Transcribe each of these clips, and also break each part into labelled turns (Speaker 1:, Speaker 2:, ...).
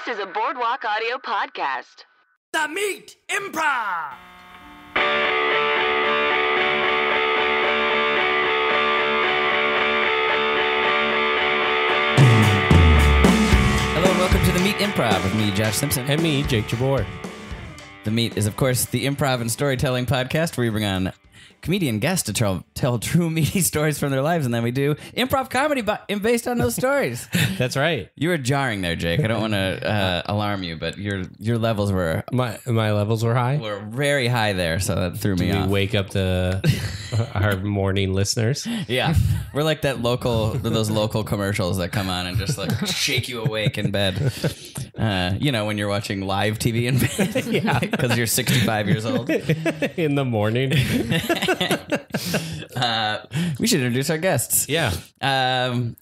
Speaker 1: This is a Boardwalk Audio podcast.
Speaker 2: The Meat Improv!
Speaker 3: Hello and welcome to The Meat Improv with me, Josh Simpson.
Speaker 4: And me, Jake Jabor.
Speaker 3: The Meat is, of course, the improv and storytelling podcast where we bring on comedian guests to tell true meaty stories from their lives, and then we do improv comedy based on those stories.
Speaker 4: That's right.
Speaker 3: You were jarring there, Jake. I don't want to alarm you, but your levels were
Speaker 4: My levels were high.
Speaker 3: very high there, so that threw me
Speaker 4: We
Speaker 3: off.
Speaker 4: wake up our morning listeners.
Speaker 3: Yeah, we're like those local commercials that come on and just like shake you awake in bed. When you're watching live TV in bed, yeah, because you're 65 years old
Speaker 4: In the morning.
Speaker 3: We should introduce our guests.
Speaker 4: Yeah.
Speaker 3: Our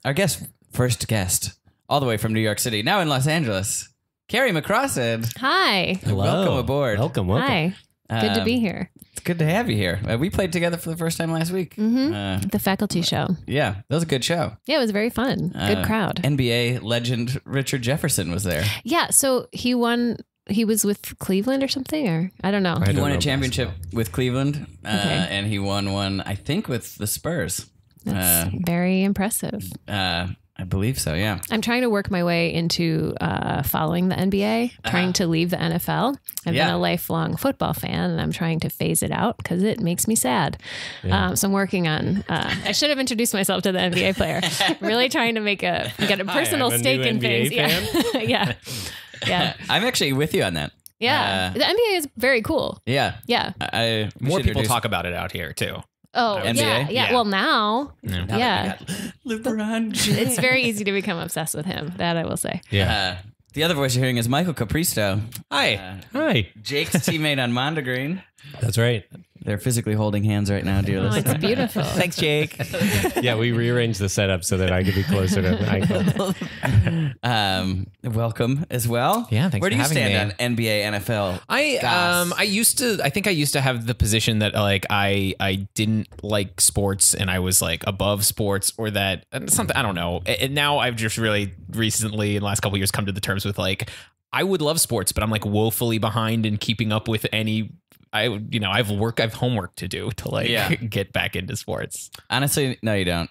Speaker 3: first guest, all the way from New York City, now in Los Angeles, Carrie McCrossen.
Speaker 5: Hi.
Speaker 4: Hello.
Speaker 3: Welcome aboard.
Speaker 4: Welcome.
Speaker 5: Hi. Good to be here.
Speaker 3: It's good to have you here. We played together for the first time last week.
Speaker 5: Mm-hmm. The faculty show.
Speaker 3: Yeah, that was a good show.
Speaker 5: Yeah, it was very fun. Good crowd.
Speaker 3: NBA legend Richard Jefferson was there.
Speaker 5: Yeah, so he won. He was with Cleveland or something, or I don't know.
Speaker 3: He won a championship with Cleveland, and he won one, I think, with the Spurs.
Speaker 5: That's very impressive.
Speaker 3: I believe so, yeah.
Speaker 5: I'm trying to work my way into following the NBA, trying to leave the NFL. I've been a lifelong football fan, and I'm trying to phase it out because it makes me sad.
Speaker 4: Yeah.
Speaker 5: So I'm working on. I should have introduced myself to the NBA player. Really trying to get a personal stake in things.
Speaker 4: NBA
Speaker 5: Yeah. Yeah.
Speaker 3: I'm actually with you on that.
Speaker 5: Yeah. The NBA is very cool.
Speaker 3: Yeah.
Speaker 5: Yeah.
Speaker 6: More people talk about it out here, too.
Speaker 5: Oh,
Speaker 3: NBA?
Speaker 5: yeah. Well, now. Yeah.
Speaker 3: LeBron James.
Speaker 5: It's very easy to become obsessed with him. That I will say.
Speaker 4: Yeah.
Speaker 3: The other voice you're hearing is Michael Capristo.
Speaker 6: Hi.
Speaker 4: Hi.
Speaker 3: Jake's teammate on Mondegreen.
Speaker 4: That's right.
Speaker 3: They're physically holding hands right now, dear
Speaker 5: Oh,
Speaker 3: listener.
Speaker 5: it's beautiful.
Speaker 6: Thanks, Jake.
Speaker 4: Yeah, we rearranged the setup so that I could be closer to Michael.
Speaker 3: Welcome as well.
Speaker 6: Yeah, thanks
Speaker 3: Where do
Speaker 6: for
Speaker 3: you
Speaker 6: having
Speaker 3: stand
Speaker 6: me.
Speaker 3: on NBA, NFL?
Speaker 6: I think I used to have the position that like I didn't like sports and I was like above sports or that something, I don't know. And now I've just really recently in the last couple of years come to the terms with like I would love sports, but I'm like woefully behind in keeping up with any. I have homework to do to get back into sports.
Speaker 3: Honestly, no, you don't.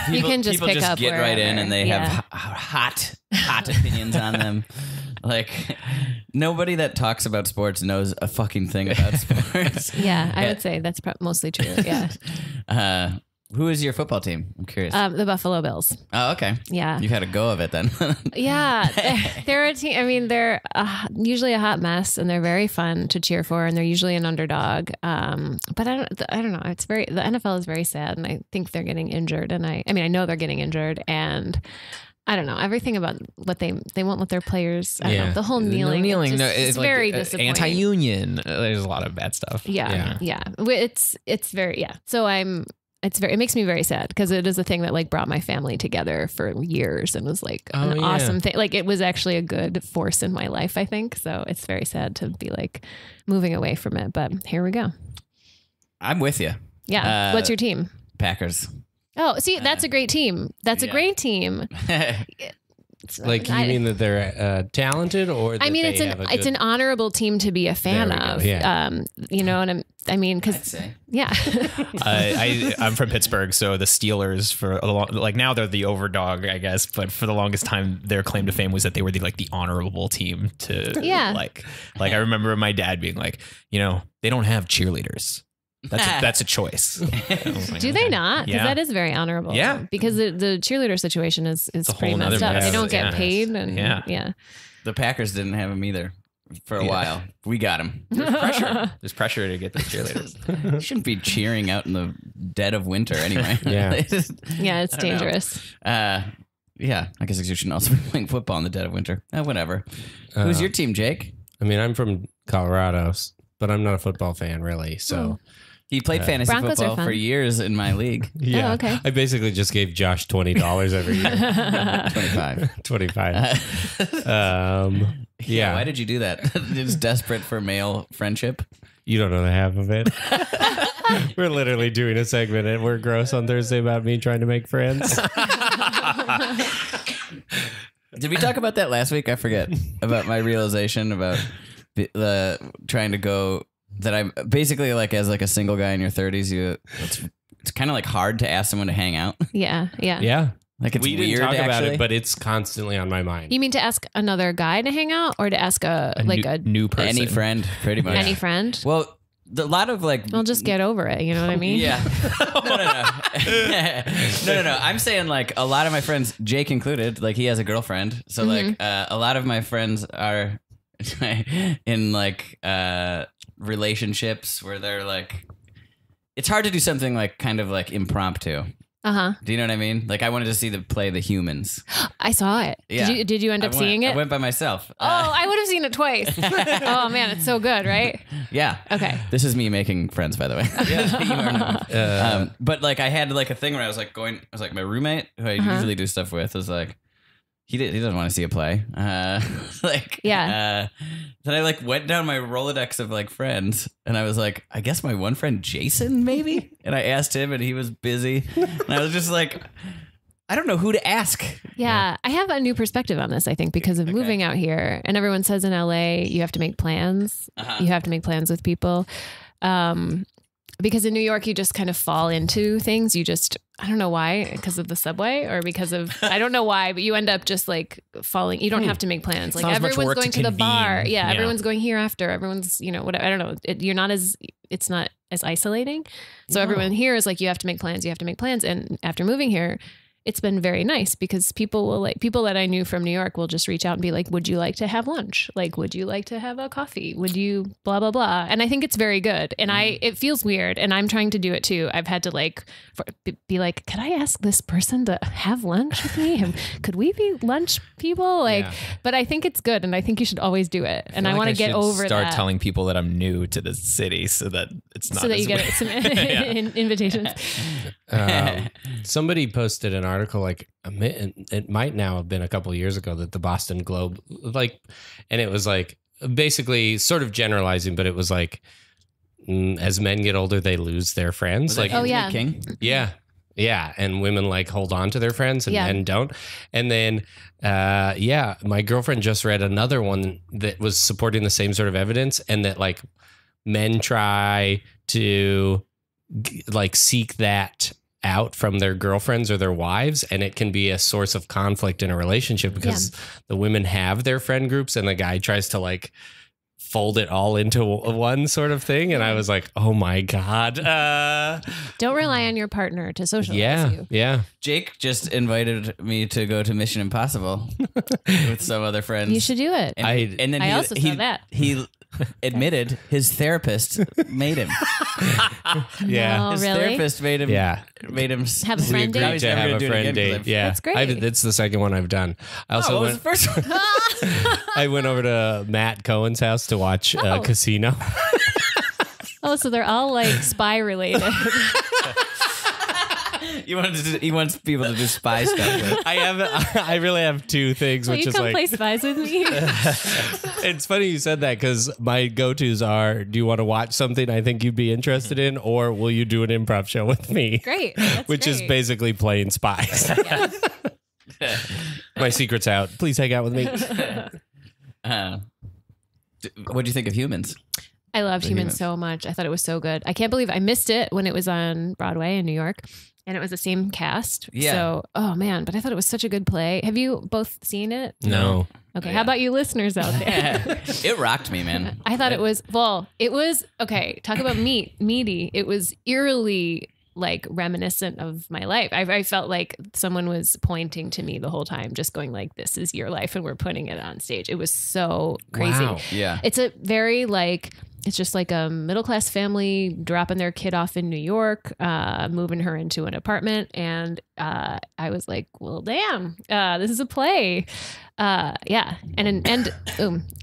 Speaker 5: You can just
Speaker 3: people
Speaker 5: pick
Speaker 3: just
Speaker 5: up
Speaker 3: get right in
Speaker 5: wherever.
Speaker 3: and they have hot opinions on them. Like nobody that talks about sports knows a fucking thing about sports.
Speaker 5: Yeah, I would say that's mostly true. Yeah.
Speaker 3: Who is your football team? I'm curious.
Speaker 5: The Buffalo Bills.
Speaker 3: Oh, okay.
Speaker 5: Yeah.
Speaker 3: You've had a go of it then.
Speaker 5: Yeah. They're a team. I mean, they're usually a hot mess and they're very fun to cheer for and they're usually an underdog. But I don't know. The NFL is very sad and I think they're getting injured. And I know they're getting injured and I don't know. Everything about what they won't let their players. I don't know, the whole kneeling. It's
Speaker 6: like
Speaker 5: very disappointing.
Speaker 6: Anti-union. There's a lot of bad stuff.
Speaker 5: Yeah. It's very So it makes me very sad because it is a thing that like brought my family together for years and was like an awesome thing. Like it was actually a good force in my life, I think. So it's very sad to be like moving away from it. But here we go.
Speaker 3: I'm with you.
Speaker 5: Yeah. What's your team?
Speaker 3: Packers.
Speaker 5: Oh, see, that's a great team. That's a great team.
Speaker 4: Like, you mean that they're talented or that
Speaker 5: it's an honorable team to be a fan of.
Speaker 4: Yeah.
Speaker 5: And because
Speaker 6: I'm from Pittsburgh, so the Steelers for a long, like now they're the overdog, I guess, but for the longest time their claim to fame was that they were the honorable team to like I remember my dad being like, they don't have cheerleaders. That's a choice.
Speaker 5: Do they not? Because that is very honorable.
Speaker 6: Yeah.
Speaker 5: Because the cheerleader situation is pretty messed up. They don't get paid. And
Speaker 3: The Packers didn't have them either for a while. We got them.
Speaker 6: There's pressure to get the cheerleaders.
Speaker 3: You shouldn't be cheering out in the dead of winter anyway.
Speaker 4: Yeah.
Speaker 5: It's dangerous.
Speaker 3: I guess you shouldn't also be playing football in the dead of winter. Whatever. Who's your team, Jake?
Speaker 4: I mean, I'm from Colorado, but I'm not a football fan really. So
Speaker 3: He played fantasy
Speaker 5: Broncos
Speaker 3: football for years in my league.
Speaker 4: Yeah.
Speaker 5: Oh, okay.
Speaker 4: I basically just gave Josh $20 every year. 25. Yeah.
Speaker 3: Why did you do that? Just desperate for male friendship?
Speaker 4: You don't know the half of it. We're literally doing a segment at We're Gross on Thursday about me trying to make friends.
Speaker 3: Did we talk about that last week? I forget about my realization about the trying to go that I'm basically like as like a single guy in your 30s. It's kind of like hard to ask someone to hang out.
Speaker 5: Yeah.
Speaker 3: Like it's
Speaker 4: we didn't
Speaker 3: weird
Speaker 4: talk about
Speaker 3: actually.
Speaker 4: it, but it's constantly on my mind.
Speaker 5: You mean to ask another guy to hang out, or to ask a
Speaker 6: new person.
Speaker 3: Any friend, pretty much.
Speaker 5: any friend?
Speaker 3: Well, a lot of like.
Speaker 5: Well, just get over it. You know what I mean?
Speaker 3: Yeah. No. I'm saying like a lot of my friends, Jake included, like he has a girlfriend. So like a lot of my friends are in like relationships where they're like, it's hard to do something like kind of like impromptu. Do you know what I mean? Like I wanted to see the play The Humans.
Speaker 5: I saw it.
Speaker 3: Yeah.
Speaker 5: Did you end up seeing it?
Speaker 3: I went by myself.
Speaker 5: Oh, I would have seen it twice. Oh man, it's so good, right?
Speaker 3: Yeah.
Speaker 5: Okay.
Speaker 3: This is me making friends, by the way. You are not. But like I had like a thing where I was like my roommate who I usually do stuff with was like, he doesn't want to see a play. Then I like went down my Rolodex of like friends and I was like, I guess my one friend Jason maybe? And I asked him and he was busy. And I was just like, I don't know who to ask.
Speaker 5: Yeah. I have a new perspective on this, I think, because of moving out here. And everyone says in LA, you have to make plans. You have to make plans with people. Because in New York, you just kind of fall into things. You just, I don't know why, because of the subway or because of, I don't know why, but you end up just like falling. You don't have to make plans. Like everyone's going to the bar. Yeah. Everyone's going here after. Everyone's, whatever. I don't know. It's not as isolating. So everyone here is like, you have to make plans. You have to make plans. And after moving here, it's been very nice because people that I knew from New York will just reach out and be like, would you like to have lunch? Like, would you like to have a coffee? Would you blah, blah, blah. And I think it's very good. And it feels weird. And I'm trying to do it too. I've had to be like, could I ask this person to have lunch with me? Could we be lunch people? But I think it's good. And I think you should always do it. And I want to get over that.
Speaker 6: Start telling people that I'm new to the city so that it's not.
Speaker 5: So that you get some invitations.
Speaker 4: Somebody posted an article like it might now have been a couple of years ago that the Boston Globe and it was like basically sort of generalizing, but it was like as men get older they lose their friends. Like
Speaker 3: King?
Speaker 4: Yeah, and women like hold on to their friends and men don't. And then my girlfriend just read another one that was supporting the same sort of evidence, and that like men try to like seek that out from their girlfriends or their wives, and it can be a source of conflict in a relationship because the women have their friend groups and the guy tries to like fold it all into one sort of thing. And I was like, oh my God.
Speaker 5: Don't rely on your partner to socialize you.
Speaker 4: Yeah.
Speaker 3: Jake just invited me to go to Mission Impossible with some other friends.
Speaker 5: You should do it.
Speaker 3: And then
Speaker 5: I also saw that.
Speaker 3: He admitted his therapist made him.
Speaker 5: No,
Speaker 3: His
Speaker 5: really?
Speaker 3: therapist made him.
Speaker 4: Yeah.
Speaker 3: Made him
Speaker 5: Have a friend
Speaker 4: We
Speaker 5: date?
Speaker 4: agreed to have a friend date. Yeah.
Speaker 5: That's great.
Speaker 4: It's the second one I've done. I also
Speaker 3: what was the first one?
Speaker 4: I went over to Matt Cohen's house to watch Casino.
Speaker 5: Oh, so they're all like spy related.
Speaker 3: He wants people to do spy stuff with.
Speaker 4: I really have two things,
Speaker 5: Will
Speaker 4: which
Speaker 5: you
Speaker 4: is
Speaker 5: come
Speaker 4: like
Speaker 5: play spies with me?
Speaker 4: it's funny you said that because my go-tos are: do you want to watch something I think you'd be interested in, or will you do an improv show with me?
Speaker 5: Great. That's
Speaker 4: Which is
Speaker 5: great.
Speaker 4: basically playing spies.
Speaker 5: Yes.
Speaker 4: My secret's out. Please hang out with me.
Speaker 3: What do you think of Humans?
Speaker 5: I loved Humans so much. I thought it was so good. I can't believe I missed it when it was on Broadway in New York. And it was the same cast.
Speaker 3: Yeah.
Speaker 5: So, oh man, but I thought it was such a good play. Have you both seen it?
Speaker 4: No.
Speaker 5: Okay. How about you listeners out there?
Speaker 3: It rocked me, man.
Speaker 5: I thought it was okay. Talk about meaty. It was eerily like reminiscent of my life. I felt like someone was pointing to me the whole time, just going like, this is your life. And we're putting it on stage. It was so crazy.
Speaker 4: Wow.
Speaker 3: Yeah.
Speaker 5: It's a very it's just like a middle-class family dropping their kid off in New York, moving her into an apartment. And I was like, well, damn, this is a play. Yeah. And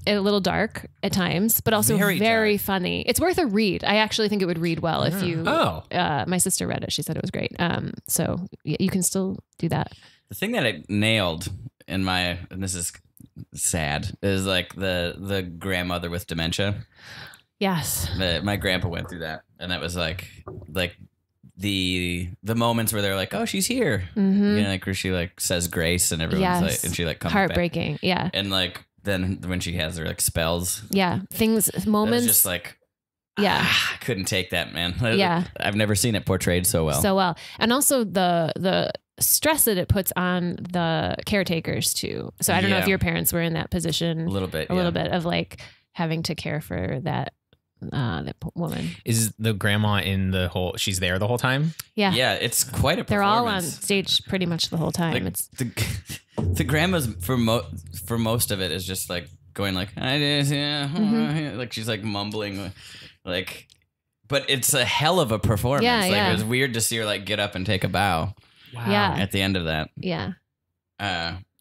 Speaker 5: a little dark at times, but also very funny. It's worth a read. I actually think it would read well if you, my sister read it. She said it was great. So you can still do that.
Speaker 3: The thing that I nailed in and this is sad, is like the grandmother with dementia.
Speaker 5: Yes.
Speaker 3: My grandpa went through that, and that was like the moments where they're like, oh, she's here.
Speaker 5: Mm-hmm.
Speaker 3: You know, like where she like says grace and everyone's like, and she like comes
Speaker 5: heartbreaking.
Speaker 3: back.
Speaker 5: Yeah.
Speaker 3: And like then when she has her like spells.
Speaker 5: Yeah. Moments.
Speaker 3: Just like,
Speaker 5: yeah.
Speaker 3: I couldn't take that, man.
Speaker 5: Yeah.
Speaker 3: I've never seen it portrayed so well.
Speaker 5: So well. And also the stress that it puts on the caretakers too. So I don't know if your parents were in that position.
Speaker 3: A little bit
Speaker 5: of like having to care for that woman.
Speaker 6: Is the grandma in the whole? She's there the whole time.
Speaker 5: Yeah,
Speaker 3: yeah. It's quite a.
Speaker 5: They're all on stage pretty much the whole time.
Speaker 3: Like,
Speaker 5: it's
Speaker 3: the grandma's for most of it is just like going like I did, like she's like mumbling, like. But it's a hell of a performance.
Speaker 5: Yeah,
Speaker 3: like
Speaker 5: yeah.
Speaker 3: it was weird to see her like get up and take a bow.
Speaker 6: Wow.
Speaker 5: Yeah.
Speaker 3: At the end of that.
Speaker 5: Yeah.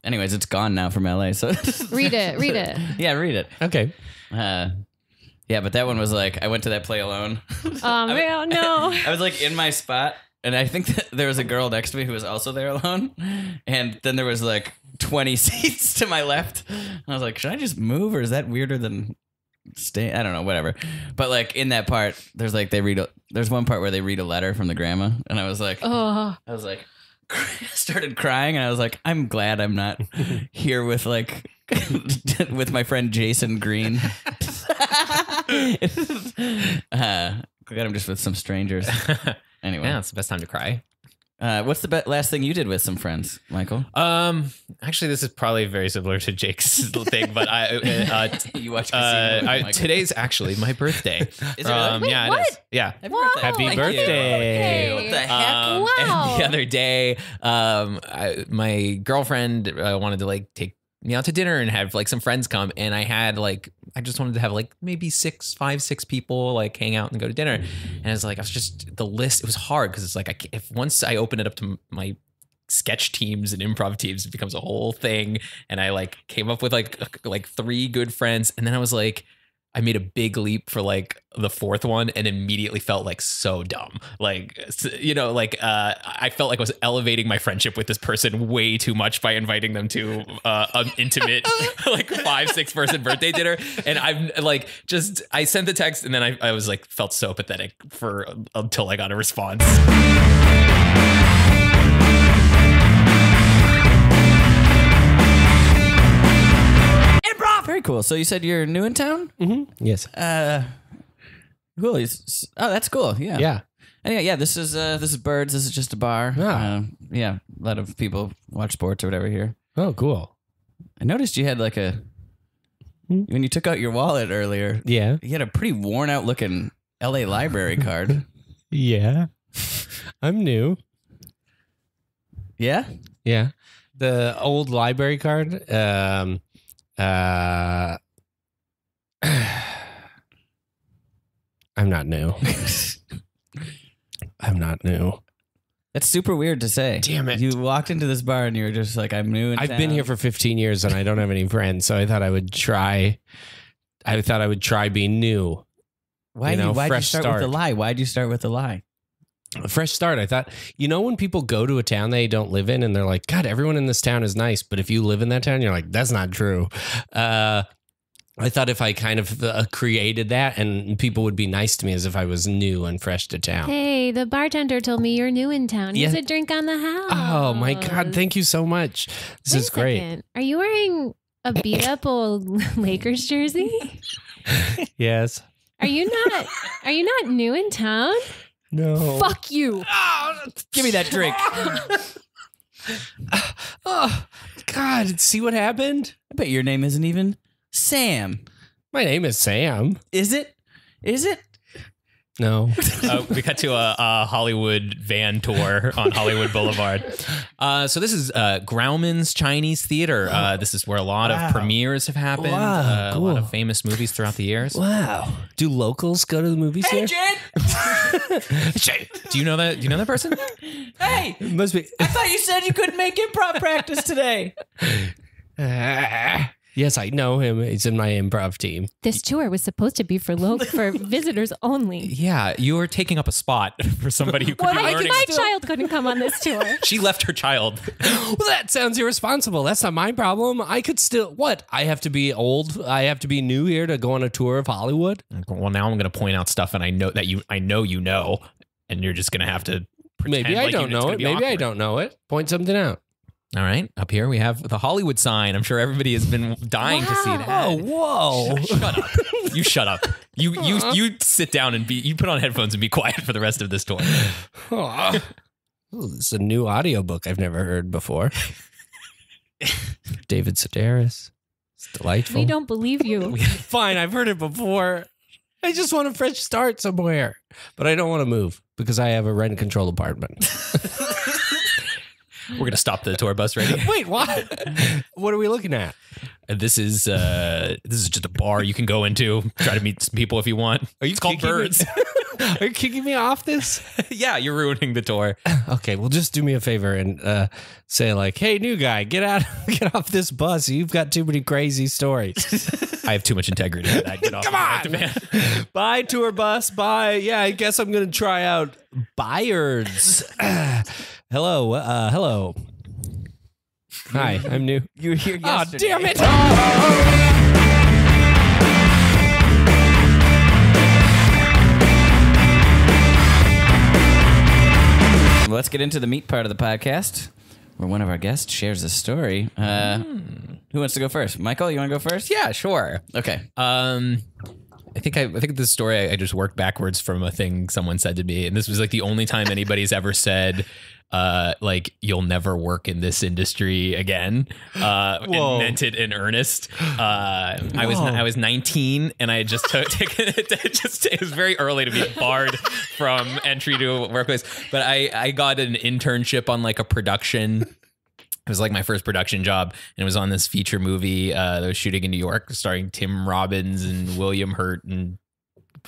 Speaker 3: Anyways, it's gone now from LA. So
Speaker 5: read it.
Speaker 3: Yeah, read it.
Speaker 4: Okay.
Speaker 3: Yeah, but that one was like I went to that play alone.
Speaker 5: Oh man, no.
Speaker 3: I was like in my spot, and I think that there was a girl next to me who was also there alone, and then there was like 20 seats to my left. And I was like, should I just move, or is that weirder than stay? I don't know, whatever. But like in that part, there's like there's one part where they read a letter from the grandma, and I was like, started crying, and I was like, I'm glad I'm not here with like with my friend Jason Green. Glad I'm just with some strangers. Anyway,
Speaker 6: Yeah, it's the best time to cry.
Speaker 3: What's the last thing you did with some friends, Michael?
Speaker 6: Actually, this is probably very similar to Jake's thing, but
Speaker 3: You watch Casino with Michael.
Speaker 6: today's actually my birthday.
Speaker 3: Is it really?
Speaker 6: Yeah,
Speaker 5: Wait,
Speaker 6: it is. Yeah.
Speaker 5: Wow.
Speaker 4: Happy
Speaker 3: Thank you.
Speaker 4: birthday.
Speaker 3: What the heck?
Speaker 5: Wow.
Speaker 6: And the other day, my girlfriend wanted to like take me out to dinner and have like some friends come, and I just wanted to have like maybe 5, 6 people like hang out and go to dinner. And it's like the list. It was hard because it's like if once I open it up to my sketch teams and improv teams, it becomes a whole thing. And I like came up with like 3 good friends, and then I was like, I made a big leap for like the 4th one and immediately felt like so dumb. Like, you know, like I felt like I was elevating my friendship with this person way too much by inviting them to an intimate like 5-6 person birthday dinner. And I'm like, I sent the text, and then I was like, felt so pathetic until I got a response.
Speaker 3: Very cool. So you said you're new in town?
Speaker 4: Mm-hmm. Yes.
Speaker 3: Cool. That's cool. Yeah.
Speaker 4: Yeah.
Speaker 3: Anyway, yeah. This is Birds. This is just a bar.
Speaker 4: Ah.
Speaker 3: Yeah. A lot of people watch sports or whatever here.
Speaker 4: Oh, cool.
Speaker 3: I noticed you had like when you took out your wallet earlier.
Speaker 4: Yeah.
Speaker 3: You had a pretty worn out looking LA library card.
Speaker 4: Yeah. I'm new.
Speaker 3: Yeah.
Speaker 4: Yeah. The old library card. I'm not new. I'm not new.
Speaker 3: That's super weird to say.
Speaker 4: Damn it.
Speaker 3: You walked into this bar and you were just like, I'm new in
Speaker 4: I've
Speaker 3: town.
Speaker 4: been here for 15 years and I don't have any friends, so I thought I would try. Being new.
Speaker 3: Why'd you start with the lie? Why'd you start with the lie?
Speaker 4: A fresh start. I thought, when people go to a town they don't live in and they're like, God, everyone in this town is nice. But if you live in that town, you're like, that's not true. I thought if I kind of created that and people would be nice to me as if I was new and fresh to town.
Speaker 5: Hey, the bartender told me you're new in town. Here's a drink on the house.
Speaker 4: Oh my God. Thank you so much. This is great.
Speaker 5: Second. Are you wearing a beat up old Lakers jersey?
Speaker 4: Yes.
Speaker 5: Are you not new in town?
Speaker 4: No.
Speaker 5: Fuck you.
Speaker 3: Oh, give me that drink.
Speaker 4: Oh, God. See what happened?
Speaker 3: I bet your name isn't even Sam.
Speaker 4: My name is Sam.
Speaker 3: Is it?
Speaker 4: No.
Speaker 6: We cut to a Hollywood van tour on Hollywood Boulevard. So this is Grauman's Chinese Theater. This is where a lot of premieres have happened.
Speaker 4: Wow,
Speaker 6: A
Speaker 4: cool.
Speaker 6: lot of famous movies throughout the years.
Speaker 4: Wow. Do locals go to the movies here?
Speaker 3: Jed.
Speaker 6: Do you know that? Do you know that person?
Speaker 3: Hey,
Speaker 4: Must be.
Speaker 3: I thought you said you couldn't make improv practice today.
Speaker 4: Yes, I know him. He's in my improv team.
Speaker 5: This tour was supposed to be for visitors only.
Speaker 6: Yeah, you are taking up a spot for somebody who could be learning.
Speaker 5: My child couldn't come on this tour.
Speaker 6: She left her child.
Speaker 4: Well, that sounds irresponsible. That's not my problem. I could still. What? I have to be old. I have to be new here to go on a tour of Hollywood.
Speaker 6: Well, now I'm going to point out stuff, and I know that you know. and you're just gonna have to pretend
Speaker 4: Maybe I
Speaker 6: like
Speaker 4: don't
Speaker 6: it's
Speaker 4: know
Speaker 6: gonna
Speaker 4: it.
Speaker 6: be
Speaker 4: Maybe I
Speaker 6: awkward.
Speaker 4: don't know it. Point something out.
Speaker 6: All right, up here we have the Hollywood sign. I'm sure everybody has been dying to see that.
Speaker 4: Oh, whoa.
Speaker 6: Shut up. You shut up. You sit down and you put on headphones and be quiet for the rest of this tour.
Speaker 4: Oh, this is a new audiobook I've never heard before. David Sedaris. It's delightful.
Speaker 5: We don't believe you.
Speaker 4: Fine, I've heard it before. I just want a fresh start somewhere. But I don't want to move because I have a rent control apartment.
Speaker 6: We're gonna stop the tour bus right here.
Speaker 4: Wait, what? What are we looking at?
Speaker 6: This is just a bar you can go into. Try to meet some people if you want. It's called
Speaker 4: kicking me-
Speaker 6: Birds.
Speaker 4: Are you kicking me off this?
Speaker 6: Yeah, you're ruining the tour.
Speaker 4: Okay, well, just do me a favor and say like, "Hey, new guy, get off this bus. You've got too many crazy stories."
Speaker 6: I have too much integrity for that. Get off
Speaker 4: Come
Speaker 6: the
Speaker 4: on.
Speaker 6: van.
Speaker 4: Bye, tour bus. Bye. Yeah, I guess I'm gonna try out Byards. Hello. Hello. Hi, I'm new.
Speaker 3: You were here
Speaker 4: Oh,
Speaker 3: yesterday.
Speaker 4: damn it!
Speaker 3: Well, let's get into the meat part of the podcast, where one of our guests shares a story. Who wants to go first? Michael, you want to go first?
Speaker 6: Yeah, sure.
Speaker 3: Okay.
Speaker 6: I think this story I just worked backwards from a thing someone said to me, and this was like the only time anybody's ever said, like, you'll never work in this industry again, and meant it in earnest. I was 19 and I had just taken it. It was very early to be barred from entry to a workplace, but I got an internship on like a production. It was like my first production job, and it was on this feature movie that was shooting in New York, starring Tim Robbins and William Hurt and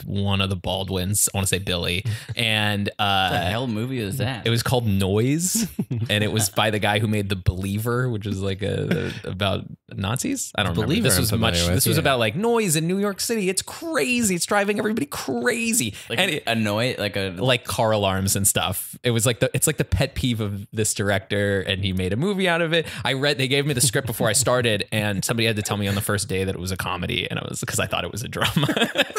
Speaker 6: one of the Baldwins. I want to say Billy. And
Speaker 3: What the hell movie is that?
Speaker 6: it was called Noise, and it was by the guy who made The Believer, which is like about Nazis. I don't remember.
Speaker 4: Believer
Speaker 6: This
Speaker 4: I'm
Speaker 6: was
Speaker 4: familiar with,
Speaker 6: This was
Speaker 4: yeah.
Speaker 6: about like noise in New York City. It's crazy. It's driving everybody crazy.
Speaker 3: like
Speaker 6: and it, like car alarms and stuff. It was like it's like the pet peeve of this director, and he made a movie out of it. They gave me the script before I started, and somebody had to tell me on the first day that it was a comedy, and because I thought it was a drama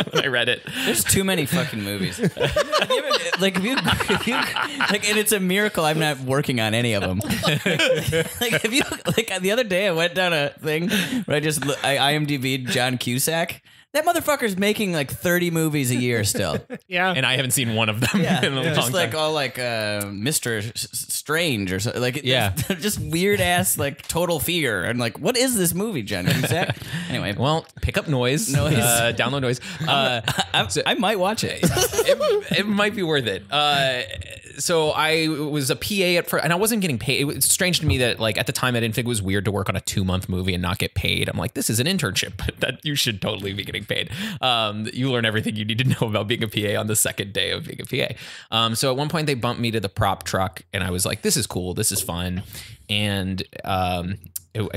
Speaker 6: when I read it.
Speaker 3: There's too many fucking movies. Like if you like, and it's a miracle I'm not working on any of them. Like if you like the other day I went down a thing where I IMDb'd John Cusack. That motherfucker's making like 30 movies a year still.
Speaker 4: Yeah.
Speaker 6: And I haven't seen one of them in a long
Speaker 3: Just like
Speaker 6: time.
Speaker 3: all like Mr. Strange or something. Like
Speaker 6: Yeah.
Speaker 3: just weird ass like Total Fear. And like, what is this movie, John Cusack? Anyway,
Speaker 6: Well, pick up Noise.
Speaker 3: Noise.
Speaker 6: Download Noise.
Speaker 3: I might watch it.
Speaker 6: It might be worth it. So I was a PA at first, and I wasn't getting paid. It was strange to me that like at the time I didn't think it was weird to work on a 2-month movie and not get paid. I'm like, this is an internship that you should totally be getting paid. You learn everything you need to know about being a PA on the second day of being a PA. So at one point they bumped me to the prop truck, and I was like, this is cool. This is fun. And I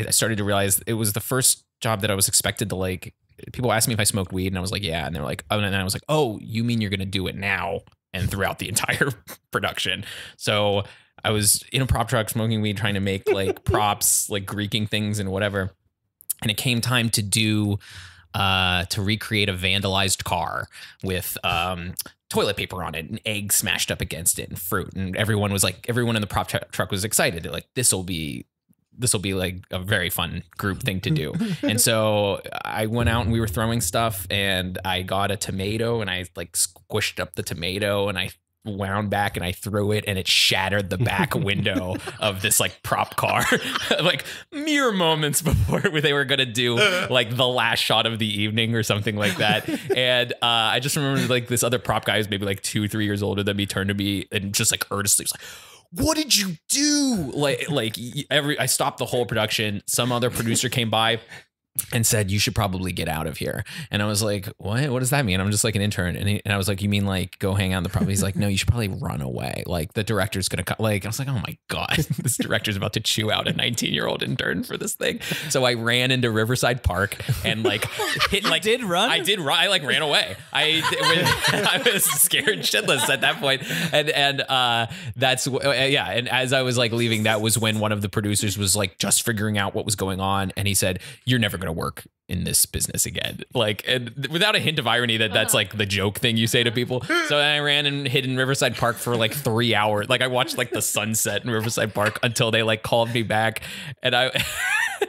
Speaker 6: started to realize it was the first job that I was expected to like. People asked me if I smoked weed, and I was like, yeah. And they're like, oh, and I was like, oh, you mean you're going to do it now and throughout the entire production? So I was in a prop truck smoking weed, trying to make like props, like Greeking things and whatever. And it came time to do to recreate a vandalized car with toilet paper on it and eggs smashed up against it and fruit. And everyone in the prop truck was excited. They're like, this will be like a very fun group thing to do. And so I went out and we were throwing stuff, and I got a tomato, and I like squished up the tomato, and I wound back and I threw it, and it shattered the back window of this like prop car, like mere moments before they were going to do like the last shot of the evening or something like that. And I just remember like this other prop guy who's maybe like 2-3 years older than me turned to me and just like earnestly was like, what did you do? I stopped the whole production. Some other producer came by and said, you should probably get out of here. And I was like, what does that mean? I'm just like an intern. And I was like, you mean like go hang out in the property? He's like, no, you should probably run away. Like the director's going to come. Like, I was like, oh my God, this director's about to chew out a 19-year-old intern for this thing. So I ran into Riverside Park and like hit like,
Speaker 3: did run?
Speaker 6: I did run. I like ran away. I was scared shitless at that point. And that's, yeah. And as I was like leaving, that was when one of the producers was like just figuring out what was going on. And he said, you're never going going to work in this business again. Like, and without a hint of irony that's like the joke thing you say to people. So I ran and hid in Riverside Park for like 3 hours. Like I watched like the sunset in Riverside Park until they like called me back. And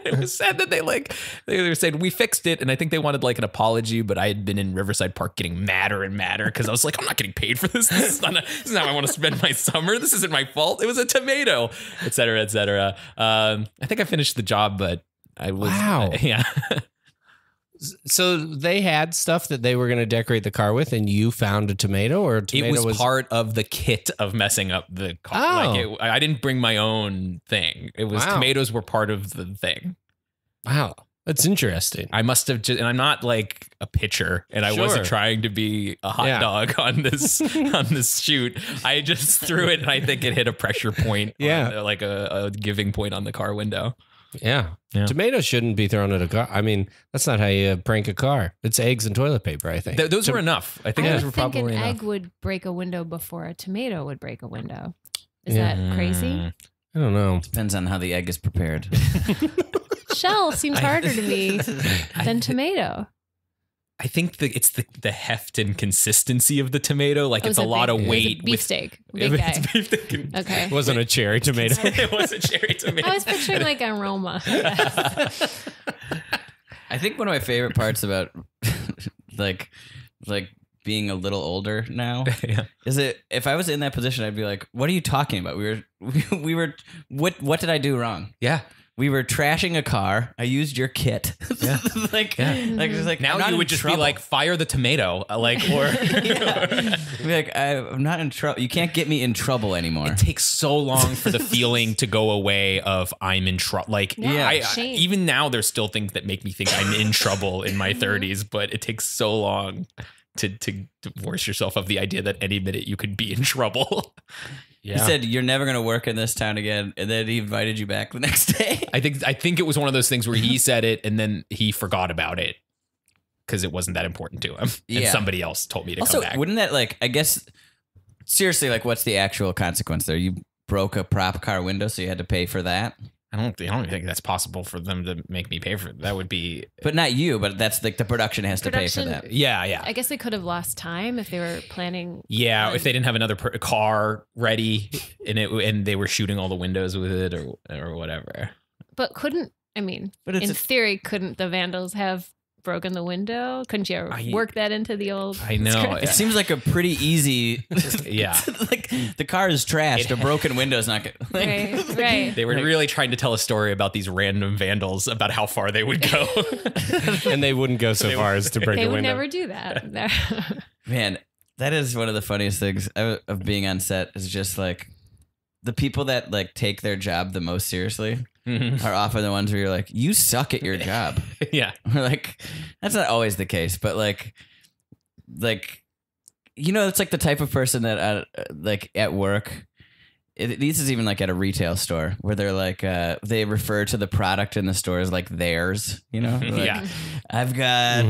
Speaker 6: it was sad that they were saying we fixed it. And I think they wanted like an apology, but I had been in Riverside Park getting madder and madder because I was like, I'm not getting paid for this. This is not how I want to spend my summer. This isn't my fault. It was a tomato, et cetera, et cetera. I think I finished the job, but I was, yeah.
Speaker 4: So they had stuff that they were going to decorate the car with, and you found a tomato, or a tomato
Speaker 6: it was part of the kit of messing up the car.
Speaker 4: Oh.
Speaker 6: Like I didn't bring my own thing. It was tomatoes were part of the thing.
Speaker 4: Wow. That's interesting.
Speaker 6: I must have just, and I'm not like a pitcher, and I wasn't trying to be a hot dog on this shoot. I just threw it, and I think it hit a pressure point. Like a giving point on the car window.
Speaker 4: Yeah. Tomatoes shouldn't be thrown at a car. I mean, that's not how you prank a car. It's eggs and toilet paper, I think.
Speaker 6: Those were enough. I think those were probably enough.
Speaker 5: An egg would break a window before a tomato would break a window. Is that crazy?
Speaker 4: I don't know.
Speaker 3: Depends on how the egg is prepared.
Speaker 5: Shell seems harder to me than tomato.
Speaker 6: I think it's the heft and consistency of the tomato. Like it's a lot of weight.
Speaker 5: Beefsteak. Big guy. Okay.
Speaker 4: It wasn't a cherry tomato.
Speaker 6: It was a cherry tomato.
Speaker 5: I was picturing like aroma.
Speaker 3: I think one of my favorite parts about like being a little older now is it if I was in that position, I'd be like, what are you talking about? We were what did I do wrong?
Speaker 6: Yeah.
Speaker 3: We were trashing a car. I used your kit. Like
Speaker 6: now you would just be like, fire the tomato, like, or
Speaker 3: be like, I'm not in trouble. You can't get me in trouble anymore.
Speaker 6: It takes so long for the feeling to go away of I'm in trouble. Like, even now, there's still things that make me think I'm in trouble in my 30s, but it takes so long to divorce yourself of the idea that any minute you could be in trouble.
Speaker 3: He said, you're never going to work in this town again. And then he invited you back the next day.
Speaker 6: I think it was one of those things where he said it and then he forgot about it because it wasn't that important to him. And somebody else told me to come back.
Speaker 3: Wouldn't that I guess, seriously, what's the actual consequence there? You broke a prop car window, so you had to pay for that?
Speaker 6: I don't even think that's possible for them to make me pay for it. That would be...
Speaker 3: But not you, but that's like the production has to pay for that.
Speaker 6: Yeah.
Speaker 5: I guess they could have lost time if they were planning...
Speaker 6: Yeah, if they didn't have another car ready and they were shooting all the windows with it or whatever.
Speaker 5: But in theory, couldn't the vandals have broken the window? Couldn't you work that into the old...
Speaker 6: I know.
Speaker 5: script?
Speaker 3: It seems like a pretty easy...
Speaker 6: Yeah.
Speaker 3: Like the car is trashed. A broken window's not good.
Speaker 5: Right.
Speaker 6: They were really trying to tell a story about these random vandals about how far they would go.
Speaker 4: And they wouldn't go so far as to break a window.
Speaker 5: They would never do that.
Speaker 3: Man, that is one of the funniest things of being on set is just like the people that like take their job the most seriously are often the ones where you're like, you suck at your job.
Speaker 6: Yeah.
Speaker 3: Like, that's not always the case, but like, you know, it's like the type of person that like at work, this is even like at a retail store where they're like, they refer to the product in the store as like theirs, you know? Like, I've got,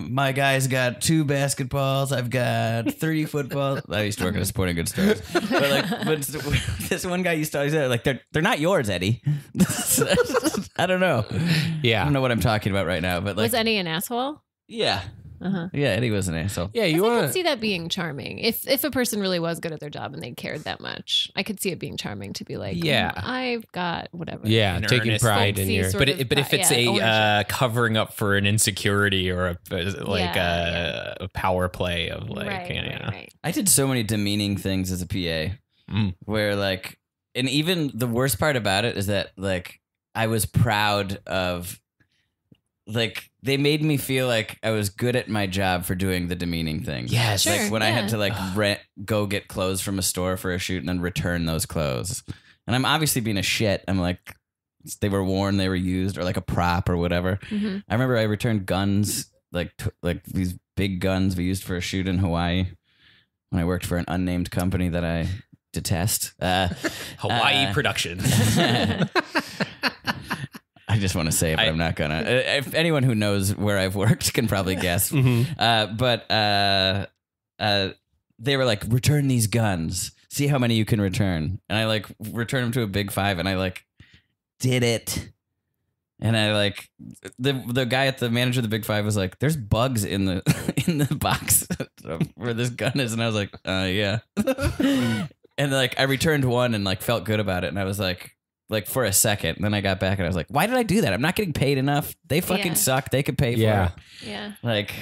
Speaker 3: my guy's got 2 basketballs. I've got 3 footballs. I used to work at a sporting goods store. But this one guy used to always say, like, they're not yours, Eddie. I don't know.
Speaker 4: Yeah.
Speaker 3: I don't know what I'm talking about right now, but like.
Speaker 5: Was Eddie an asshole?
Speaker 3: Yeah. Yeah, Eddie was an asshole.
Speaker 4: Yeah,
Speaker 5: I could see that being charming. If a person really was good at their job and they cared that much, I could see it being charming to be like, I've got whatever.
Speaker 4: Yeah, taking pride in your...
Speaker 6: But if it's a covering up for an insecurity or a power play of like...
Speaker 5: Right.
Speaker 3: I did so many demeaning things as a PA where like... And even the worst part about it is that like I was proud of... Like, they made me feel like I was good at my job for doing the demeaning things.
Speaker 6: Yes.
Speaker 3: Like when I had to like go get clothes from a store for a shoot and then return those clothes. And I'm obviously being a shit. I'm like, they were worn, they were used, or like a prop or whatever. I remember I returned guns, like these big guns we used for a shoot in Hawaii when I worked for an unnamed company that I detest.
Speaker 6: Hawaii Production.
Speaker 3: I just want to say it, but I'm not gonna. If anyone who knows where I've worked can probably guess. But they were like, return these guns. See how many you can return. And I like returned them to a big 5, and I like did it And I like the guy at the manager of the Big Five was like, "There's bugs in the box where this gun is," and I was like, "Yeah." And like I returned one and like felt good about it, and I was like for a second. And then I got back and I was like, "Why did I do that? I'm not getting paid enough. They fucking suck. They could pay for it."
Speaker 5: Yeah.
Speaker 3: Like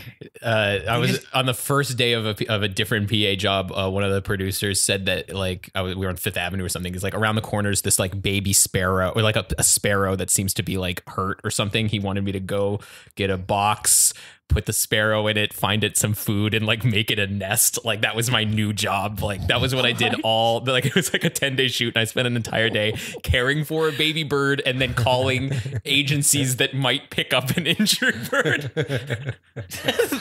Speaker 6: I was on the first day of a different PA job. One of the producers said that like we were on Fifth Avenue or something. He's like, around the corner is this like baby sparrow or like a sparrow that seems to be like hurt or something. He wanted me to go get a box, put the sparrow in it, find it some food, and like make it a nest. Like that was my new job. Like that was what I did all. Like it was like a 10-day shoot, and I spent an entire day caring for a baby bird and then calling agencies that might pick up an injured bird.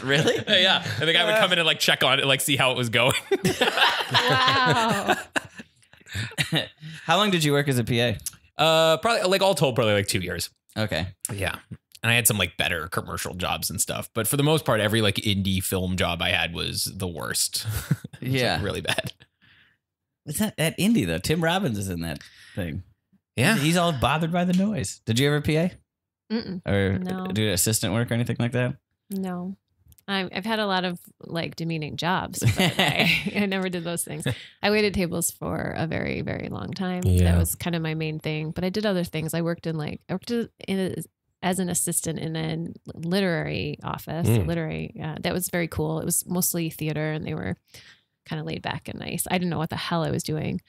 Speaker 3: really?
Speaker 6: Yeah, and the guy would come in and like check on it, like see how it was going.
Speaker 5: Wow.
Speaker 3: How long did you work as a PA?
Speaker 6: Probably like all told, probably like 2 years.
Speaker 3: Okay.
Speaker 6: Yeah. And I had some like better commercial jobs and stuff, but for the most part, every like indie film job I had was the worst. It was, like, really bad.
Speaker 3: It's not that indie though. Tim Robbins is in that thing.
Speaker 6: Yeah.
Speaker 3: He's all bothered by the noise. Did you ever PA? Or
Speaker 5: No.
Speaker 3: do assistant work or anything like that?
Speaker 5: No. I've had a lot of like demeaning jobs, but I never did those things. I waited tables for a very, very long time.
Speaker 4: Yeah.
Speaker 5: That was kind of my main thing, but I did other things. I worked as an assistant in a literary office, that was very cool. It was mostly theater and they were kind of laid back and nice. I didn't know what the hell I was doing.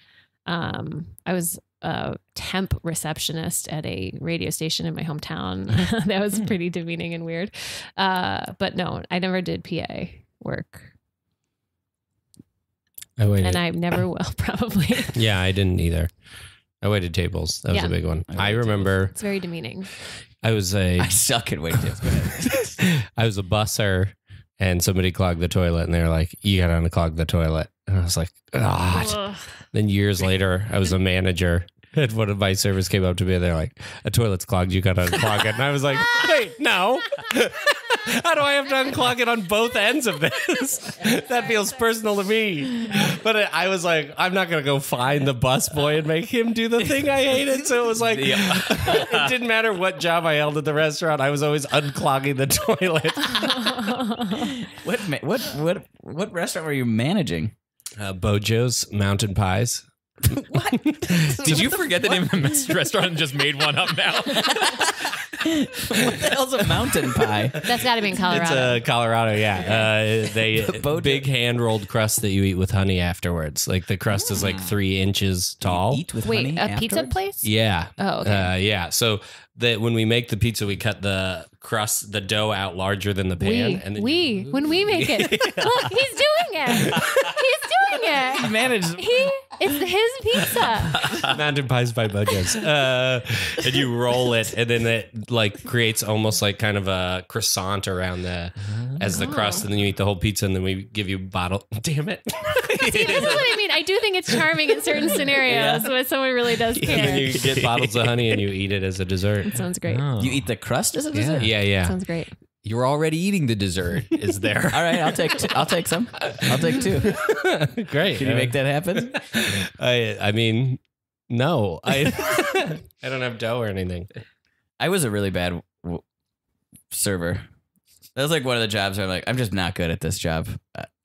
Speaker 5: I was a temp receptionist at a radio station in my hometown. That was pretty demeaning and weird. But no, I never did PA work. And I never will, probably.
Speaker 4: Yeah, I didn't either. I waited tables. That was a big one. I remember.
Speaker 5: It's very demeaning.
Speaker 3: I suck at waiting tables. Go ahead.
Speaker 4: I was a busser and somebody clogged the toilet and they were like, "You got to unclog the toilet." And I was like, "God."
Speaker 5: Ugh.
Speaker 4: Then years later, I was a manager and one of my servers came up to me and they're like, "A toilet's clogged. You got to unclog it." And I was like, "Wait, no." How do I have to unclog it on both ends of this? That feels personal to me. But I was like, I'm not going to go find the busboy and make him do the thing I hated. So it was like, it didn't matter what job I held at the restaurant. I was always unclogging the toilet.
Speaker 3: What restaurant were you managing?
Speaker 4: Bojo's Mountain Pies.
Speaker 3: What?
Speaker 6: Did you forget the name of the restaurant and just made one up now?
Speaker 3: What the hell's a mountain pie?
Speaker 5: That's got to be in Colorado.
Speaker 4: It's Colorado, yeah. They big hand rolled crust that you eat with honey afterwards. Like the crust is like 3 inches tall.
Speaker 3: You eat with
Speaker 5: Wait,
Speaker 3: honey
Speaker 5: a pizza
Speaker 3: afterwards?
Speaker 5: place?
Speaker 4: Yeah.
Speaker 5: Oh, okay.
Speaker 4: Yeah. So that when we make the pizza, we cut the crust, the dough out larger than the pan.
Speaker 5: When we make it. Look, he's doing it. He's doing it.
Speaker 3: Managed.
Speaker 5: It's his pizza.
Speaker 4: Mountain Pies by Bojo's. And you roll it, and then it like creates almost like kind of a croissant around as the crust, and then you eat the whole pizza, and then we give you bottle. Damn it!
Speaker 5: See, this is what I mean. I do think it's charming in certain scenarios when someone really does care.
Speaker 4: And then you get bottles of honey, and you eat it as a dessert.
Speaker 5: That sounds great.
Speaker 3: You eat the crust as a dessert?
Speaker 4: Yeah.
Speaker 5: Sounds great.
Speaker 6: You're already eating the dessert. Is there?
Speaker 3: All right, I'll take some. I'll take 2.
Speaker 4: Great.
Speaker 3: Can you make that happen?
Speaker 4: I mean, no. I don't have dough or anything.
Speaker 3: I was a really bad server. That was like one of the jobs where I'm just not good at this job.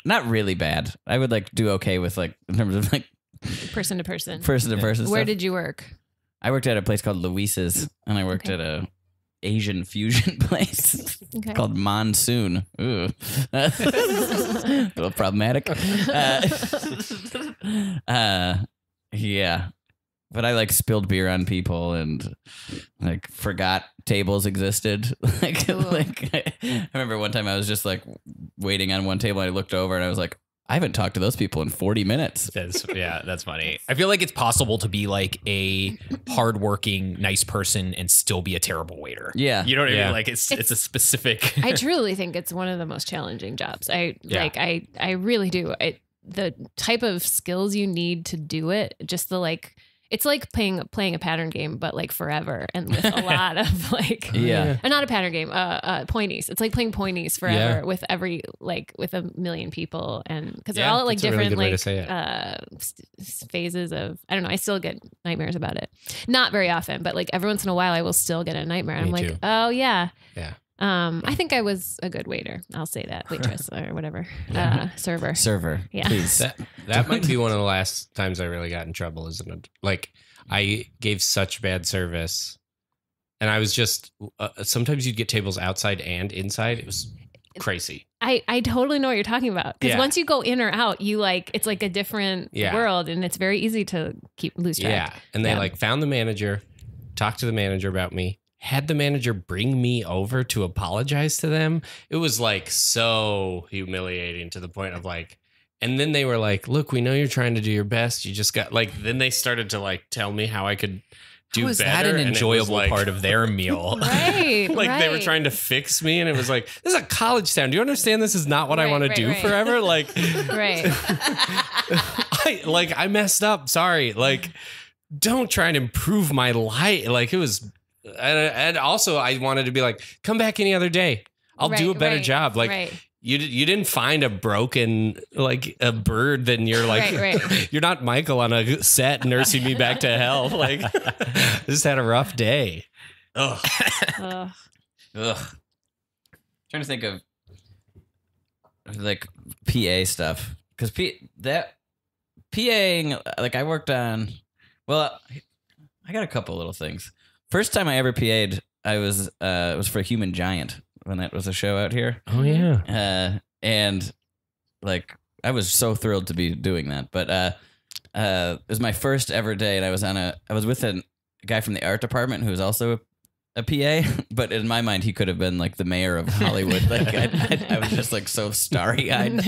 Speaker 3: Not really bad. I would like do okay with like in terms of like
Speaker 5: Person to person.
Speaker 3: Where
Speaker 5: stuff. Did you work?
Speaker 3: I worked at a place called Luis's, and I worked at a Asian fusion place called Monsoon. Ooh. A little problematic. Yeah. But I like spilled beer on people and like forgot tables existed. I remember one time I was just like waiting on one table and I looked over and I was like, I haven't talked to those people in 40 minutes.
Speaker 6: That's funny. I feel like it's possible to be like a hardworking, nice person and still be a terrible waiter.
Speaker 3: Yeah.
Speaker 6: You know what I mean? Like it's a specific.
Speaker 5: I truly think it's one of the most challenging jobs. I really do. The type of skills you need to do it, just the like, It's like playing a pattern game, but like forever and with a lot of like, not a pattern game, pointies. It's like playing pointies forever with every with a million people, and because they're all at like different phases of, I don't know. I still get nightmares about it, not very often, but like every once in a while, I will still get a nightmare. I'm like, oh yeah. I think I was a good waiter. I'll say that, waitress or whatever, server. Yeah,
Speaker 3: please.
Speaker 4: That might be one of the last times I really got in trouble. Isn't it? Like I gave such bad service, and I was just sometimes you'd get tables outside and inside. It was crazy.
Speaker 5: I totally know what you're talking about, because once you go in or out, you like it's like a different world, and it's very easy to lose track.
Speaker 4: Yeah, and they like found the manager, talked to the manager about me. Had the manager bring me over to apologize to them. It was like so humiliating to the point of like, and then they were like, look, we know you're trying to do your best. You just got like, then they started to like tell me how I could do
Speaker 6: was
Speaker 4: better.
Speaker 6: That an enjoyable part of their meal?
Speaker 5: Right.
Speaker 4: Like they were trying to fix me, and it was like, this is a college town. Do you understand this is not what I want to do forever? Like, I messed up. Sorry. Like, don't try and improve my life. Like it was. And also I wanted to be like, come back any other day. I'll do a better job. Like you didn't find a broken, like a bird. Then you're like, you're not Michael on a set nursing me back to health. Like I just had a rough day. Ugh.
Speaker 3: Trying to think of like PA stuff. Cause PAing, like I worked on, well, I got a couple little things. First time I ever PA'd, it was for Human Giant, when that was a show out here.
Speaker 4: Oh yeah.
Speaker 3: And like I was so thrilled to be doing that. But it was my first ever day, and I was with a guy from the art department who was also a PA. But in my mind, he could have been like the mayor of Hollywood. Like I was just like so starry-eyed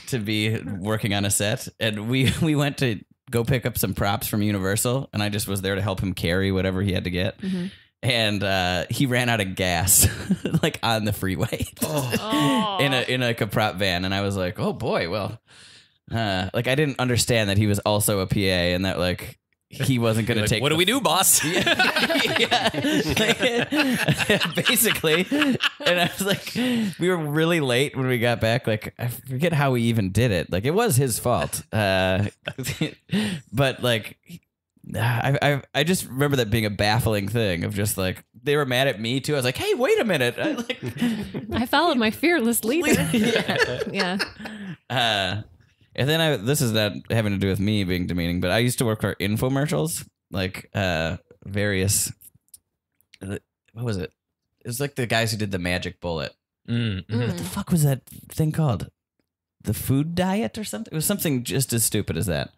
Speaker 3: to be working on a set, and we went to go pick up some props from Universal, and I just was there to help him carry whatever he had to get. Mm-hmm. And he ran out of gas like on the freeway in a prop van, and I was like, oh boy, well, like I didn't understand that he was also a PA, and that like he wasn't going to take.
Speaker 6: What do we do, boss?
Speaker 3: Basically. And I was like, we were really late when we got back. Like, I forget how we even did it. Like, it was his fault. But like, I just remember that being a baffling thing of just like, they were mad at me too. I was like, hey, wait a minute.
Speaker 5: I followed my fearless leader. Yeah.
Speaker 3: And then this is not having to do with me being demeaning, but I used to work for infomercials, like various. What was it? It was like the guys who did the Magic Bullet.
Speaker 6: Mm-hmm.
Speaker 3: What the fuck was that thing called? The Food Diet or something? It was something just as stupid as that.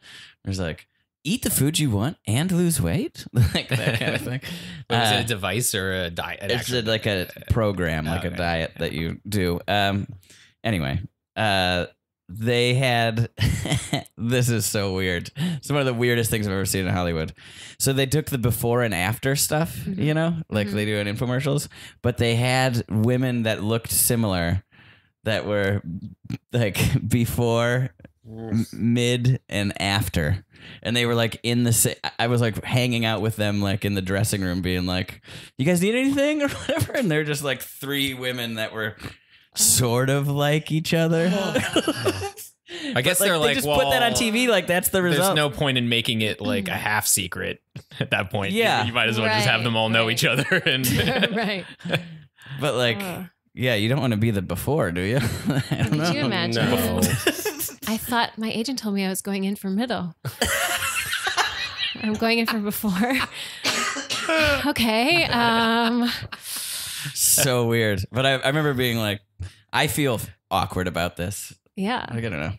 Speaker 3: It was like, eat the food you want and lose weight, like that kind of thing.
Speaker 6: Was it a device or a diet?
Speaker 3: It's like a program, like a diet that you do. Anyway. They had, this is so weird. It's one of the weirdest things I've ever seen in Hollywood. So they took the before and after stuff, you know, like they do in infomercials, but they had women that looked similar that were like before, mid, and after. And they were like in the, I was like hanging out with them like in the dressing room being like, you guys need anything or whatever? And they're just like three women that were sort of like each other.
Speaker 6: I guess
Speaker 3: they're like, they just put that on TV, like that's the result.
Speaker 6: There's no point in making it like a half secret at that point.
Speaker 3: Yeah,
Speaker 6: you might as well just have them all know each other. And
Speaker 5: right.
Speaker 3: But like, yeah, you don't want to be the before, do you? I don't know.
Speaker 5: Could you imagine?
Speaker 4: No.
Speaker 5: I thought my agent told me I was going in for middle. I'm going in for before. Okay.
Speaker 3: So weird. But I remember being like, I feel awkward about this.
Speaker 5: Yeah.
Speaker 3: Like, I don't know.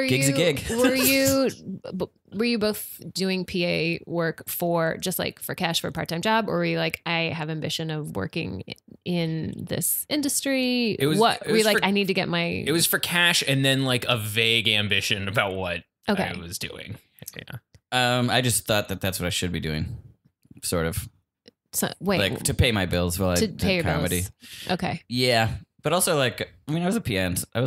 Speaker 5: Gig's
Speaker 3: a gig.
Speaker 5: Were you both doing PA work for just like for cash for a part-time job, or were you like, I have ambition of working in this industry? Were you like, I need to get my...
Speaker 6: It was for cash and then like a vague ambition about what I was doing. Yeah.
Speaker 3: I just thought that that's what I should be doing. Sort of.
Speaker 5: So, wait.
Speaker 3: Like to pay my bills while I
Speaker 5: pay
Speaker 3: did
Speaker 5: your
Speaker 3: comedy.
Speaker 5: bills. Okay.
Speaker 3: Yeah. But also, like, I mean, I was a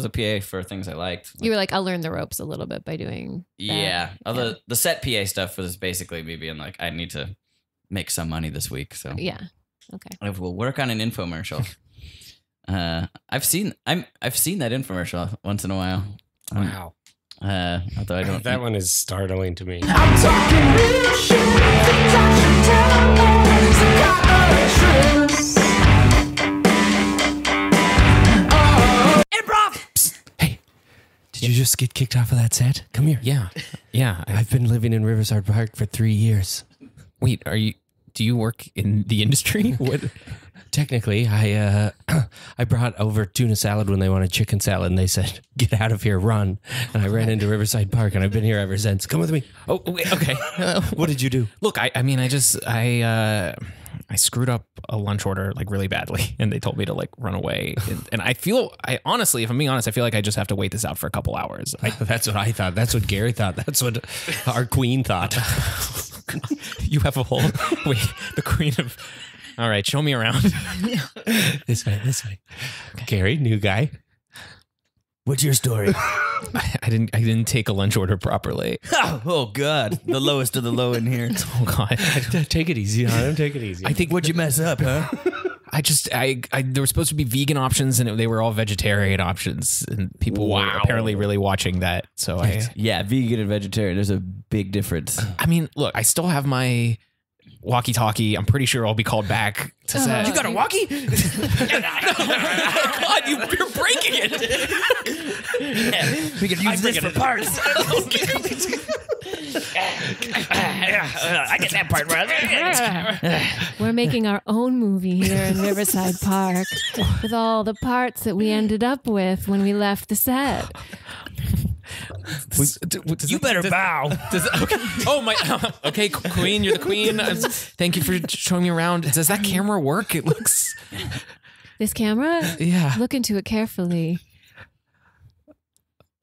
Speaker 3: PA for things I liked.
Speaker 5: You were like, I'll learn the ropes a little bit by doing that.
Speaker 3: Yeah. Although the set PA stuff was basically me being like, I need to make some money this week. So
Speaker 5: Yeah. Okay.
Speaker 3: I will work on an infomercial. I've seen that infomercial once in a while.
Speaker 4: Wow.
Speaker 3: Although I don't.
Speaker 4: That one is startling to me.
Speaker 2: I'm talking real shit. Things I should tell me. So got a truth. Improv.
Speaker 6: Psst. Hey,
Speaker 4: Did you just get kicked off of that set? Come here.
Speaker 6: yeah.
Speaker 4: I've been living in Riverside Park for 3 years.
Speaker 6: Wait, do you work in the industry? What?
Speaker 4: Technically, I brought over tuna salad when they wanted chicken salad, and they said, "Get out of here, run!" And I ran into Riverside Park, and I've been here ever since. Come with me.
Speaker 6: Oh, wait, okay.
Speaker 4: What did you do?
Speaker 6: Look, I screwed up a lunch order like really badly, and they told me to like run away. And I honestly, if I'm being honest, I feel like I just have to wait this out for a couple hours.
Speaker 4: That's what I thought. That's what Gary thought. That's what our queen thought.
Speaker 6: You have a whole the queen of. All right, show me around.
Speaker 4: This way. Gary, new guy. What's your story?
Speaker 6: I didn't take a lunch order properly.
Speaker 3: Oh God, the lowest of the low in here.
Speaker 6: Oh God.
Speaker 4: Take it easy on him. Take it easy.
Speaker 6: I think
Speaker 3: What'd you mess up, huh?
Speaker 6: there were supposed to be vegan options and they were all vegetarian options, and people were apparently really watching that. So
Speaker 3: Yeah, vegan and vegetarian. There's a big difference.
Speaker 6: I mean, look, I still have my walkie-talkie. I'm pretty sure I'll be called back to say,
Speaker 2: You got a walkie?
Speaker 6: God, you're breaking it.
Speaker 2: We could use this for parts. I get that part right.
Speaker 5: We're making our own movie here in Riverside Park with all the parts that we ended up with when we left the set.
Speaker 2: You better bow.
Speaker 6: Okay. Oh my. Okay, queen, you're the queen. Thank you for showing me around. Does that camera work? It looks.
Speaker 5: This camera?
Speaker 6: Yeah.
Speaker 5: Look into it carefully.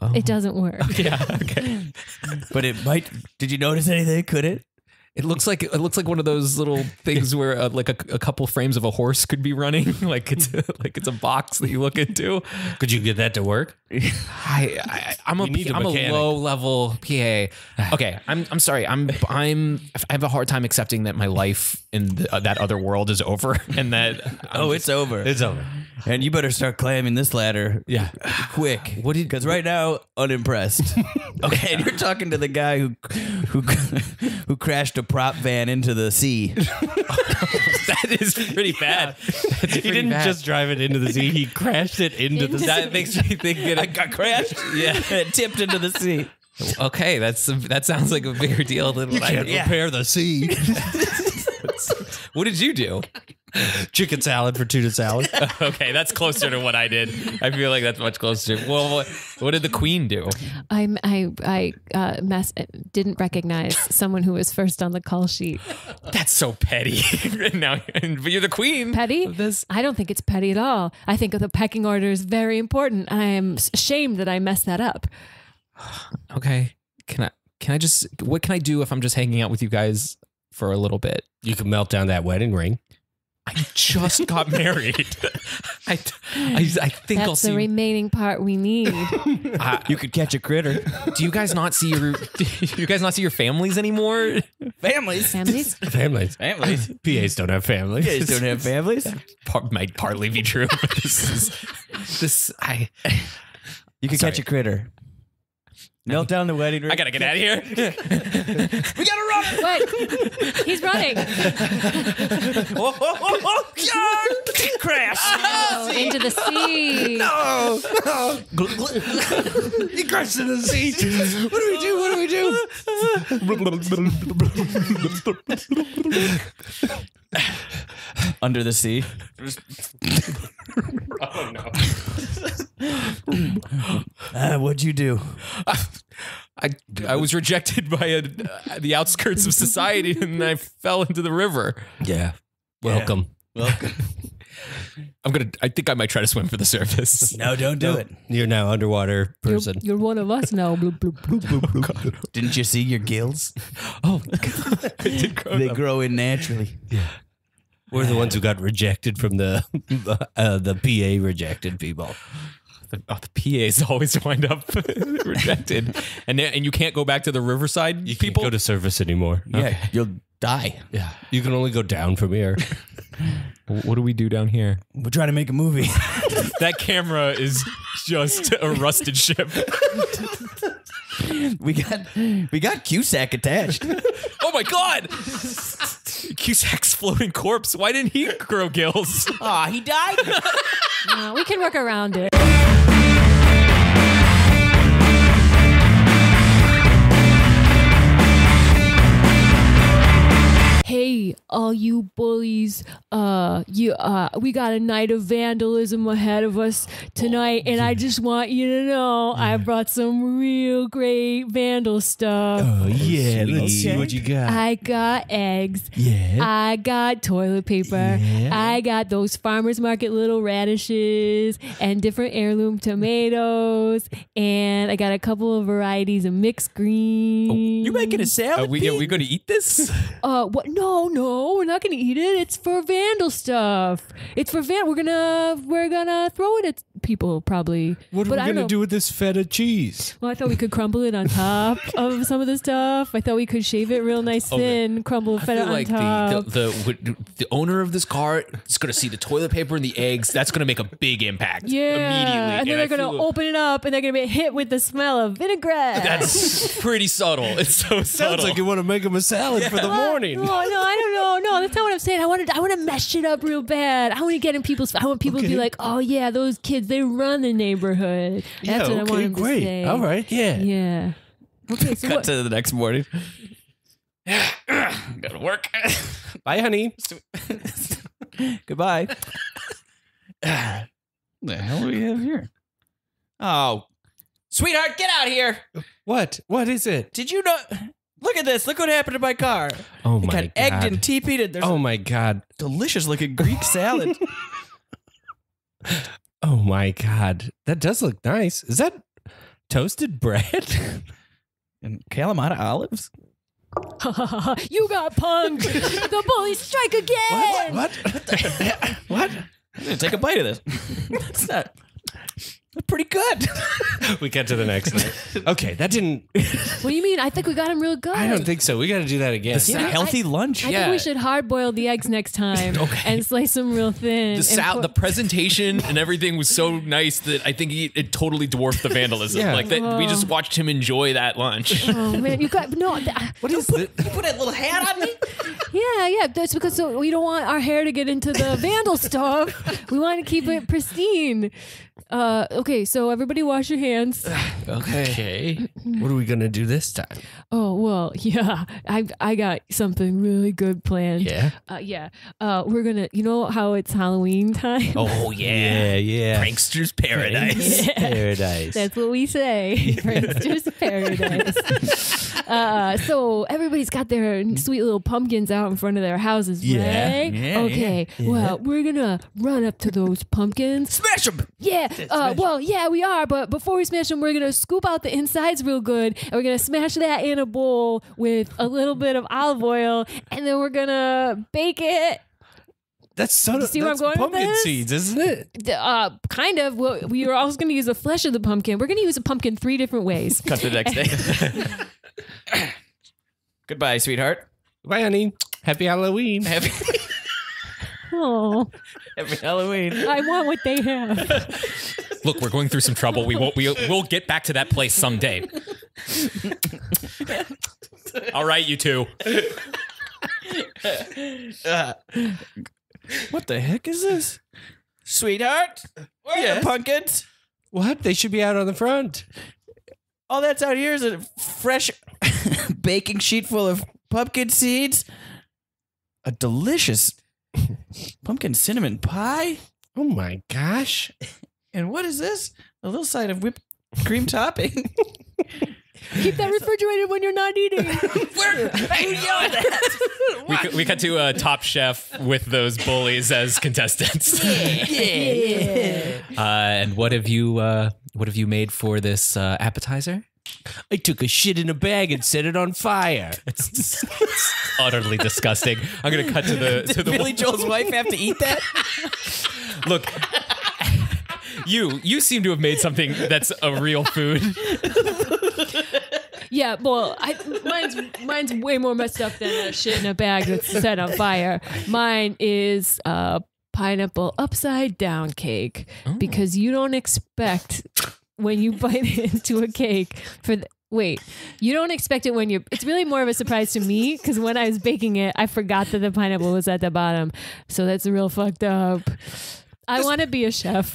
Speaker 6: Oh.
Speaker 5: It doesn't work.
Speaker 6: Yeah. Okay.
Speaker 3: But it might. Did you notice anything? Could it?
Speaker 6: It looks like one of those little things where like a couple frames of a horse could be running. like it's a box that you look into.
Speaker 4: Could you get that to work?
Speaker 6: I'm a low level PA. Okay, I'm sorry. I have a hard time accepting that my life in that other world is over, and that
Speaker 3: It's over.
Speaker 4: It's over.
Speaker 3: And you better start climbing this ladder.
Speaker 4: Yeah.
Speaker 3: Quick. Because right now, unimpressed. Okay, and you're talking to the guy who crashed a prop van into the sea.
Speaker 6: that is pretty bad.
Speaker 4: He didn't just drive it into the sea. He crashed it into the sea.
Speaker 3: That makes me think that I got crashed. Yeah, it tipped into the sea.
Speaker 6: Okay, that sounds like a bigger deal than what I did.
Speaker 4: Repair the sea.
Speaker 6: What did you do?
Speaker 4: Chicken salad for tuna salad.
Speaker 6: Okay, that's closer to what I did. I feel like that's much closer. Well, what did the queen do?
Speaker 5: I didn't recognize someone who was first on the call sheet.
Speaker 6: That's so petty. But you're the queen.
Speaker 5: Petty?
Speaker 6: of this.
Speaker 5: I don't think it's petty at all. I think the pecking order is very important. I am ashamed that I messed that up.
Speaker 6: Okay, can I just? What can I do if I'm just hanging out with you guys for a little bit?
Speaker 4: You can melt down that wedding ring.
Speaker 6: I just got married. I think I'll
Speaker 5: That's the
Speaker 6: see.
Speaker 5: remaining part we need.
Speaker 3: You could catch a critter.
Speaker 6: Do you guys not see your families anymore?
Speaker 3: Families.
Speaker 5: Families?
Speaker 4: Families.
Speaker 3: Families.
Speaker 4: PAs don't have families.
Speaker 3: You guys don't have families.
Speaker 6: Might partly be true. But
Speaker 3: You could catch a critter. Melt down the wedding ring.
Speaker 6: I gotta get out of here.
Speaker 2: We gotta run.
Speaker 5: What? He's running.
Speaker 2: Crash.
Speaker 5: Oh, into the sea.
Speaker 2: No. He crashed in the sea. What do we do? What do we do?
Speaker 3: Under the sea.
Speaker 6: Oh no.
Speaker 3: What'd you do?
Speaker 6: I was rejected by the outskirts of society, and I fell into the river.
Speaker 3: Yeah.
Speaker 4: Welcome.
Speaker 3: Welcome.
Speaker 6: I think I might try to swim for the surface.
Speaker 3: No, don't do it.
Speaker 4: You're now underwater person.
Speaker 5: You're one of us now. Bloop, bloop, bloop, bloop, bloop.
Speaker 3: Didn't you see your gills?
Speaker 6: Oh, God.
Speaker 3: They grow in naturally.
Speaker 4: Yeah. We're the ones who got rejected from the PA rejected people.
Speaker 6: The PAs always wind up rejected, and you can't go back to the Riverside
Speaker 4: You
Speaker 6: people.
Speaker 4: can't go to service anymore.
Speaker 3: Yeah, you'll die.
Speaker 4: Yeah, you can only go down from here.
Speaker 6: What do we do down here?
Speaker 3: We're trying to make a movie.
Speaker 6: That camera is just a rusted ship.
Speaker 3: we got Cusack attached.
Speaker 6: Oh my God! Cusack's floating corpse. Why didn't he grow gills?
Speaker 3: Aw, he died.
Speaker 5: No, we can work around it. Hey, all you bullies, we got a night of vandalism ahead of us tonight, and I just want you to know I brought some real great vandal stuff.
Speaker 4: Oh yeah, let's see what you got.
Speaker 5: I got eggs.
Speaker 4: Yeah.
Speaker 5: I got toilet paper.
Speaker 4: Yeah.
Speaker 5: I got those farmers market little radishes and different heirloom tomatoes, and I got a couple of varieties of mixed greens.
Speaker 3: You making a salad?
Speaker 6: Are we going to eat this?
Speaker 5: What? No, we're not gonna eat it. It's for vandal stuff. It's for We're gonna throw it at people probably.
Speaker 4: What are
Speaker 5: But
Speaker 4: we
Speaker 5: I don't
Speaker 4: gonna
Speaker 5: know.
Speaker 4: do with this feta cheese?
Speaker 5: Well, I thought we could crumble it on top of some of the stuff. I thought we could shave it real nice thin, crumble feta on top.
Speaker 6: the owner of this car is going to see the toilet paper and the eggs. That's going to make a big impact
Speaker 5: Yeah,
Speaker 6: immediately.
Speaker 5: and then they're gonna open it up, and they're gonna be hit with the smell of vinaigrette.
Speaker 6: That's pretty subtle. It's so
Speaker 4: Sounds
Speaker 6: subtle.
Speaker 4: like you want to make him a salad for the morning.
Speaker 5: No, I don't know. No, that's not what I'm saying. I want to mesh it up real bad. I want to get in people's. I want people to be like, oh yeah, those kids, they run the neighborhood. That's what I want them to say.
Speaker 4: All right, yeah.
Speaker 5: Yeah. Okay, so
Speaker 3: Cut
Speaker 5: what?
Speaker 3: to the next morning. Gotta work.
Speaker 4: Bye, honey.
Speaker 3: Goodbye. The hell do we have here? Oh, sweetheart, get out here!
Speaker 4: What? What is it?
Speaker 3: Did you know? Look at this. Look what happened to my car.
Speaker 4: Oh
Speaker 3: It
Speaker 4: my
Speaker 3: got
Speaker 4: god.
Speaker 3: egged and teepeed. There's
Speaker 4: Oh
Speaker 3: a
Speaker 4: my god.
Speaker 3: delicious looking Greek salad.
Speaker 4: Oh my god. That does look nice. Is that toasted bread?
Speaker 3: And Kalamata olives.
Speaker 5: You got punked. The bullies strike again.
Speaker 4: What? What?
Speaker 3: I'm gonna take a bite of this. That's not. That's pretty good.
Speaker 4: We got to the next night. Okay, that didn't.
Speaker 5: What do you mean? I think we got him real good.
Speaker 4: I don't think so. We got to do that again.
Speaker 3: It's a healthy lunch.
Speaker 5: I think we should hard boil the eggs next time and slice them real thin.
Speaker 6: The presentation and everything was so nice that I think it totally dwarfed the vandalism.
Speaker 4: Yeah.
Speaker 6: Like that, we just watched him enjoy that lunch.
Speaker 5: Oh man, you got no.
Speaker 4: What is it?
Speaker 3: You put that little hat on me.
Speaker 5: Yeah. That's because we don't want our hair to get into the vandal stuff. We want to keep it pristine. Okay, so everybody wash your hands.
Speaker 4: Okay. What are we going to do this time?
Speaker 5: Oh well, yeah. I got something really good planned.
Speaker 4: Yeah.
Speaker 5: We're gonna. You know how it's Halloween time.
Speaker 6: Oh
Speaker 4: Yeah.
Speaker 6: Prankster's Paradise.
Speaker 4: Paradise.
Speaker 5: That's what we say. Prankster's Paradise. So everybody's got their sweet little pumpkins out in front of their houses,
Speaker 4: Yeah.
Speaker 5: right?
Speaker 3: Yeah,
Speaker 5: Okay.
Speaker 4: yeah.
Speaker 5: Well, we're gonna run up to those pumpkins.
Speaker 3: Smash them.
Speaker 5: Yeah. Well, yeah, we are. But before we smash them, we're gonna scoop out the insides real good, and we're gonna smash that in a bowl with a little bit of olive oil, and then we're gonna bake it.
Speaker 4: That's so.
Speaker 5: You see where I'm
Speaker 4: that's
Speaker 5: going with
Speaker 4: pumpkin
Speaker 5: this?
Speaker 4: seeds, isn't it?
Speaker 5: Kind of. Well, we are also gonna use the flesh of the pumpkin. We're gonna use a pumpkin 3 different ways.
Speaker 3: Cut to the next day. Goodbye, sweetheart.
Speaker 4: Bye, honey. Happy Halloween.
Speaker 3: Happy
Speaker 5: Oh,
Speaker 3: Halloween.
Speaker 5: I want what they have.
Speaker 6: Look, we're going through some trouble. We'll get back to that place someday. All right, you two.
Speaker 3: What the heck is this? Sweetheart? Where are your pumpkins?
Speaker 4: What? They should be out on the front.
Speaker 3: All that's out here is a fresh baking sheet full of pumpkin seeds. A delicious pumpkin cinnamon pie.
Speaker 4: Oh my gosh.
Speaker 3: And what is this? A little side of whipped cream topping.
Speaker 5: Keep that refrigerated when you're not eating.
Speaker 3: Who yelled that?
Speaker 6: We cut to Top Chef with those bullies as contestants.
Speaker 3: Yeah.
Speaker 6: And what have you made for this appetizer?
Speaker 4: I took a shit in a bag and set it on fire.
Speaker 6: It's utterly disgusting. I'm gonna cut to the
Speaker 3: Billy Joel's wife have to eat that?
Speaker 6: Look. You seem to have made something that's a real food.
Speaker 5: Yeah, well, mine's way more messed up than a shit in a bag that's set on fire. Mine is pineapple upside down cake because you don't expect when you bite into a cake you don't expect it when it's really more of a surprise to me because when I was baking it, I forgot that the pineapple was at the bottom. So that's real fucked up. I want to be a chef.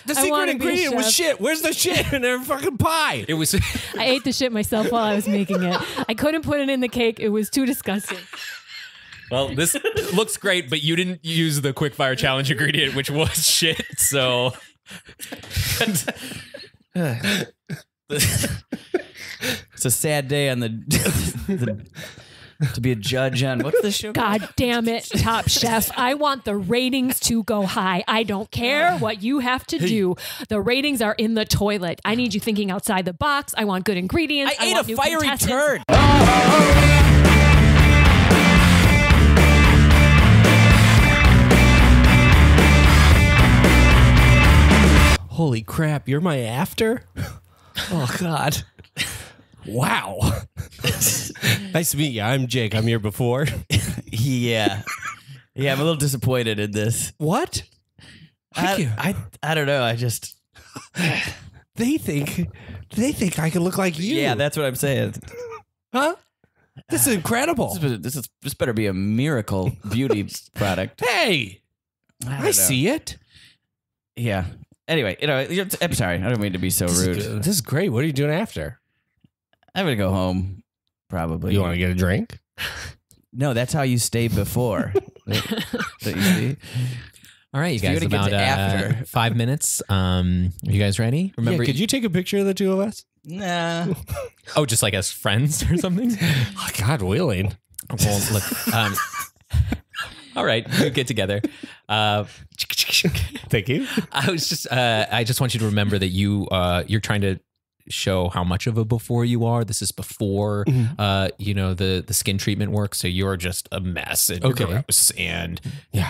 Speaker 4: The secret ingredient was shit. Where's the shit in their fucking pie?
Speaker 6: It was.
Speaker 5: I ate the shit myself while I was making it. I couldn't put it in the cake. It was too disgusting.
Speaker 6: Well, this looks great, but you didn't use the quickfire challenge ingredient, which was shit. So.
Speaker 3: It's a sad day on the to be a judge on what's the show?
Speaker 5: God damn it, Top Chef. I want the ratings to go high. I don't care what you have to do. The ratings are in the toilet. I need you thinking outside the box. I want good ingredients.
Speaker 3: I ate
Speaker 5: want
Speaker 3: a
Speaker 5: new
Speaker 3: fiery
Speaker 5: contestants.
Speaker 3: turd.
Speaker 4: Holy crap, you're my after? Oh, God. Wow. Nice to meet you. I'm Jake. I'm here before.
Speaker 3: Yeah. Yeah, I'm a little disappointed in this.
Speaker 4: What?
Speaker 3: I don't know. I just
Speaker 4: They think I can look like you.
Speaker 3: Yeah, that's what I'm saying.
Speaker 4: Huh? This is incredible.
Speaker 3: This better be a miracle beauty product.
Speaker 4: Hey, I
Speaker 3: know.
Speaker 4: see it.
Speaker 3: Yeah. Anyway, I'm sorry. I don't mean to be so rude.
Speaker 4: This is great. What are you doing after?
Speaker 3: I'm gonna go home. Probably.
Speaker 4: You want to get a drink?
Speaker 3: No, that's how you stay before. That you see?
Speaker 6: All right, you
Speaker 3: So you're
Speaker 6: guys,
Speaker 3: gonna get
Speaker 6: about
Speaker 3: to after.
Speaker 6: 5 minutes. Are you guys ready? Remember,
Speaker 4: Could you take a picture of the two of us?
Speaker 3: Nah.
Speaker 6: Oh, just like as friends or something?
Speaker 4: Oh, God willing.
Speaker 6: Well, look. All right, you get together.
Speaker 4: Thank you.
Speaker 6: I just want you to remember that you're trying to show how much of a before you are. This is before the skin treatment work, so you're just a mess and you're gross and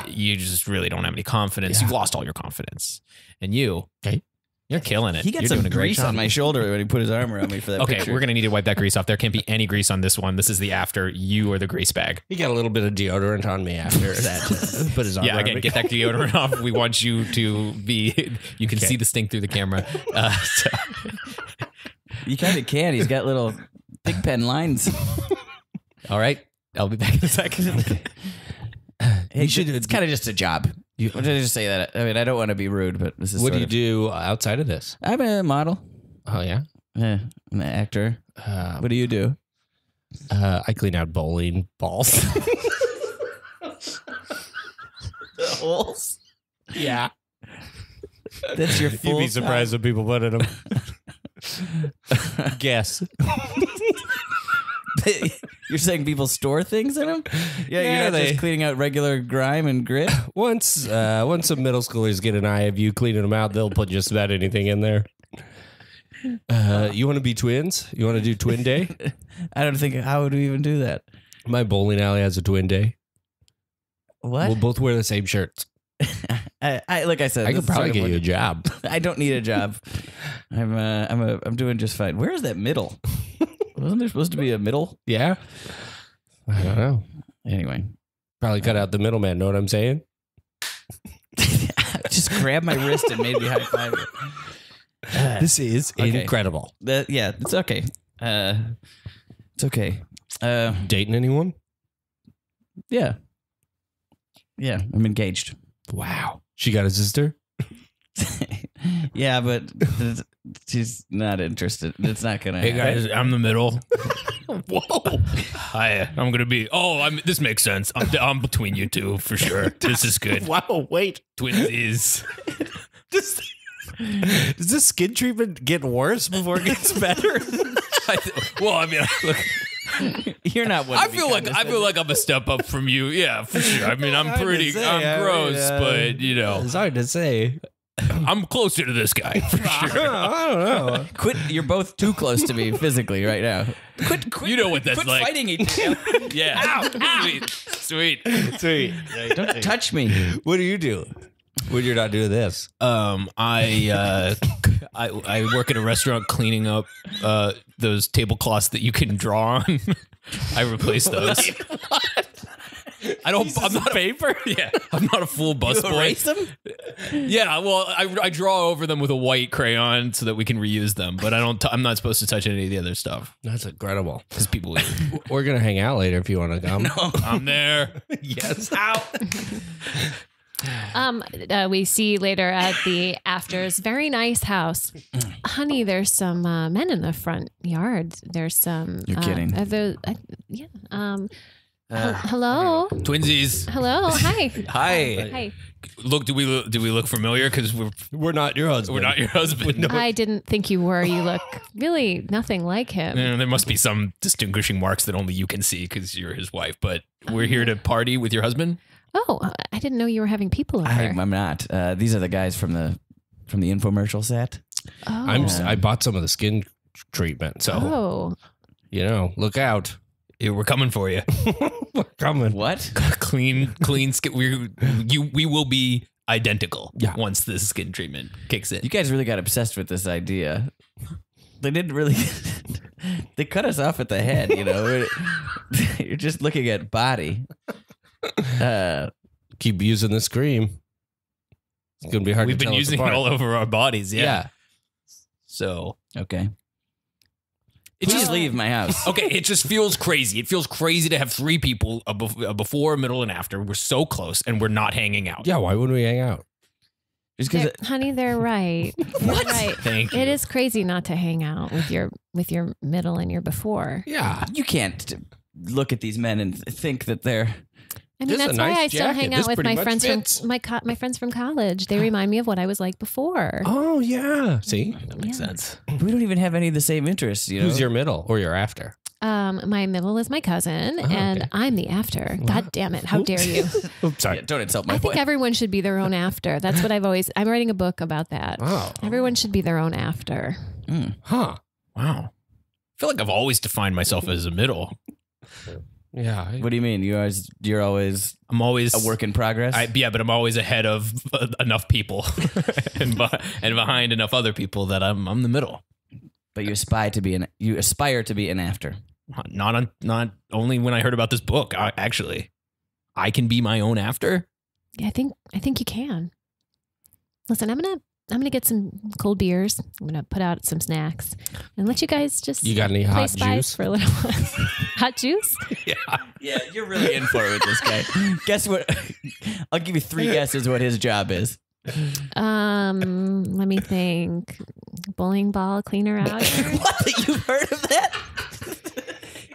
Speaker 6: you just really don't have any confidence. You've lost all your confidence. And you're killing it.
Speaker 3: He got
Speaker 6: You're
Speaker 3: some
Speaker 6: doing a great
Speaker 3: grease
Speaker 6: job.
Speaker 3: on my shoulder when he put his arm around me for that
Speaker 6: Okay,
Speaker 3: picture.
Speaker 6: we're gonna need to wipe that grease off. There can't be any grease on this one. This is the after. You are the grease bag.
Speaker 4: He got a little bit of deodorant on me after that. Put his arm
Speaker 6: Yeah,
Speaker 4: around
Speaker 6: again,
Speaker 4: me.
Speaker 6: get that deodorant off. We want you to be. You can see the stink through the camera. So.
Speaker 3: You kind of can. He's got little big pen lines.
Speaker 6: All right, I'll be back in a second.
Speaker 3: Hey, it's kind of just a job. What did I just say that? I mean, I don't want to be rude, but this is.
Speaker 4: What do you do outside of this?
Speaker 3: I'm a model.
Speaker 4: Oh, yeah?
Speaker 3: Yeah, I'm an actor. What do you do?
Speaker 4: I clean out bowling balls.
Speaker 3: The holes.
Speaker 4: Yeah.
Speaker 3: That's your
Speaker 4: You'd
Speaker 3: full.
Speaker 4: be surprised when people put in them. Guess.
Speaker 3: You're saying people store things in them? Yeah,
Speaker 4: Yeah,
Speaker 3: you're not
Speaker 4: they-
Speaker 3: just cleaning out regular grime and grit.
Speaker 4: Once some middle schoolers get an eye of you cleaning them out, they'll put just about anything in there. You want to be twins? You want to do twin day?
Speaker 3: I don't think. How would we even do that?
Speaker 4: My bowling alley has a twin day.
Speaker 3: What?
Speaker 4: We'll both wear the same shirts.
Speaker 3: I like I said,
Speaker 4: I
Speaker 3: this
Speaker 4: could
Speaker 3: is
Speaker 4: probably
Speaker 3: sort of
Speaker 4: get you a
Speaker 3: like-
Speaker 4: job.
Speaker 3: I don't need a job. I'm doing just fine. Where is that middle? Wasn't there supposed to be a middle?
Speaker 4: Yeah? I don't know.
Speaker 3: Anyway,
Speaker 4: Probably cut out the middleman. Know what I'm saying?
Speaker 3: just grabbed my wrist and made me high five it.
Speaker 4: This is
Speaker 3: Okay.
Speaker 4: incredible.
Speaker 3: Yeah, it's okay. It's okay.
Speaker 4: Dating anyone?
Speaker 3: Yeah, I'm engaged.
Speaker 4: Wow. She got a sister?
Speaker 3: Yeah, but she's not interested. It's not gonna. happen.
Speaker 6: I'm the middle. Whoa! I'm gonna be. This makes sense. I'm between you two for sure. This is good.
Speaker 4: Wow, wait.
Speaker 6: Twinsies.
Speaker 4: Does this skin treatment get worse before it gets better?
Speaker 6: Look,
Speaker 3: You're not.
Speaker 6: I feel like I'm a step up from you. Yeah, for sure. I mean, I'm
Speaker 4: Hard to
Speaker 6: pretty.
Speaker 4: say.
Speaker 6: I'm gross, but you know.
Speaker 4: It's hard to say.
Speaker 6: I'm closer to this guy for sure.
Speaker 4: I don't know.
Speaker 3: Quit! You're both too close to me physically right now. Quit!
Speaker 6: You know what that's
Speaker 3: Quit
Speaker 6: like.
Speaker 3: fighting each other.
Speaker 6: Yeah. Sweet.
Speaker 3: Don't touch me.
Speaker 4: What do you do when you're not doing this?
Speaker 6: I work at a restaurant cleaning up those tablecloths that you can draw on. I replace those. I'm not paper. Yeah, I'm not a full busboy.
Speaker 3: Erase them?
Speaker 6: Yeah, well, I draw over them with a white crayon so that we can reuse them. But I'm not supposed to touch any of the other stuff
Speaker 4: That's incredible.
Speaker 6: because people.
Speaker 4: We're gonna hang out later if you want to come.
Speaker 6: I'm there.
Speaker 4: Yes.
Speaker 5: We see later at the afters, very nice house. Honey, there's some men in the front yard. There's some.
Speaker 3: You're kidding.
Speaker 5: Yeah. Hello.
Speaker 6: Twinsies.
Speaker 5: Hello. Hi.
Speaker 6: Hi.
Speaker 5: Hi.
Speaker 6: Look, do we look familiar? Because
Speaker 4: We're not your husband.
Speaker 6: we're not your husband.
Speaker 5: I didn't think you were. You look really nothing like him.
Speaker 6: There must be some distinguishing marks that only you can see because you're his wife. But we're here to party with your husband.
Speaker 5: Oh, I didn't know you were having people over.
Speaker 3: I'm not. These are the guys from the infomercial set.
Speaker 5: Oh.
Speaker 4: I bought some of the skin treatment, so look out.
Speaker 6: Yeah, we're coming for you.
Speaker 4: We're coming.
Speaker 3: What?
Speaker 6: clean skin. We will be identical once this skin treatment kicks in.
Speaker 3: You guys really got obsessed with this idea. They didn't really. They cut us off at the head. You're just looking at body.
Speaker 4: Keep using the scream. It's gonna be hard.
Speaker 6: We've
Speaker 4: to
Speaker 6: been
Speaker 4: tell us
Speaker 6: using it
Speaker 4: apart.
Speaker 6: all over our bodies. Yeah. So
Speaker 3: Okay.
Speaker 6: it
Speaker 3: Please
Speaker 6: just
Speaker 3: leave my house.
Speaker 6: okay. It just feels crazy. It feels crazy to have three people, a before, a middle, and after. We're so close, and we're not hanging out.
Speaker 4: Yeah, why wouldn't we hang out?
Speaker 3: Just because.
Speaker 5: Honey, they're right. What? Right.
Speaker 6: Thank you.
Speaker 5: It is crazy not to hang out with your middle and your before.
Speaker 4: Yeah.
Speaker 3: You can't look at these men and think that they're.
Speaker 5: I
Speaker 4: This
Speaker 5: mean,
Speaker 4: is
Speaker 5: that's
Speaker 4: a
Speaker 5: why
Speaker 4: nice
Speaker 5: I still
Speaker 4: jacket.
Speaker 5: hang
Speaker 4: This
Speaker 5: out with
Speaker 4: pretty
Speaker 5: my
Speaker 4: much
Speaker 5: friends
Speaker 4: fits.
Speaker 5: from my friends from college. They remind me of what I was like before.
Speaker 4: Oh yeah. See,
Speaker 6: That makes sense.
Speaker 3: We don't even have any of the same interests.
Speaker 4: who's your middle or your after?
Speaker 5: My middle is my cousin, and
Speaker 4: okay.
Speaker 5: I'm the after. God damn it! How dare you?
Speaker 4: Oops, sorry.
Speaker 3: Yeah, don't insult my
Speaker 5: I think
Speaker 3: wife.
Speaker 5: everyone should be their own after. That's what I've always. I'm writing a book about that.
Speaker 4: Oh.
Speaker 5: Everyone should be their own after.
Speaker 4: Huh.
Speaker 6: Wow. I feel like I've always defined myself as a middle.
Speaker 4: Yeah.
Speaker 3: What do you mean? You're always
Speaker 6: I'm always
Speaker 3: a work in progress.
Speaker 6: but I'm always ahead of enough people and behind enough other people that I'm the middle.
Speaker 3: But you aspire to be an after.
Speaker 6: Not only when I heard about this book. Actually, I can be my own after.
Speaker 5: Yeah, I think you can. Listen, I'm gonna get some cold beers. I'm gonna put out some snacks and let you guys just.
Speaker 4: You got any
Speaker 5: play
Speaker 4: hot
Speaker 5: spies
Speaker 4: juice?
Speaker 5: for a little while? Hot juice?
Speaker 3: Yeah, you're really in for it with this guy. Guess what? I'll give you 3 guesses what his job is.
Speaker 5: Let me think. Bowling ball cleaner out.
Speaker 3: What? You've heard of that?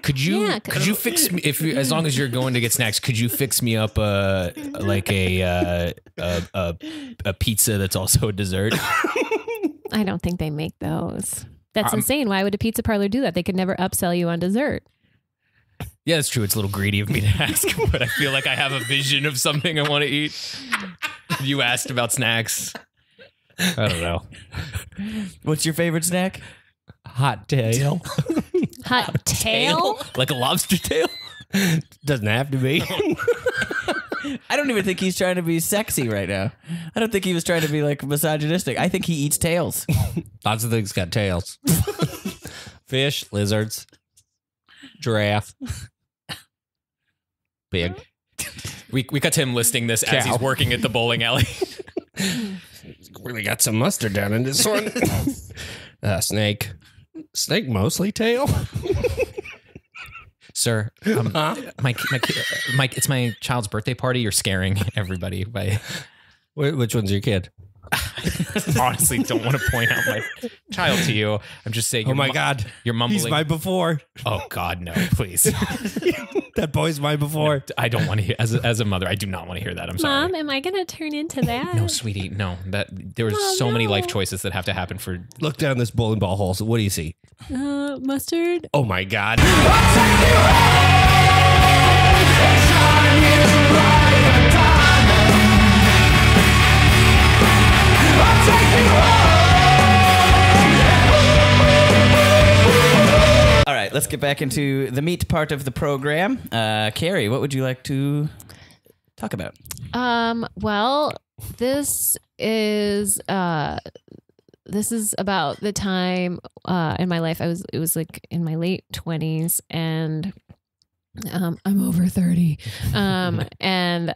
Speaker 6: Could you
Speaker 5: Yeah,
Speaker 6: could you fix me as long as you're going to get snacks? Could you fix me up like a pizza that's also a dessert?
Speaker 5: I don't think they make those. That's insane. Why would a pizza parlor do that? They could never upsell you on dessert.
Speaker 6: Yeah, that's true. It's a little greedy of me to ask, but I feel like I have a vision of something I want to eat. You asked about snacks. I don't know.
Speaker 3: What's your favorite snack?
Speaker 4: Hot tail.
Speaker 5: Hot tail?
Speaker 6: Like a lobster tail?
Speaker 4: Doesn't have to be.
Speaker 3: I don't even think he's trying to be sexy right now. I don't think he was trying to be like misogynistic. I think he eats tails.
Speaker 4: Lots of things got tails. Fish, lizards, giraffe, pig.
Speaker 6: We cut to him listing this as
Speaker 4: Cow.
Speaker 6: he's working at the bowling alley.
Speaker 4: Really got some mustard down in this one. Snake. Snake mostly tail.
Speaker 6: Sir, Mike, it's my child's birthday party. You're scaring everybody by.
Speaker 4: Which one's your kid?
Speaker 6: Honestly, don't want to point out my child to you. I'm just saying.
Speaker 4: Oh my God.
Speaker 6: You're mumbling.
Speaker 4: He's my before.
Speaker 6: Oh God, no! Please.
Speaker 4: That boy's my before.
Speaker 6: I don't want to hear. As a mother, I do not want to hear that. I'm sorry.
Speaker 5: Mom, am I going to turn into that?
Speaker 6: No, sweetie, no. That there was
Speaker 5: Oh,
Speaker 6: so many
Speaker 5: no.
Speaker 6: life choices that have to happen for.
Speaker 4: Look down this bowling ball hole. So what do you see?
Speaker 5: Mustard?
Speaker 4: Oh my God.
Speaker 2: Shine you bright.
Speaker 3: let's get back into the meat part of the program. Carrie, what would you like to talk about?
Speaker 5: Well, this is about the time in my life it was like in my late 20s, and I'm over 30. And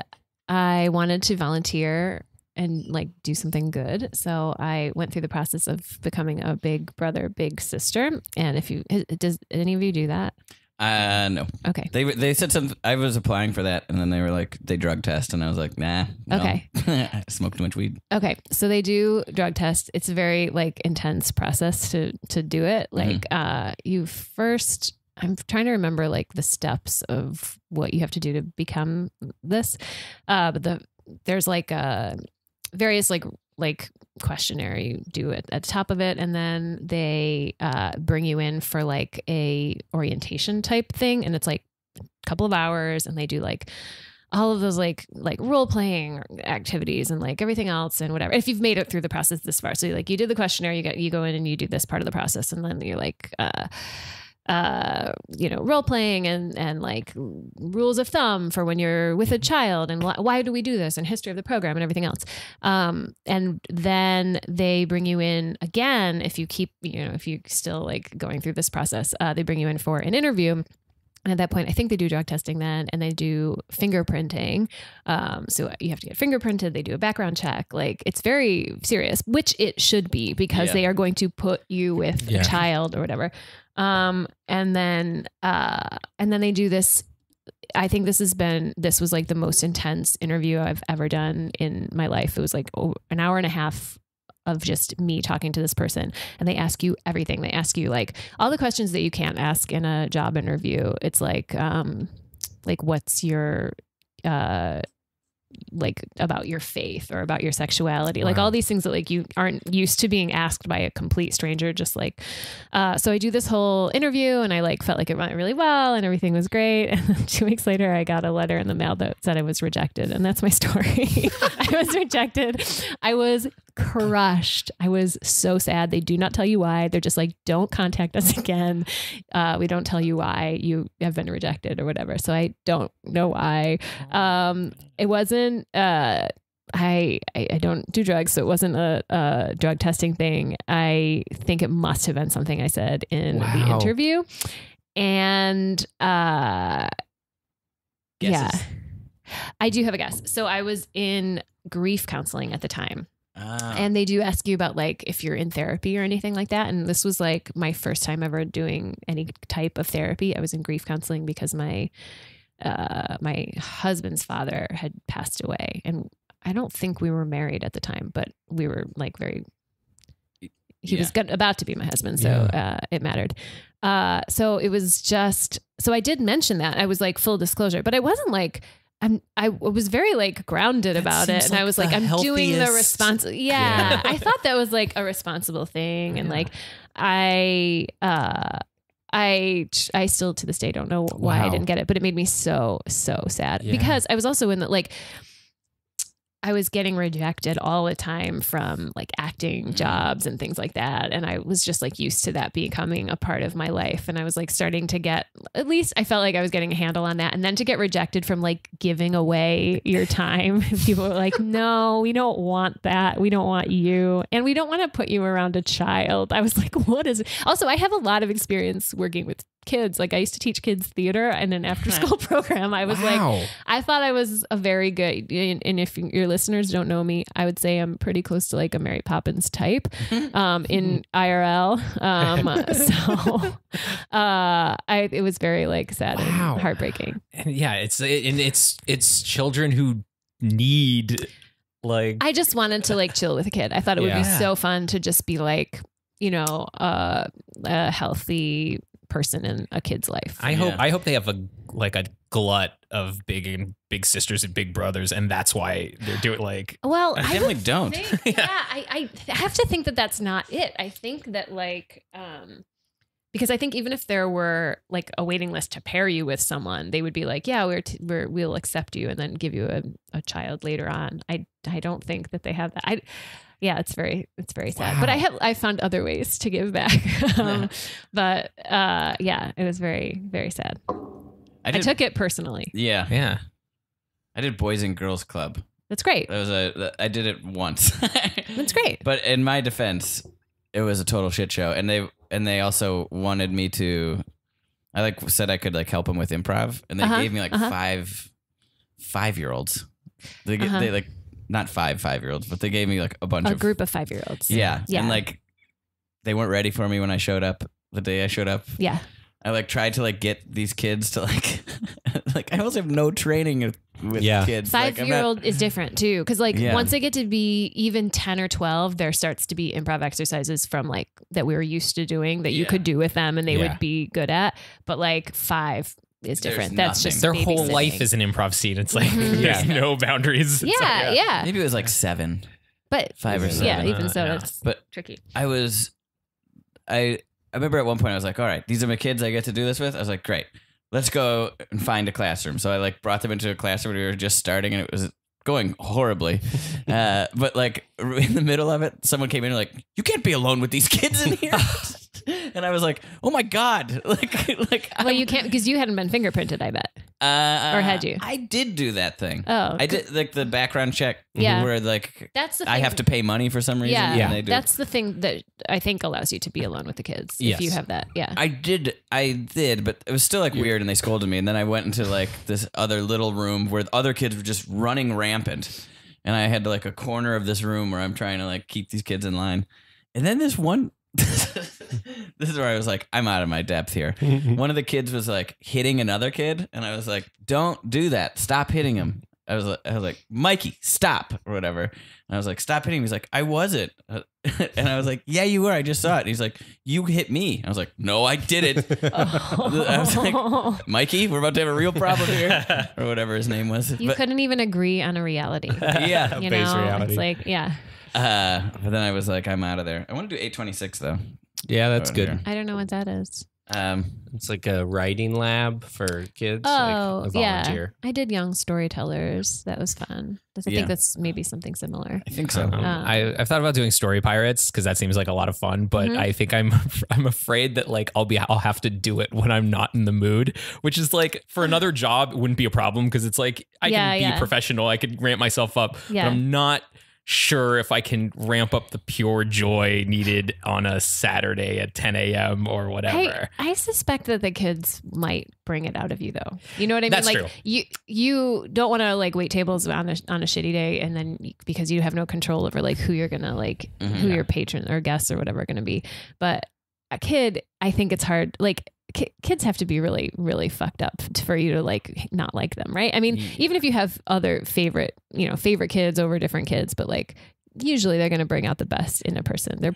Speaker 5: I wanted to volunteer and like do something good. So I went through the process of becoming a big brother, big sister. And does any of you do that?
Speaker 3: No.
Speaker 5: Okay.
Speaker 3: They said something. I was applying for that, and then they were like, they drug test, and I was like, nah. No.
Speaker 5: Okay.
Speaker 3: I smoked too much weed.
Speaker 5: Okay. So they do drug tests. It's a very like intense process to do it. Like you first, I'm trying to remember like the steps of what you have to do to become this. But there's like various like questionnaire you do it at the top of it, and then they bring you in for like a orientation type thing, and it's like a couple of hours, and they do like all of those like role playing activities and like everything else and whatever. If you've made it through the process this far, so like you did the questionnaire, you go in and you do this part of the process, and then you're like role playing and like rules of thumb for when you're with a child, and why do we do this, and history of the program and everything else. And then they bring you in again if you keep, if you're still like going through this process, they bring you in for an interview. And at that point, I think they do drug testing then, and they do fingerprinting. So you have to get fingerprinted. They do a background check. Like, it's very serious, which it should be, because they are going to put you with a child or whatever. And then they do this. I think this was like the most intense interview I've ever done in my life. It was like an hour and a half of just me talking to this person, and they ask you everything. They ask you like all the questions that you can't ask in a job interview. It's like what's your, like about your faith or about your sexuality, like all these things that like you aren't used to being asked by a complete stranger. Just like, so I do this whole interview, and I like felt like it went really well and everything was great. And then 2 weeks later, I got a letter in the mail that said I was rejected. And that's my story. I was rejected. I was crushed. I was so sad. They do not tell you why. They're just like, don't contact us again. We don't tell you why you have been rejected or whatever. So I don't know why. It wasn't, I don't do drugs, so it wasn't a drug testing thing. I think it must have been something I said in the interview. And yeah, I do have a guess. So I was in grief counseling at the time. And they do ask you about like if you're in therapy or anything like that. And this was like my first time ever doing any type of therapy. I was in grief counseling because my husband's father had passed away, and I don't think we were married at the time, but we were like he was about to be my husband. So it mattered. So it was just, so I did mention that. I was like full disclosure, but I wasn't like, I was very like grounded about it. And I was like, I'm doing the responsible. Yeah. I thought that was like a responsible thing. And like, I still to this day don't know why I didn't get it, but it made me so sad because I was also in the, like, I was getting rejected all the time from like acting jobs and things like that. And I was just like used to that becoming a part of my life. And I was like starting to get, at least I felt like I was getting a handle on that. And then to get rejected from like giving away your time. People were like, no, we don't want that. We don't want you. And we don't want to put you around a child. I was like, what is it? Also, I have a lot of experience working with kids. Like I used to teach kids theater in an after school program. I was like, I thought I was a very good, and if your listeners don't know me, I would say I'm pretty close to like a Mary Poppins type in IRL. It was very like sad and heartbreaking.
Speaker 6: And yeah, it's children who need like,
Speaker 5: I just wanted to like chill with a kid. I thought it would be so fun to just be like, a healthy person in a kid's life.
Speaker 6: I hope they have a glut of big sisters and big brothers, and that's why they're doing like.
Speaker 5: Well,
Speaker 3: I definitely don't.
Speaker 5: I have to think that that's not it. I think that like, because I think even if there were like a waiting list to pair you with someone, they would be like, yeah, we'll accept you and then give you a child later on. I don't think that they have that. it's very sad. But I found other ways to give back. But it was very, very sad. I took it personally.
Speaker 3: Yeah.
Speaker 6: Yeah.
Speaker 3: I did Boys and Girls Club.
Speaker 5: That's great.
Speaker 3: I did it once.
Speaker 5: That's great.
Speaker 3: But in my defense, it was a total shit show. And they also wanted me to, I said I could help them with improv. And they gave me five-year-olds. They not 5-year-olds, but they gave me a bunch of
Speaker 5: group of 5-year-olds.
Speaker 3: Yeah. And they weren't ready for me when I showed up. The day I showed up.
Speaker 5: Yeah.
Speaker 3: I tried to get these kids to I also have no training with kids.
Speaker 5: 5-year-old is different too, because once they get to be even 10 or 12, there starts to be improv exercises from that we were used to doing that you could do with them and they would be good at. But 5 is different. That's just
Speaker 6: their whole life is an improv scene. It's there's no boundaries.
Speaker 5: Yeah.
Speaker 3: Maybe it was 7,
Speaker 5: but
Speaker 3: 5 or 7.
Speaker 5: Yeah, even so, it's tricky.
Speaker 3: I remember at one point I was like, all right, these are my kids I get to do this with. I was like, great, let's go and find a classroom. So I brought them into a classroom. We were just starting and it was going horribly. But in the middle of it, someone came in and you can't be alone with these kids in here. And I was like, oh my God.
Speaker 5: Well, you can't because you hadn't been fingerprinted, I bet. Or had you?
Speaker 3: I did do that thing.
Speaker 5: Oh.
Speaker 3: I did the background check where
Speaker 5: that's the thing.
Speaker 3: I have to pay money for some reason.
Speaker 5: Yeah.
Speaker 3: And they do.
Speaker 5: That's the thing that I think allows you to be alone with the kids.
Speaker 4: Yes.
Speaker 5: If you have that. Yeah.
Speaker 3: I did, but it was still weird and they scolded me. And then I went into this other little room where the other kids were just running rampant. And I had a corner of this room where I'm trying to keep these kids in line. And then this one, this is where I was I'm out of my depth here. One of the kids was hitting another kid. And I was like, don't do that. Stop hitting him. I was like, Mikey, stop or whatever. And I was like, stop hitting him. He's like, I wasn't. And I was like, yeah, you were. I just saw it. And he's like, you hit me. I was like, no, I didn't. I was like, Mikey, we're about to have a real problem here, or whatever his name was.
Speaker 5: You couldn't even agree on a reality.
Speaker 3: Yeah,
Speaker 5: you
Speaker 4: base
Speaker 5: know,
Speaker 4: reality.
Speaker 5: it's yeah.
Speaker 3: But then I was like, I'm out of there. I want to do 826 though.
Speaker 4: Yeah, that's good.
Speaker 3: Here.
Speaker 5: I don't know what that is.
Speaker 4: It's a writing lab for kids.
Speaker 5: Oh,
Speaker 4: a volunteer.
Speaker 5: I did young storytellers. That was fun. I think that's maybe something similar.
Speaker 3: I think so.
Speaker 6: I've thought about doing story pirates because that seems like a lot of fun, but I think I'm afraid that I'll have to do it when I'm not in the mood, which is for another job it wouldn't be a problem because it's I can be professional, I could ramp myself up, but I'm not sure if I can ramp up the pure joy needed on a Saturday at 10 a.m. or whatever.
Speaker 5: I suspect that the kids might bring it out of you though. You know what I mean?
Speaker 6: That's true.
Speaker 5: You don't want to wait tables on a shitty day and then because you have no control over who you're gonna who your patron or guests or whatever are gonna be. But a kid, I think it's hard. Kids have to be really, really fucked up for you to not like them, right? I mean, even if you have other favorite kids over different kids, but usually they're going to bring out the best in a person. They're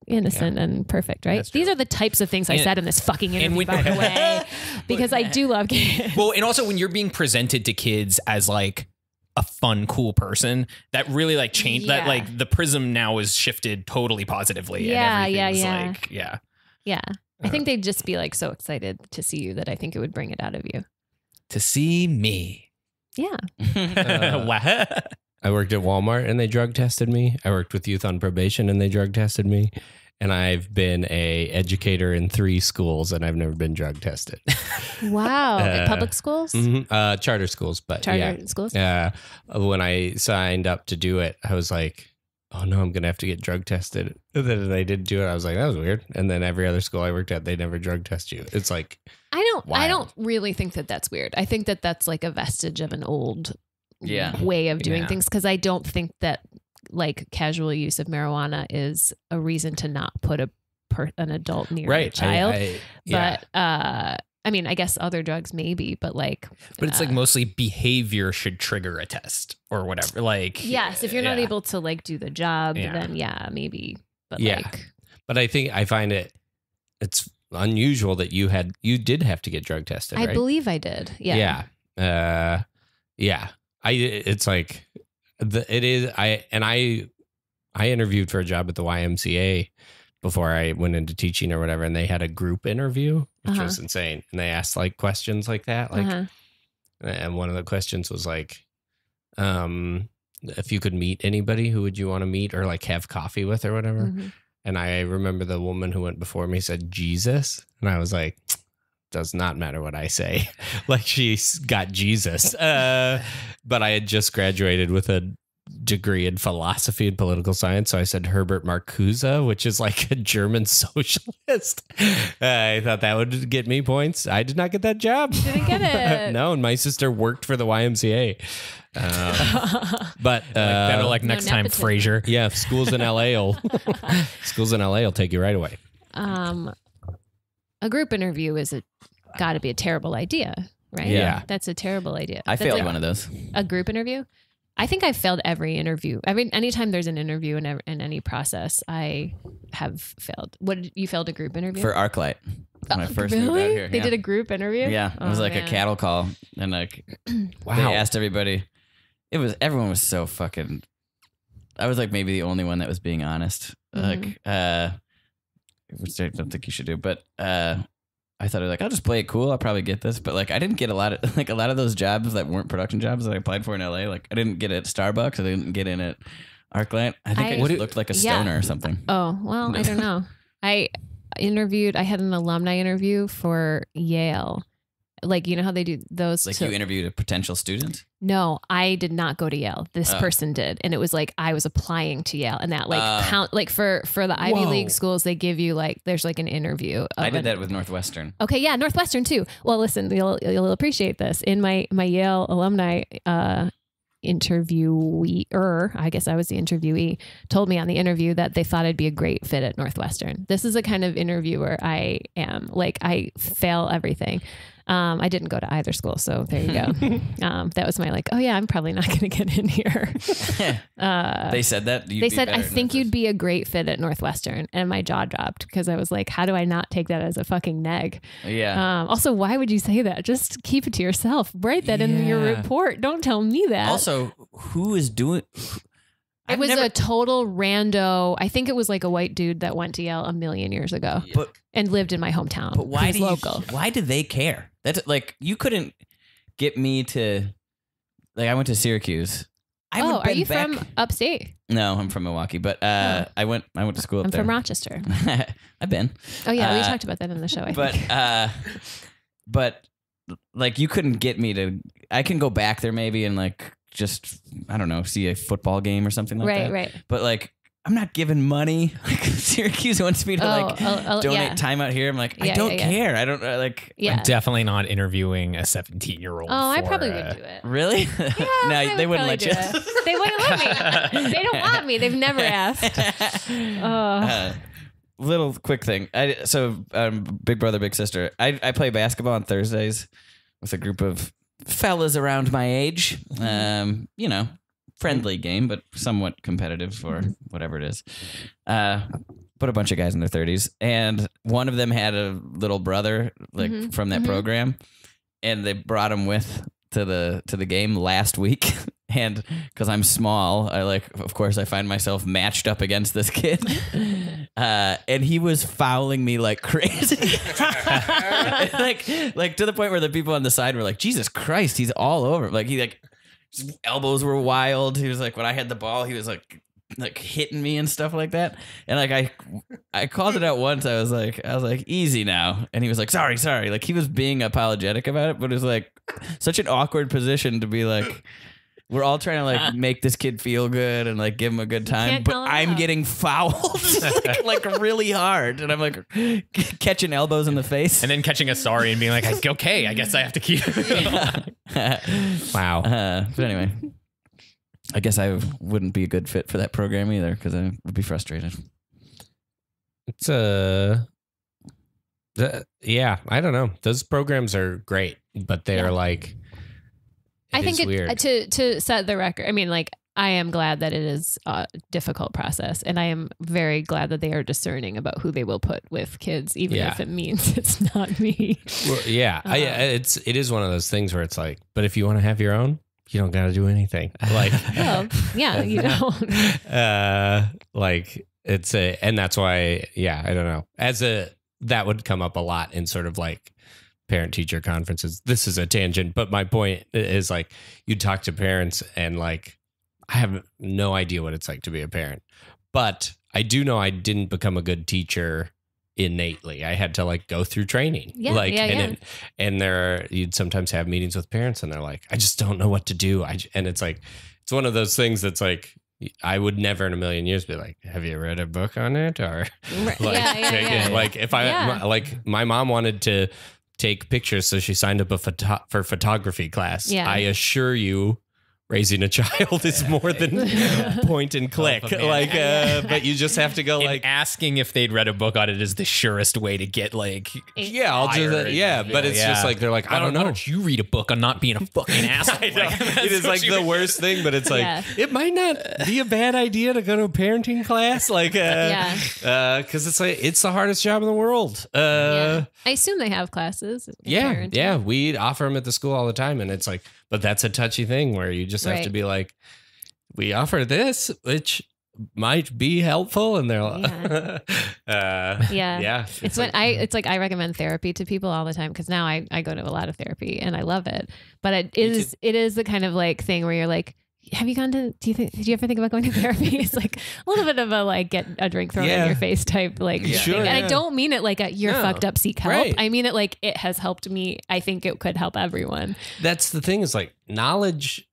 Speaker 5: innocent and perfect, right? These are the types of things I said in this fucking interview, by the way, because I do love kids.
Speaker 6: Well, and also when you're being presented to kids as a fun, cool person, that really changed that the prism now is shifted totally positively.
Speaker 5: Yeah,
Speaker 6: and
Speaker 5: yeah. I think they'd just be so excited to see you that I think it would bring it out of you.
Speaker 6: To see me.
Speaker 5: Yeah.
Speaker 4: I worked at Walmart and they drug tested me. I worked with youth on probation and they drug tested me. And I've been a educator in 3 schools and I've never been drug tested.
Speaker 5: Wow. Public schools?
Speaker 4: Mm-hmm. Charter schools, but
Speaker 5: schools?
Speaker 4: When I signed up to do it, I was like, oh no, I'm going to have to get drug tested. And then they didn't do it. I was like, that was weird. And then every other school I worked at, they never drug test you. It's I
Speaker 5: don't really think that that's weird. I think that that's a vestige of an old way of doing things. Cause I don't think that casual use of marijuana is a reason to not put an adult near a child. I mean, I guess other drugs maybe, but
Speaker 6: but it's mostly behavior should trigger a test or whatever.
Speaker 5: Yes, if you're not able to do the job, then maybe. But
Speaker 4: but I find it's unusual that you did have to get drug tested.
Speaker 5: I believe I did. Yeah.
Speaker 4: I interviewed for a job at the YMCA before I went into teaching or whatever, and they had a group interview, which was insane. And they asked questions like that, and one of the questions was if you could meet anybody, who would you want to meet or like have coffee with or whatever?
Speaker 5: Mhm.
Speaker 4: And I remember the woman who went before me said Jesus. And I was like, does not matter what I say. Like she's got Jesus. But I had just graduated with a degree in philosophy and political science. So I said Herbert Marcuse, which is like a German socialist. I thought that would get me points. I did not get that job.
Speaker 5: Didn't get it.
Speaker 4: No, and my sister worked for the YMCA. But
Speaker 6: That'll like next time,
Speaker 5: nepotism.
Speaker 6: Frasier.
Speaker 4: yeah, schools in LA will take you right away.
Speaker 5: A group interview is got to be a terrible idea, right?
Speaker 4: Yeah.
Speaker 5: That's a terrible idea.
Speaker 3: I
Speaker 5: That's
Speaker 3: failed
Speaker 5: like
Speaker 3: one of those.
Speaker 5: a group interview. I think I failed every interview. I mean, anytime there's an interview in any process, I have failed. You failed a group interview
Speaker 3: For ArcLight. When I first moved out
Speaker 5: really?
Speaker 3: here.
Speaker 5: They
Speaker 3: yeah.
Speaker 5: did a group interview.
Speaker 3: Yeah, it was
Speaker 5: Oh,
Speaker 3: like
Speaker 5: man.
Speaker 3: a cattle call, and like
Speaker 4: Wow.
Speaker 3: they asked everybody. Everyone was so fucking. I was like maybe the only one that was being honest. Like, which I don't think you should do, but I thought like I'll just play it cool. I'll probably get this, but like I didn't get a lot of those jobs that weren't production jobs that I applied for in LA. Like I didn't get at Starbucks. I didn't get in at ArcLight. I think I just looked like a stoner or something.
Speaker 5: Oh, well, I don't know. I had an alumni interview for Yale. Like, you know how they do those?
Speaker 3: Like you interviewed a potential student.
Speaker 5: No, I did not go to Yale. This
Speaker 3: Oh.
Speaker 5: person did. And it was like, I was applying to Yale, and that like count, like for the Ivy
Speaker 4: Whoa.
Speaker 5: League schools, they give you like, there's like an interview.
Speaker 3: I did that with Northwestern.
Speaker 5: Okay. Yeah. Northwestern too. Well, listen, you'll appreciate this. In my Yale alumni, interviewer, I guess I was the interviewee, told me on the interview that they thought I'd be a great fit at Northwestern. This is the kind of interviewer I am. Like I fail everything. I didn't go to either school, so there you go. That was my like, oh yeah, I'm probably not going to get in here.
Speaker 3: They said that.
Speaker 5: They said, I think you'd be a great fit at Northwestern. And my jaw dropped because I was like, how do I not take that as a fucking neg?
Speaker 3: Yeah.
Speaker 5: Also, why would you say that? Just keep it to yourself. Write that in your
Speaker 3: Yeah.
Speaker 5: report. Don't tell me that.
Speaker 3: Also, who is doing?
Speaker 5: it was a total rando. I think it was like a white dude that went to Yale a million years ago
Speaker 3: But
Speaker 5: and lived in my hometown.
Speaker 3: but why
Speaker 5: He's
Speaker 3: do you,
Speaker 5: local?
Speaker 3: Why do they care? That's like you couldn't get me to. Like I went to Syracuse. I would
Speaker 5: Oh, are
Speaker 3: been
Speaker 5: you
Speaker 3: back-
Speaker 5: from upstate?
Speaker 3: No, I'm from Milwaukee, but I went to school up
Speaker 5: I'm
Speaker 3: there.
Speaker 5: from Rochester.
Speaker 3: I've been.
Speaker 5: Oh yeah, we
Speaker 3: Uh,
Speaker 5: talked about that in the show. I
Speaker 3: but
Speaker 5: think.
Speaker 3: but like you couldn't get me to. I can go back there maybe and like just I don't know, see a football game or something like that.
Speaker 5: Right.
Speaker 3: But like I'm not giving money. Like Syracuse wants me to donate
Speaker 5: yeah.
Speaker 3: time out here. I'm like I
Speaker 5: Yeah,
Speaker 3: don't
Speaker 5: yeah, yeah.
Speaker 3: care. I don't like.
Speaker 5: Yeah.
Speaker 6: I'm definitely not interviewing a 17-year-old.
Speaker 5: Oh, I probably would do it.
Speaker 3: Really?
Speaker 5: Yeah,
Speaker 3: no,
Speaker 5: I
Speaker 3: they
Speaker 5: would
Speaker 3: wouldn't
Speaker 5: probably
Speaker 3: let you.
Speaker 5: do it. They wouldn't let me. They don't want me. They've never asked.
Speaker 3: Little quick thing. Big brother, big sister. I play basketball on Thursdays with a group of fellas around my age. You know, friendly game, but somewhat competitive or whatever it is. But a bunch of guys in their 30s, and one of them had a little brother like from that program, and they brought him with to the game last week. And because I'm small, of course I find myself matched up against this kid. And he was fouling me like crazy. like to the point where the people on the side were like, Jesus Christ, he's all over. Like his elbows were wild. He was like, when I had the ball, he was like hitting me and stuff like that. And like I called it out once. I was like, easy now. And he was like, sorry. Like he was being apologetic about it, but it was like such an awkward position to be like, we're all trying to like make this kid feel good and like give him a good time,
Speaker 5: can't
Speaker 3: but
Speaker 5: call him
Speaker 3: I'm
Speaker 5: out.
Speaker 3: getting fouled like really hard, and I'm like catching elbows in the face.
Speaker 6: And then catching a sorry and being like, okay, I guess I have to keep.
Speaker 4: Wow.
Speaker 3: But anyway, I guess I wouldn't be a good fit for that program either because I would be frustrated.
Speaker 4: It's yeah, I don't know. Those programs are great, but they're like,
Speaker 5: I think
Speaker 4: is weird.
Speaker 5: to set the record. I mean, like, I am glad that it is a difficult process, and I am very glad that they are discerning about who they will put with kids, even
Speaker 4: Yeah.
Speaker 5: if it means it's not me.
Speaker 4: Well, yeah, it is one of those things where it's like, but if you want to have your own, you don't got to do anything. Like,
Speaker 5: Well, yeah, you don't.
Speaker 4: like it's and that's why, yeah, I don't know. That would come up a lot in sort of like parent teacher conferences. This is a tangent, but my point is like you talk to parents and like I have no idea what it's like to be a parent, but I do know I didn't become a good teacher innately. I had to like go through training.
Speaker 5: Yeah,
Speaker 4: like,
Speaker 5: yeah,
Speaker 4: and
Speaker 5: yeah.
Speaker 4: and you'd sometimes have meetings with parents and they're like, I just don't know what to do. And it's like, it's one of those things that's like, I would never in a million years be like, have you read a book on it? Or like, like if like my mom wanted to take pictures, so she signed up for photography class.
Speaker 5: Yeah.
Speaker 4: I assure you, raising a child is more than point and click. Like, but you just have to go
Speaker 6: And
Speaker 4: like
Speaker 6: asking if they'd read a book on it is the surest way to get like.
Speaker 4: yeah, I'll do that. Yeah, but it's just like they're like, I don't know.
Speaker 6: Why don't you read a book on not being a fucking asshole?
Speaker 4: I know. It is like the worst thing, but it's like
Speaker 5: Yeah.
Speaker 4: it might not be a bad idea to go to a parenting class, like, because it's like it's the hardest job in the world.
Speaker 5: I assume they have classes. in parenting.
Speaker 4: Yeah, we offer them at the school all the time, and it's like, but that's a touchy thing where you just have to
Speaker 5: Right.
Speaker 4: be like, we offer this, which might be helpful, and they're like,
Speaker 5: Yeah. It's when I recommend therapy to people all the time because now I go to a lot of therapy and I love it. But it is the kind of like thing where you're like, have you gone to? Did you ever think about going to therapy? It's like a little bit of a like get a drink thrown in your face type like
Speaker 4: Sure,
Speaker 5: thing. And
Speaker 4: yeah.
Speaker 5: I don't mean it like you're
Speaker 4: No.
Speaker 5: fucked up, seek help.
Speaker 4: Right.
Speaker 5: I mean it like it has helped me. I think it could help everyone.
Speaker 4: That's the thing is like knowledge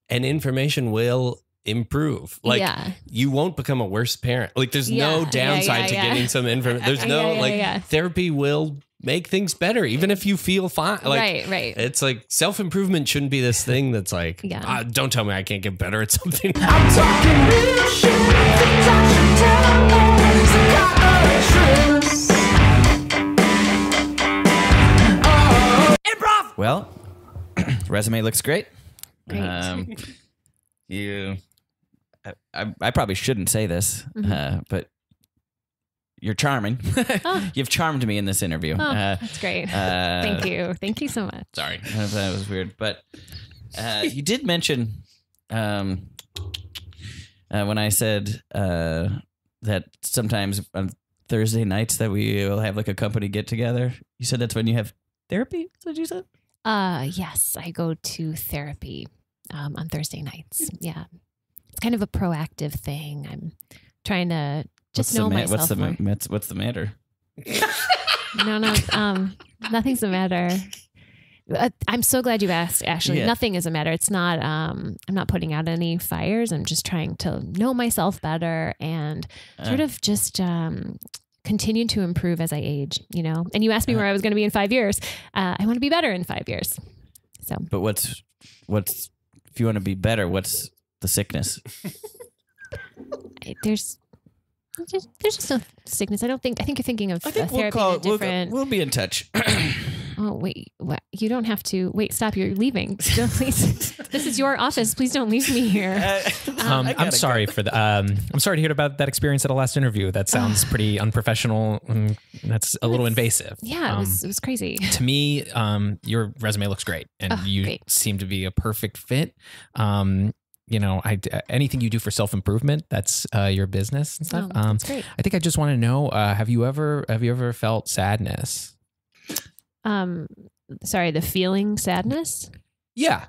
Speaker 4: and information will improve. Like
Speaker 5: Yeah.
Speaker 4: you won't become a worse parent. Like there's no
Speaker 5: Yeah,
Speaker 4: downside
Speaker 5: yeah,
Speaker 4: to
Speaker 5: yeah.
Speaker 4: getting some information. There's no therapy will make things better, even if you feel fine. Like,
Speaker 5: right.
Speaker 4: It's like self-improvement shouldn't be this thing that's like,
Speaker 5: Yeah.
Speaker 4: Don't tell me I can't get better at something.
Speaker 2: I'm talking real shit. Think I should tell me some kind of truth.
Speaker 3: Well, resume looks great.
Speaker 5: Great.
Speaker 3: I probably shouldn't say this, but you're charming.
Speaker 5: Oh.
Speaker 3: You've charmed me in this interview.
Speaker 5: Oh, that's great. Thank you. Thank you so much.
Speaker 3: Sorry, that was weird. But you did mention when I said that sometimes on Thursday nights that we will have like a company get together. You said that's when you have therapy. That's what you said.
Speaker 5: Yes, I go to therapy on Thursday nights. Yeah, it's kind of a proactive thing. I'm trying to just know myself more.
Speaker 3: What's the matter?
Speaker 5: No, nothing's the matter. I'm so glad you asked. Actually,
Speaker 3: Yeah.
Speaker 5: nothing is a matter. It's not. I'm not putting out any fires. I'm just trying to know myself better and sort of just continue to improve as I age. You know. And you asked me where I was going to be in 5 years. I want to be better in 5 years. So.
Speaker 3: But what's if you want to be better? What's the sickness?
Speaker 5: There's just no sickness. I think you're thinking of therapy in a different.
Speaker 3: We'll be in touch.
Speaker 5: Oh wait, what? You don't have to wait. Stop! You're leaving. Don't, please. This is your office. Please don't leave me here.
Speaker 6: I'm sorry for the. I'm sorry to hear about that experience at a last interview. That sounds pretty unprofessional. That's a little invasive.
Speaker 5: Yeah, it was crazy.
Speaker 6: To me, your resume looks great, and you
Speaker 5: great.
Speaker 6: seem to be a perfect fit. You know, anything you do for self improvement, that's your business and stuff.
Speaker 5: Oh, that's great.
Speaker 6: I think I just want to know: have you ever felt sadness?
Speaker 5: Sorry, the feeling sadness.
Speaker 6: Yeah.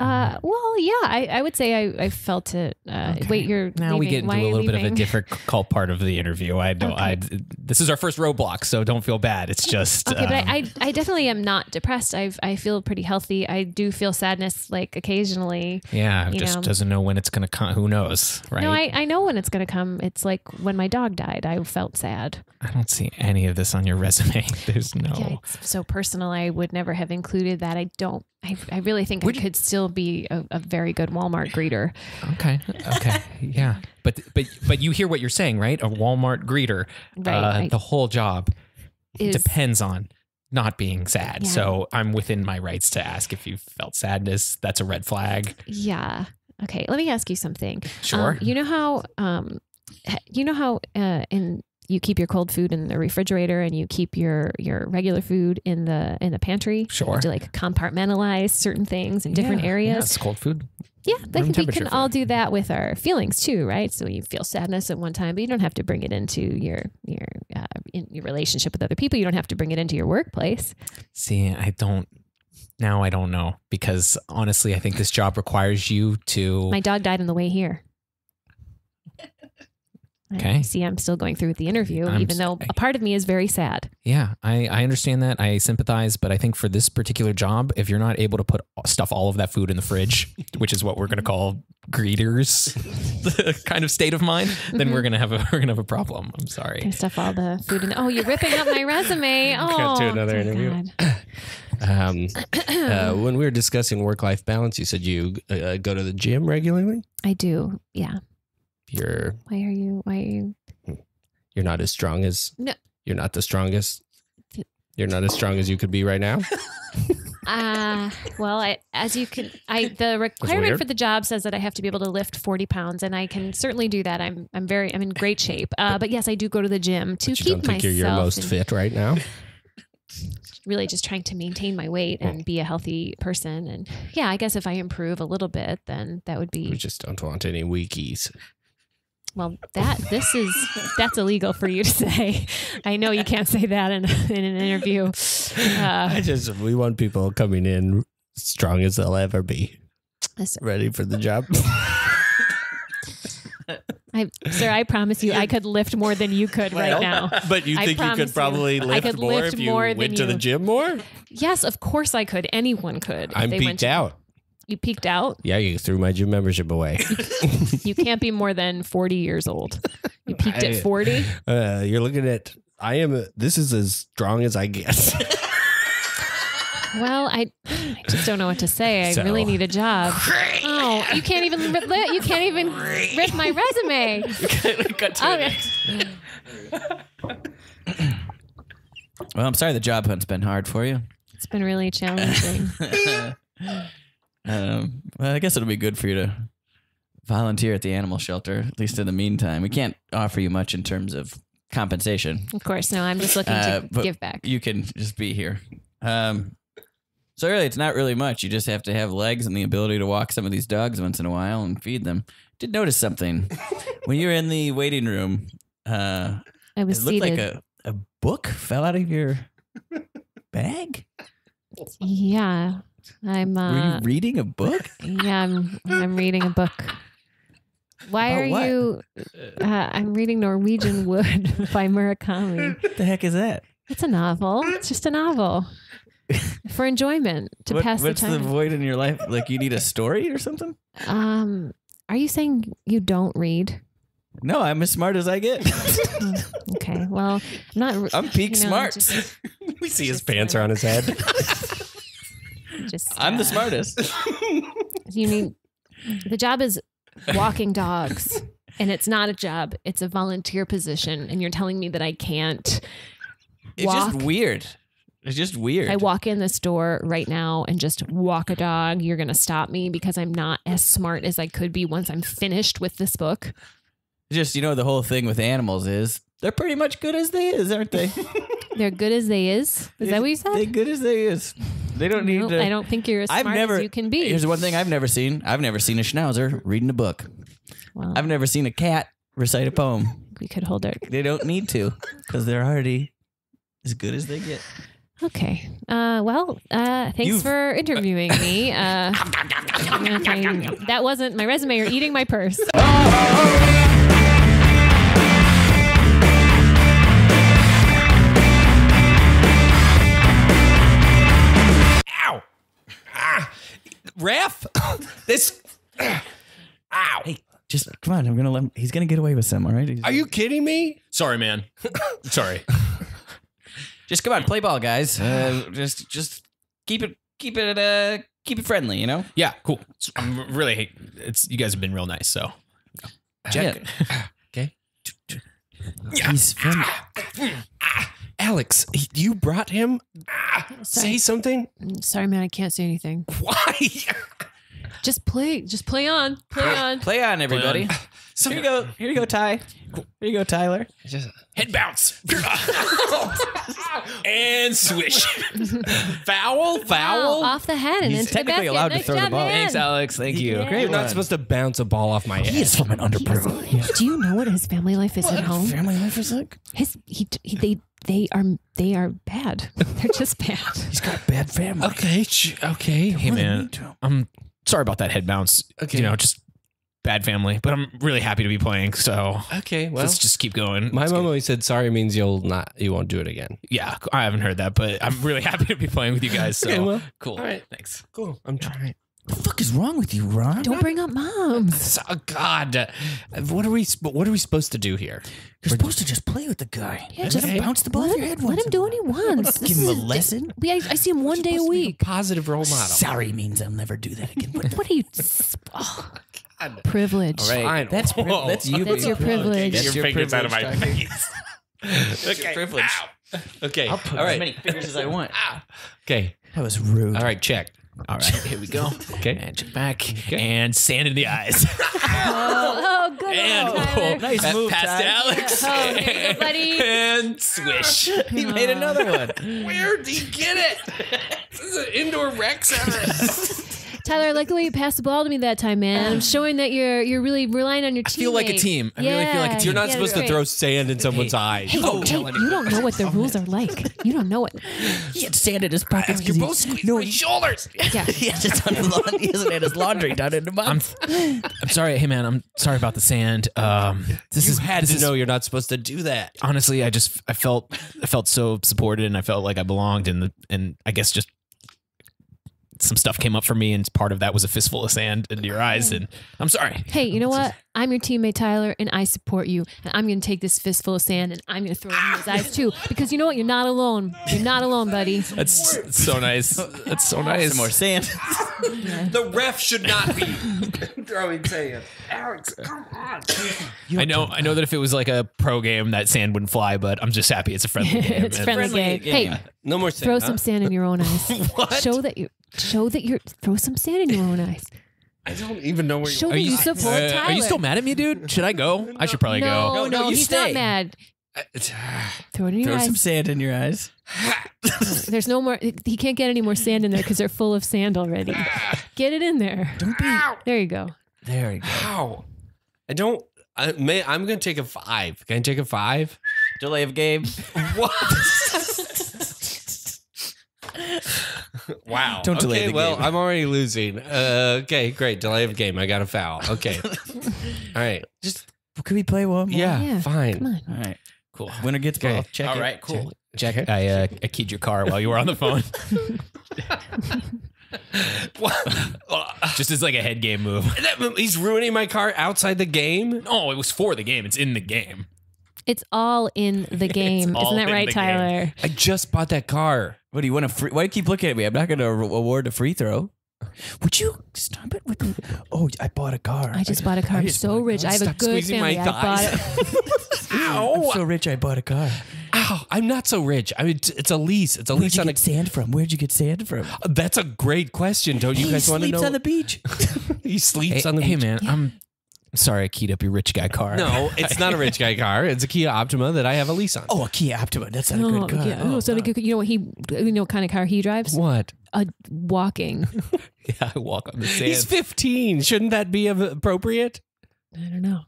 Speaker 5: Well, yeah, I would say I felt it.
Speaker 6: Okay.
Speaker 5: Wait, you're
Speaker 6: now we
Speaker 5: leaving.
Speaker 6: get
Speaker 5: Why
Speaker 6: into
Speaker 5: are
Speaker 6: a
Speaker 5: you
Speaker 6: little bit of a
Speaker 5: leaving?
Speaker 6: difficult part of the interview. I know.
Speaker 5: Okay.
Speaker 6: This is our first roadblock, so don't feel bad. It's just
Speaker 5: Okay, but I definitely am not depressed. I feel pretty healthy. I do feel sadness like occasionally.
Speaker 6: yeah,
Speaker 5: you
Speaker 6: just
Speaker 5: know.
Speaker 6: doesn't know when it's gonna come. Who knows, right?
Speaker 5: No, I know when it's going to come. It's like when my dog died. I felt sad.
Speaker 6: I don't see any of this on your resume. There's no.
Speaker 5: Yeah, it's so personal. I would never have included that. I don't. I really think I could still be a very good Walmart greeter.
Speaker 6: Okay. Yeah. But you hear what you're saying, right? A Walmart greeter.
Speaker 5: Right.
Speaker 6: The whole job
Speaker 5: Is-
Speaker 6: depends on not being sad.
Speaker 5: Yeah.
Speaker 6: So I'm within my rights to ask if you felt sadness. That's a red flag.
Speaker 5: Yeah. Okay. Let me ask you something.
Speaker 6: Sure.
Speaker 5: You know how you keep your cold food in the refrigerator and you keep your regular food in the pantry.
Speaker 6: Sure.
Speaker 5: To like compartmentalize certain things in different
Speaker 6: Yeah,
Speaker 5: areas.
Speaker 6: it's cold food.
Speaker 5: Yeah,
Speaker 6: Room
Speaker 5: we
Speaker 6: temperature
Speaker 5: can all
Speaker 6: food.
Speaker 5: do that with our feelings too, right? So you feel sadness at one time, but you don't have to bring it into your in your relationship with other people. You don't have to bring it into your workplace.
Speaker 6: See, I don't Now I don't know, because honestly, I think this job requires you to.
Speaker 5: My dog died on the way here.
Speaker 6: Okay.
Speaker 5: See, I'm still going through with the interview, even though a part of me is very sad.
Speaker 6: Yeah, I understand that. I sympathize, but I think for this particular job, if you're not able to stuff all of that food in the fridge, which is what we're going to call greeters, the kind of state of mind, then we're gonna have a problem. I'm sorry.
Speaker 5: Can stuff all the food in. Oh, you're ripping up my resume. Oh,
Speaker 4: Cut to another
Speaker 5: dear
Speaker 4: interview.
Speaker 5: God.
Speaker 4: When we were discussing work-life balance, you said you go to the gym regularly.
Speaker 5: I do. Yeah.
Speaker 4: You're
Speaker 5: Why are you?
Speaker 4: you're not as strong as
Speaker 5: No.
Speaker 4: You're not the strongest. You're not as strong as you could be right now.
Speaker 5: Well, the requirement
Speaker 4: weird.
Speaker 5: for the job says that I have to be able to lift 40 pounds, and I can certainly do that. I'm in great shape. But yes, I do go to the gym to
Speaker 4: But you
Speaker 5: keep
Speaker 4: don't think
Speaker 5: myself.
Speaker 4: you're your most
Speaker 5: in-
Speaker 4: fit right now.
Speaker 5: Really just trying to maintain my weight and be a healthy person. And yeah, I guess if I improve a little bit, then that would
Speaker 4: We
Speaker 5: be,
Speaker 4: just don't want any weakies.
Speaker 5: well, that's illegal for you to say. I know you can't say that in an interview.
Speaker 4: We want people coming in strong as they'll ever be,
Speaker 5: Listen,
Speaker 4: ready for the job.
Speaker 5: sir, I promise you I could lift more than you could right now.
Speaker 4: But you
Speaker 5: I
Speaker 4: think you
Speaker 5: promise
Speaker 4: could
Speaker 5: you,
Speaker 4: probably
Speaker 5: I
Speaker 4: lift
Speaker 5: could
Speaker 4: more
Speaker 5: lift
Speaker 4: if you
Speaker 5: more
Speaker 4: went
Speaker 5: than
Speaker 4: to the
Speaker 5: you.
Speaker 4: gym more?
Speaker 5: Yes, of course I could. Anyone could. if
Speaker 4: I'm
Speaker 5: they went
Speaker 4: peaked
Speaker 5: to-
Speaker 4: out.
Speaker 5: You peaked out?
Speaker 4: Yeah, you threw my gym membership away.
Speaker 5: You can't be more than 40 years old. You peaked at 40?
Speaker 4: You're looking at. This is as strong as I get.
Speaker 5: Well, I just don't know what to say. I
Speaker 4: So-
Speaker 5: really need a job. Oh, you can't even rip my resume.
Speaker 3: Cut to
Speaker 5: Okay.
Speaker 3: Well, I'm sorry the job hunt's been hard for you.
Speaker 5: It's been really challenging.
Speaker 3: Well, I guess it'll be good for you to volunteer at the animal shelter, at least in the meantime. We can't offer you much in terms of compensation.
Speaker 5: Of course, no, I'm just looking to
Speaker 3: but
Speaker 5: give back.
Speaker 3: You can just be here. So really, it's not really much. You just have to have legs and the ability to walk some of these dogs once in a while and feed them. Did notice something. When you were in the waiting room,
Speaker 5: I
Speaker 3: it
Speaker 5: was
Speaker 3: looked
Speaker 5: seated.
Speaker 3: like a book fell out of your bag.
Speaker 5: Yeah. I'm
Speaker 3: Were you reading a book?
Speaker 5: yeah, I'm reading a book. Why
Speaker 3: About
Speaker 5: are
Speaker 3: what?
Speaker 5: you I'm reading Norwegian Wood by Murakami.
Speaker 3: What the heck is that?
Speaker 5: It's a novel. It's just a novel. For enjoyment, to pass the
Speaker 3: What's the
Speaker 5: time.
Speaker 3: void in your life? Like you need a story or something?
Speaker 5: Are you saying you don't read?
Speaker 3: No, I'm as smart as I get.
Speaker 5: Okay, well, I'm not.
Speaker 3: I'm peak smart.
Speaker 4: We see his pants are on his head.
Speaker 3: I'm the smartest.
Speaker 5: You need. The job is walking dogs, and it's not a job. It's a volunteer position, and you're telling me that I can't.
Speaker 3: It's just weird. It's just weird.
Speaker 5: I walk in this door right now and just walk a dog. You're going to stop me because I'm not as smart as I could be once I'm finished with this book.
Speaker 3: Just, the whole thing with animals is they're pretty much good as they is, aren't they?
Speaker 5: They're good as they is. Is that what you said?
Speaker 3: They're good as they is. They don't need to.
Speaker 5: I don't think you're as smart as you can be.
Speaker 3: Here's one thing I've never seen. I've never seen a schnauzer reading a book.
Speaker 5: Well,
Speaker 3: I've never seen a cat recite a poem.
Speaker 5: we could hold it.
Speaker 3: They don't need to because they're already as good as they get.
Speaker 5: Okay. Thanks for interviewing me. I'm gonna that wasn't my resume. You're eating my purse.
Speaker 4: Ow! Ref! This. Ow!
Speaker 3: Hey, just come on. I'm gonna let him. He's gonna get away with some. All right.
Speaker 4: Are you kidding me?
Speaker 6: Sorry, man. Sorry.
Speaker 3: Just come on, play ball, guys. Just keep it friendly.
Speaker 6: Yeah, cool. I'm really. You guys have been real nice. So
Speaker 3: Check.
Speaker 4: Okay.
Speaker 3: He's from.
Speaker 4: Alex, you brought him? Say something?
Speaker 5: Sorry, man. I can't say anything.
Speaker 4: Why?
Speaker 5: Just play. Just play on. Play on.
Speaker 3: Play on, everybody. Here you go. Here you go, Ty. Here you go, Tyler.
Speaker 6: head bounce and swish. Foul.
Speaker 5: Wow, off the head and
Speaker 3: He's
Speaker 5: into the
Speaker 3: technically
Speaker 5: basket.
Speaker 3: allowed to
Speaker 5: Nice
Speaker 3: throw the
Speaker 5: job,
Speaker 3: ball.
Speaker 5: man.
Speaker 6: Thanks, Alex. Thank you.
Speaker 5: Yeah.
Speaker 3: Great
Speaker 4: You're not
Speaker 3: one.
Speaker 4: supposed to bounce a ball off my head.
Speaker 3: He is from an underprivileged
Speaker 5: Do you know what his family life is at home?
Speaker 3: family life is like.
Speaker 5: They they are bad. They're just bad.
Speaker 7: He's got a bad family.
Speaker 4: Okay.
Speaker 6: Hey, man, I'm sorry about that head bounce.
Speaker 4: Okay.
Speaker 6: Just bad family, but I'm really happy to be playing. So
Speaker 4: Okay. Well,
Speaker 6: let's just keep going.
Speaker 4: my
Speaker 6: It's
Speaker 4: mom
Speaker 6: good.
Speaker 4: always said sorry means you won't do it again.
Speaker 6: Yeah, I haven't heard that, but I'm really happy to be playing with you guys. So
Speaker 4: Okay, well,
Speaker 6: cool.
Speaker 4: all right.
Speaker 6: Thanks.
Speaker 4: Cool. I'm trying.
Speaker 7: The fuck is wrong with you, Ron?
Speaker 5: Don't bring up moms.
Speaker 4: Oh, God, what are we supposed to do here?
Speaker 7: You're supposed to just play with the guy.
Speaker 5: Yeah,
Speaker 7: Let
Speaker 5: just
Speaker 7: him bounce the ball off your head.
Speaker 5: Let him do what he wants.
Speaker 7: Give him a lesson.
Speaker 5: I see him one day a week.
Speaker 4: Positive role model.
Speaker 7: Sorry means I'll never do that again.
Speaker 5: What are you? Oh, privilege.
Speaker 3: All right.
Speaker 4: Fine.
Speaker 3: That's you.
Speaker 5: That's your privilege.
Speaker 3: That's your
Speaker 4: fingers out of my
Speaker 3: privilege.
Speaker 4: face.
Speaker 3: That's your privilege.
Speaker 4: Okay.
Speaker 3: I'll put
Speaker 4: All
Speaker 3: as
Speaker 4: right.
Speaker 3: many fingers as I want.
Speaker 4: Okay.
Speaker 7: That was rude.
Speaker 4: All right. Check.
Speaker 6: All right, here we go.
Speaker 4: Okay.
Speaker 6: And check back. And sand in the eyes.
Speaker 5: Oh, good
Speaker 6: and
Speaker 5: old Tyler.
Speaker 3: Nice move,
Speaker 6: past
Speaker 3: Ty.
Speaker 6: Alex.
Speaker 5: Oh, here you go, buddy.
Speaker 6: And swish.
Speaker 3: He made another one.
Speaker 4: Where did he get it? This is an indoor rec center.
Speaker 5: Tyler, I like the way you passed the ball to me that time, man. I'm showing that you're really relying on your team.
Speaker 6: I feel like a team. I really feel like a team.
Speaker 4: You're not
Speaker 5: Yeah,
Speaker 4: supposed to
Speaker 5: great.
Speaker 4: throw sand in someone's eyes.
Speaker 5: Hey,
Speaker 6: Oh,
Speaker 5: hey,
Speaker 6: tell
Speaker 5: you don't know what the rules are like. You don't know it.
Speaker 7: He had sand in his pockets.
Speaker 4: You're both squeezing my shoulders.
Speaker 5: Yeah.
Speaker 7: He hasn't had his laundry done in a month.
Speaker 6: I'm sorry. Hey, man, I'm sorry about the sand. This
Speaker 4: Had to know you're not supposed to do that.
Speaker 6: honestly, I felt so supported, and I felt like I belonged, and I guess just some stuff came up for me, and part of that was a fistful of sand into your eyes, and I'm sorry.
Speaker 5: Hey, you know what? I'm your teammate, Tyler, and I support you. And I'm going to take this fistful of sand and I'm going to throw it in his eyes too. Because you know what? You're not alone. You're not alone, buddy.
Speaker 6: That's so nice. That's so nice.
Speaker 3: Some more sand.
Speaker 4: The ref should not be throwing sand. Alex, come on.
Speaker 6: I know that if it was like a pro game, that sand wouldn't fly, but I'm just happy it's a friendly game.
Speaker 5: It's friendly game.
Speaker 3: game.
Speaker 5: Hey,
Speaker 4: No more sand.
Speaker 5: throw
Speaker 4: huh?
Speaker 5: some sand in your own eyes.
Speaker 4: What?
Speaker 5: Show that you're throw some sand in your own eyes.
Speaker 4: I don't even know where
Speaker 5: Show
Speaker 4: you
Speaker 5: that you support Tyler.
Speaker 6: Are you still mad at me, dude? Should I go? I should probably go.
Speaker 5: No,
Speaker 3: you
Speaker 5: he's
Speaker 3: stay.
Speaker 5: not mad. Throw it in your
Speaker 3: Throw
Speaker 5: eyes.
Speaker 3: some sand in your eyes.
Speaker 5: There's no more. He can't get any more sand in there because they're full of sand already. Get it in there.
Speaker 7: Don't be.
Speaker 5: There you go.
Speaker 3: There you go.
Speaker 4: How? I'm going to take a 5. Can I take a 5?
Speaker 3: Delay of game.
Speaker 4: What? Wow.
Speaker 3: Don't delay the
Speaker 4: well,
Speaker 3: game.
Speaker 4: I'm already losing. Okay, great. Delay of game. I got a foul. Okay. All right.
Speaker 3: Could we play one more?
Speaker 4: Yeah, fine.
Speaker 5: Come on.
Speaker 3: All right.
Speaker 6: Cool.
Speaker 3: Winner gets ball.
Speaker 4: Okay.
Speaker 3: Check
Speaker 6: All
Speaker 3: it.
Speaker 6: right, cool. Jack, I keyed your car while you were on the phone. Just as like a head game move.
Speaker 4: He's ruining my car outside the game?
Speaker 6: No, it was for the game. It's in the game.
Speaker 5: It's all in the game.
Speaker 6: all
Speaker 5: Isn't that
Speaker 6: in
Speaker 5: right,
Speaker 6: the game.
Speaker 5: Tyler?
Speaker 4: I just bought that car.
Speaker 3: What do you want to free? Why do you keep looking at me? I'm not going to award a free throw.
Speaker 7: Would you stop it with the? Oh, I bought a car.
Speaker 5: I just bought a car. I'm so rich. I have a
Speaker 4: Stop
Speaker 5: good
Speaker 4: squeezing my
Speaker 5: family. I bought
Speaker 4: thighs.
Speaker 5: it.
Speaker 7: I'm so rich. I bought a car.
Speaker 4: Ow, I'm not so rich. I mean, it's a lease. It's a
Speaker 7: Where'd
Speaker 4: lease
Speaker 7: you
Speaker 4: on a.
Speaker 7: get sand from? Where'd you get sand from?
Speaker 4: That's a great question. Don't you
Speaker 7: He
Speaker 4: guys want to
Speaker 7: sleeps
Speaker 4: know?
Speaker 7: on the beach.
Speaker 4: He sleeps
Speaker 6: Hey,
Speaker 4: on the
Speaker 6: hey
Speaker 4: beach.
Speaker 6: man, I'm sorry I keyed up your rich guy car.
Speaker 4: No, it's not a rich guy car. It's a Kia Optima that I have a lease on.
Speaker 7: Oh, a Kia Optima. That's not a
Speaker 5: Oh,
Speaker 7: good car.
Speaker 5: yeah. Oh, so good. You know what kind of car he drives?
Speaker 4: What?
Speaker 5: A walking.
Speaker 6: Yeah, I walk on the sand.
Speaker 4: He's 15. Shouldn't that be appropriate?
Speaker 5: I don't know.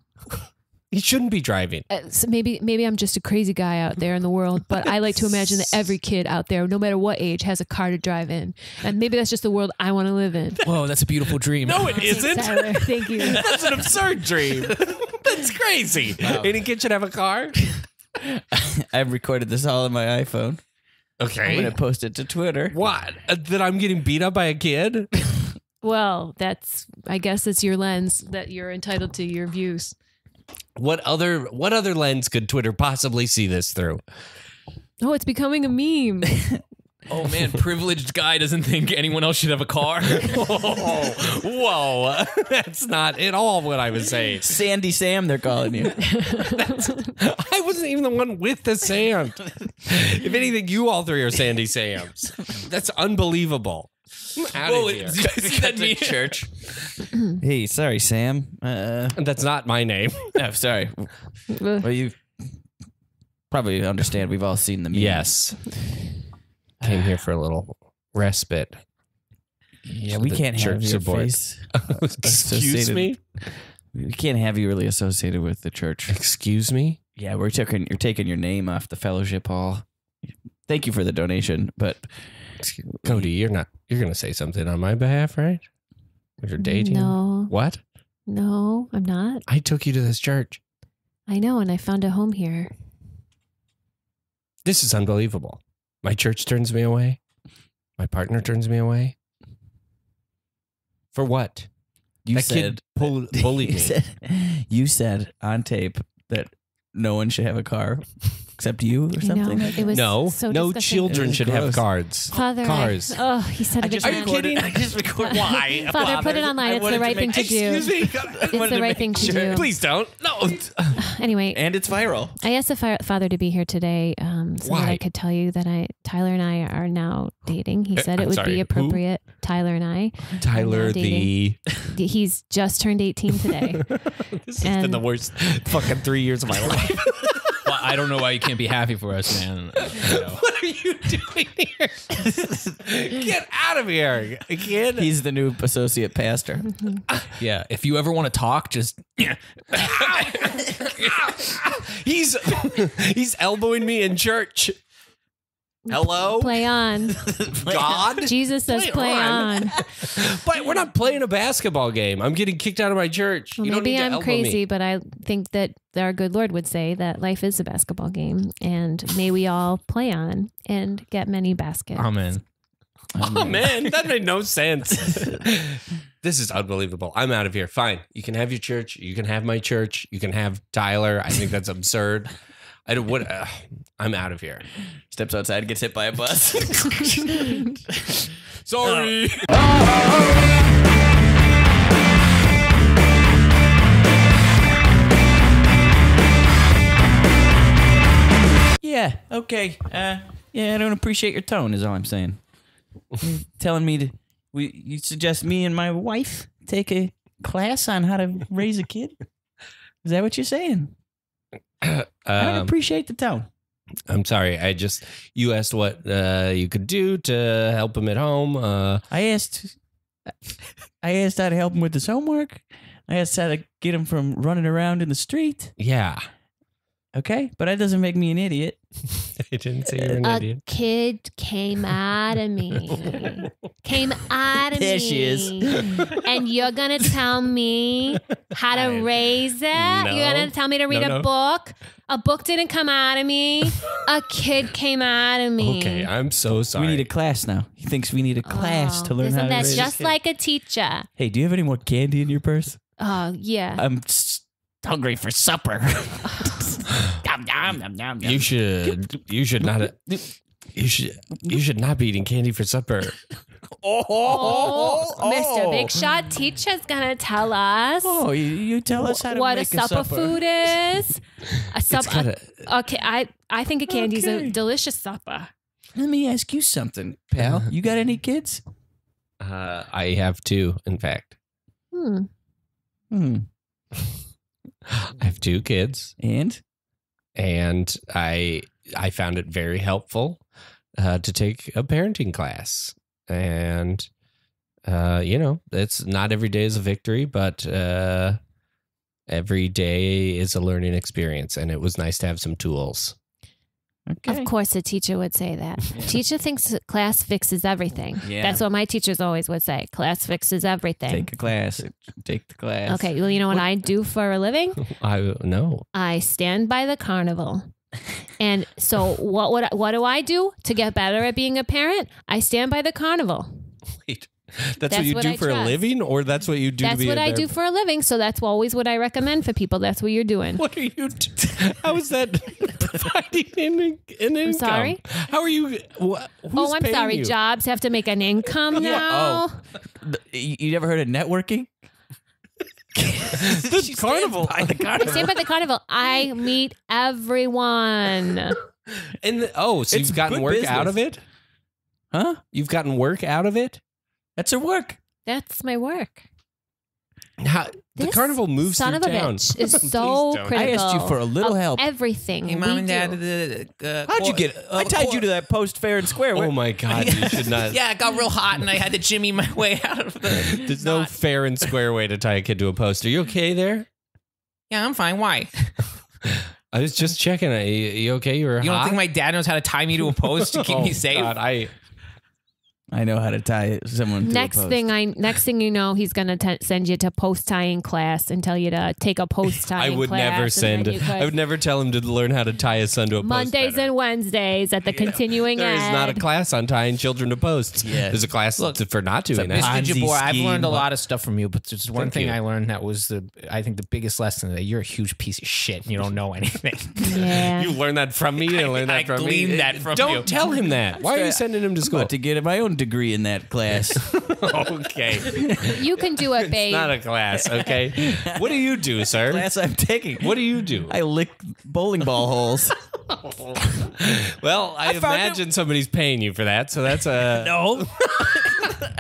Speaker 4: He shouldn't be driving.
Speaker 5: So maybe I'm just a crazy guy out there in the world, but I like to imagine that every kid out there, no matter what age, has a car to drive in, and maybe that's just the world I want to live in.
Speaker 6: Whoa, that's a beautiful dream.
Speaker 4: No, it isn't.
Speaker 5: Tyler, thank you.
Speaker 4: That's an absurd dream. That's crazy. Any kid should have a car.
Speaker 3: I've recorded this all on my iPhone. I'm
Speaker 4: Okay.
Speaker 3: going to post it to Twitter.
Speaker 4: What? That I'm getting beat up by a kid?
Speaker 5: Well, I guess it's your lens that you're entitled to your views.
Speaker 4: What other lens could Twitter possibly see this through?
Speaker 5: Oh, it's becoming a meme.
Speaker 6: Oh man, privileged guy doesn't think anyone else should have a car.
Speaker 4: Whoa. That's not at all what I was saying.
Speaker 3: Sandy Sam, they're calling you.
Speaker 4: I wasn't even the one with the sand. If anything, you all three are Sandy Sams. That's unbelievable. I'm out of here.
Speaker 6: Send me
Speaker 3: Church. Hey, sorry, Sam.
Speaker 4: That's not my name.
Speaker 3: Oh, sorry. Well, you probably understand. We've all seen the meme.
Speaker 4: Yes. Came here for a little respite.
Speaker 3: Yeah, we
Speaker 4: The
Speaker 3: can't have
Speaker 4: church
Speaker 3: your
Speaker 4: support.
Speaker 3: face.
Speaker 4: Excuse
Speaker 3: associated-
Speaker 4: me?
Speaker 3: We can't have you really associated with the church.
Speaker 4: Excuse me?
Speaker 3: Yeah, you're taking your name off the fellowship hall. Thank you for the donation, but
Speaker 4: Cody, you're gonna say something on my behalf, right? You're dating.
Speaker 5: No.
Speaker 4: What?
Speaker 5: No, I'm not.
Speaker 4: I took you to this church.
Speaker 5: I know, and I found a home here.
Speaker 4: This is unbelievable. My church turns me away. My partner turns me away. For what?
Speaker 3: you
Speaker 4: That
Speaker 3: said
Speaker 4: kid bullied
Speaker 3: you
Speaker 4: me.
Speaker 3: you said on tape that no one should have a car except you or
Speaker 5: I
Speaker 3: something.
Speaker 5: know. It was
Speaker 4: No,
Speaker 5: so
Speaker 4: no
Speaker 5: disgusting.
Speaker 4: children should have
Speaker 3: Gross.
Speaker 4: cars.
Speaker 5: Father,
Speaker 4: Cars.
Speaker 5: he said it
Speaker 3: I
Speaker 5: again.
Speaker 3: just recorded.
Speaker 4: Why?
Speaker 5: Father, put it online. It's the right thing to do.
Speaker 4: Excuse me.
Speaker 5: It's the right thing to do.
Speaker 4: Please don't. No.
Speaker 5: Anyway,
Speaker 3: And it's viral.
Speaker 5: I asked the father to be here today so that I
Speaker 4: Why?
Speaker 5: could tell you that Tyler and I are now dating. He said it
Speaker 4: I'm
Speaker 5: would
Speaker 4: sorry,
Speaker 5: be
Speaker 4: who?
Speaker 5: appropriate. Tyler and I.
Speaker 4: Tyler,
Speaker 5: dating.
Speaker 4: the.
Speaker 5: He's just turned 18 today.
Speaker 4: This has been the worst fucking 3 years of my life.
Speaker 6: Well, I don't know why you can't be happy for us, man. You know.
Speaker 4: What are you doing here? Get out of here, kid.
Speaker 3: He's the new associate pastor.
Speaker 6: Yeah, if you ever want to talk, just
Speaker 4: He's elbowing me in church. Hello?
Speaker 5: Play on.
Speaker 4: God?
Speaker 5: Jesus says play on.
Speaker 4: But we're not playing a basketball game. I'm getting kicked out of my church.
Speaker 5: Well,
Speaker 4: You don't
Speaker 5: maybe
Speaker 4: need to
Speaker 5: I'm
Speaker 4: elbow
Speaker 5: crazy,
Speaker 4: me.
Speaker 5: but I think that our good Lord would say that life is a basketball game, and may we all play on and get many baskets.
Speaker 6: amen.
Speaker 4: Oh, man, that made no sense. This is unbelievable. I'm out of here. Fine. You can have your church. You can have my church. You can have Tyler. I think that's absurd. I don't, what, I'm out of here.
Speaker 3: Steps outside, gets hit by a bus.
Speaker 4: Sorry.
Speaker 3: Yeah, okay. Yeah, I don't appreciate your tone, is all I'm saying. You're telling me you suggest me and my wife take a class on how to raise a kid? Is that what you're saying? I don't appreciate the tone.
Speaker 4: I'm sorry. You asked what you could do to help him at home.
Speaker 3: I asked how to help him with his homework. I asked how to get him from running around in the street.
Speaker 4: Yeah.
Speaker 3: Okay, but that doesn't make me an idiot.
Speaker 4: I didn't say you're an
Speaker 5: A
Speaker 4: idiot.
Speaker 5: kid came out of me. Came out of me.
Speaker 3: There she is.
Speaker 5: And you're going to tell me how to raise it?
Speaker 4: No.
Speaker 5: You're going to tell me to read
Speaker 4: No.
Speaker 5: a book? A book didn't come out of me. A kid came out of me.
Speaker 4: Okay, I'm so sorry.
Speaker 3: We need a class now. He thinks we need a class to learn how to
Speaker 5: That's
Speaker 3: raise
Speaker 5: just
Speaker 3: a kid.
Speaker 5: like a teacher.
Speaker 3: Hey, do you have any more candy in your purse?
Speaker 5: Oh, yeah.
Speaker 3: I'm hungry for supper. Nom, nom, nom, nom, nom.
Speaker 4: You should not be eating candy for supper.
Speaker 5: Oh, Mr. Big Shot Teacher's gonna tell us
Speaker 3: Oh, you tell us how to
Speaker 5: what a
Speaker 3: make
Speaker 5: supper food is. A supper.
Speaker 4: gotta-
Speaker 5: Okay, I think a candy's
Speaker 3: Okay.
Speaker 5: a delicious supper.
Speaker 3: Let me ask you something, pal. You got any kids?
Speaker 4: I have two, in fact.
Speaker 5: Hmm.
Speaker 4: I have two kids,
Speaker 3: And
Speaker 4: and I found it very helpful to take a parenting class. And it's not every day is a victory, but every day is a learning experience, and it was nice to have some tools.
Speaker 3: okay.
Speaker 5: Of course, a teacher would say that. Teacher thinks class fixes everything.
Speaker 3: Yeah.
Speaker 5: That's what my teachers always would say. Class fixes everything.
Speaker 3: Take a class. Take the class.
Speaker 5: Okay, well, you know what I do for a living?
Speaker 4: I know.
Speaker 5: I stand by the carnival. And so what do I do to get better at being a parent? I stand by the carnival.
Speaker 4: Wait, that's
Speaker 5: That's
Speaker 4: what you
Speaker 5: what
Speaker 4: do
Speaker 5: I
Speaker 4: for a
Speaker 5: trust.
Speaker 4: living, or that's what you do?
Speaker 5: That's
Speaker 4: to be
Speaker 5: what
Speaker 4: a
Speaker 5: I do for a living. So that's always what I recommend for people. That's what you're doing.
Speaker 4: What are you? How is that providing an income?
Speaker 5: sorry?
Speaker 4: How are you? Who's
Speaker 5: Oh, I'm
Speaker 4: paying
Speaker 5: sorry.
Speaker 4: you?
Speaker 5: Jobs have to make an income now.
Speaker 3: You never heard of networking?
Speaker 4: The carnival.
Speaker 3: By the
Speaker 5: I
Speaker 3: carnival.
Speaker 5: stand by the carnival. I meet everyone.
Speaker 4: And so
Speaker 3: It's
Speaker 4: you've gotten
Speaker 3: good
Speaker 4: work
Speaker 3: business.
Speaker 4: out of it?
Speaker 3: Huh?
Speaker 4: You've gotten work out of it?
Speaker 3: That's her work.
Speaker 5: That's my work.
Speaker 4: How, the
Speaker 5: This
Speaker 4: carnival moves
Speaker 5: son
Speaker 4: through
Speaker 5: of a
Speaker 4: town.
Speaker 5: bitch is
Speaker 4: Please
Speaker 5: so
Speaker 4: don't.
Speaker 5: critical.
Speaker 3: I asked you for a little
Speaker 5: of
Speaker 3: help.
Speaker 5: Everything.
Speaker 6: Hey,
Speaker 5: we
Speaker 6: mom and dad.
Speaker 5: do.
Speaker 3: How'd you get? I tied you to that post fair and square.
Speaker 4: Oh my God! You should not.
Speaker 6: Yeah, it got real hot, and I had to jimmy my way out of the.
Speaker 4: There's no fair and square way to tie a kid to a post. Are you okay there?
Speaker 6: Yeah, I'm fine. Why?
Speaker 4: I was just checking. You okay? You were
Speaker 6: You don't
Speaker 4: hot?
Speaker 6: think my dad knows how to tie me to a post to keep me safe?
Speaker 4: God,
Speaker 3: I know how to tie someone to
Speaker 5: Next
Speaker 3: a post.
Speaker 5: thing you know, he's gonna send you to post tying class and tell you to take a post
Speaker 4: I
Speaker 5: tying
Speaker 4: would
Speaker 5: class.
Speaker 4: never
Speaker 5: and
Speaker 4: send.
Speaker 5: then you
Speaker 4: I would never tell him to learn how to tie his son to a post.
Speaker 5: Mondays
Speaker 4: better.
Speaker 5: and Wednesdays at the continuing
Speaker 4: There is
Speaker 5: ed.
Speaker 4: not a class on tying children to posts.
Speaker 3: Yeah.
Speaker 4: There's a class for not doing that.
Speaker 6: Mr.
Speaker 3: Ponzi
Speaker 6: Jabor, I've
Speaker 3: scheme.
Speaker 6: learned a lot of stuff from you, but there's one
Speaker 4: Thank
Speaker 6: thing
Speaker 4: you.
Speaker 6: I learned that was I think the biggest lesson, that you're a huge piece of shit and you don't know anything.
Speaker 5: Yeah.
Speaker 4: You learned that from me. You learned that
Speaker 6: I
Speaker 4: from me.
Speaker 6: gleaned that from
Speaker 4: Don't
Speaker 6: you.
Speaker 4: tell him that. Why are you sending him to
Speaker 3: I'm
Speaker 4: school?
Speaker 3: about to get my own degree in that class.
Speaker 4: Okay,
Speaker 5: You can do it, babe.
Speaker 4: not a class. Okay, what do you do, sir?
Speaker 3: class I'm taking.
Speaker 4: What do you do?
Speaker 3: I lick bowling ball holes.
Speaker 4: Well, I
Speaker 3: found
Speaker 4: imagine somebody's paying you for that, so that's a.
Speaker 3: No.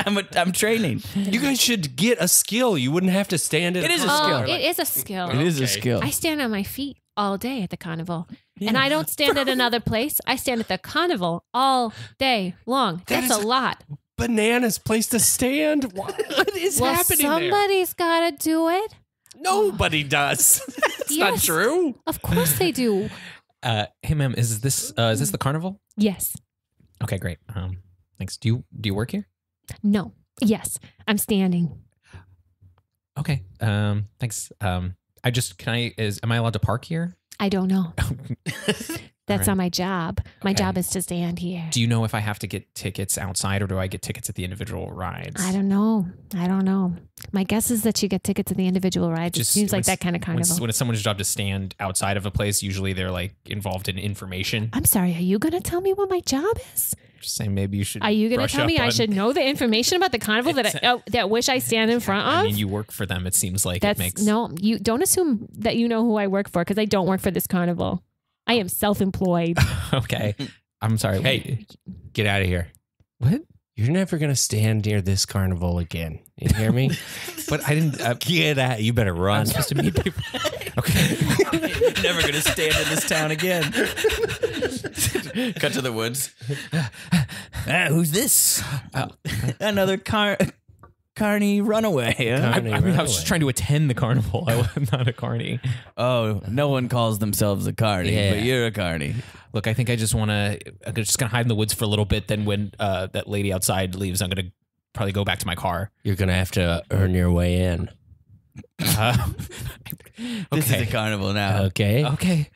Speaker 3: I'm training.
Speaker 4: You guys should get a skill. You wouldn't have to stand in.
Speaker 3: It is a
Speaker 5: Oh,
Speaker 3: skill.
Speaker 5: it is a skill.
Speaker 3: It is a skill.
Speaker 5: I stand on my feet all day at the carnival. And I don't stand at another place. I stand at the carnival all day long. That's a lot.
Speaker 4: Bananas place to stand. What is
Speaker 5: Well,
Speaker 4: happening there?
Speaker 5: somebody's got to do it.
Speaker 4: Nobody does. That's not
Speaker 5: Yes.
Speaker 4: true.
Speaker 5: Of course they do.
Speaker 6: Hey, ma'am, is this the carnival?
Speaker 5: Yes.
Speaker 6: Okay, great. Thanks. Do you work here?
Speaker 5: No. Yes. I'm standing.
Speaker 6: Okay. Thanks. Am I allowed to park here?
Speaker 5: I don't know. That's
Speaker 6: right.
Speaker 5: not my job. My
Speaker 6: Okay.
Speaker 5: job is to stand here.
Speaker 6: Do you know if I have to get tickets outside or do I get tickets at the individual rides?
Speaker 5: I don't know. My guess is that you get tickets at the individual rides. It seems like that kind of carnival.
Speaker 6: When it's someone's job to stand outside of a place, usually they're like involved in information.
Speaker 5: I'm sorry. Are you going to tell me what my job is?
Speaker 6: Just saying, maybe you should.
Speaker 5: Are you going to
Speaker 6: brush
Speaker 5: tell
Speaker 6: up
Speaker 5: me I
Speaker 6: on-
Speaker 5: should know the information about the carnival that wish I stand in front of?
Speaker 6: I mean, you work for them. It seems like it makes.
Speaker 5: No, you don't assume that you know who I work for because I don't work for this carnival. I am self-employed.
Speaker 6: Okay. I'm sorry.
Speaker 4: Hey, get out of here.
Speaker 6: What?
Speaker 4: You're never going to stand near this carnival again. You hear me?
Speaker 6: But I didn't.
Speaker 4: Get out. You better run.
Speaker 6: I'm supposed to meet people. Okay.
Speaker 3: Never gonna stand in this town again. Cut to the woods. Who's this? Another carny runaway. Huh?
Speaker 6: I mean, I was just trying to attend the carnival. I'm not a carny.
Speaker 3: Oh, no one calls themselves a carny,
Speaker 4: Yeah.
Speaker 3: but you're a carny.
Speaker 6: Look, I think I'm just gonna hide in the woods for a little bit. Then when that lady outside leaves, I'm gonna probably go back to my car.
Speaker 4: You're going to have to earn your way in.
Speaker 3: This is a carnival now.
Speaker 4: Okay.
Speaker 6: Okay.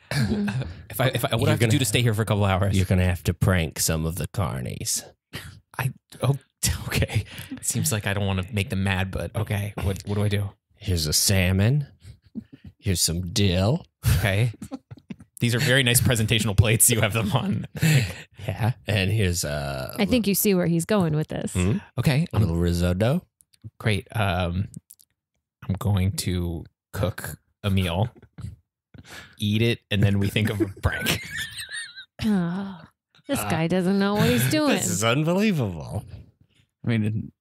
Speaker 6: If I what do I have to
Speaker 4: gonna-
Speaker 6: do to stay here for a couple hours?
Speaker 4: You're going to have to prank some of the carnies.
Speaker 6: Okay. It seems like I don't want to make them mad, but okay. What do I do?
Speaker 4: Here's a salmon. Here's some dill.
Speaker 6: Okay. These are very nice presentational plates. You have them on.
Speaker 4: Yeah. And here's
Speaker 5: I think you see where he's going with this.
Speaker 6: Okay.
Speaker 4: a little risotto.
Speaker 6: Great. I'm going to cook a meal, eat it, and then we think of a prank.
Speaker 5: Oh, this guy doesn't know what he's doing.
Speaker 4: This is unbelievable.
Speaker 3: I mean,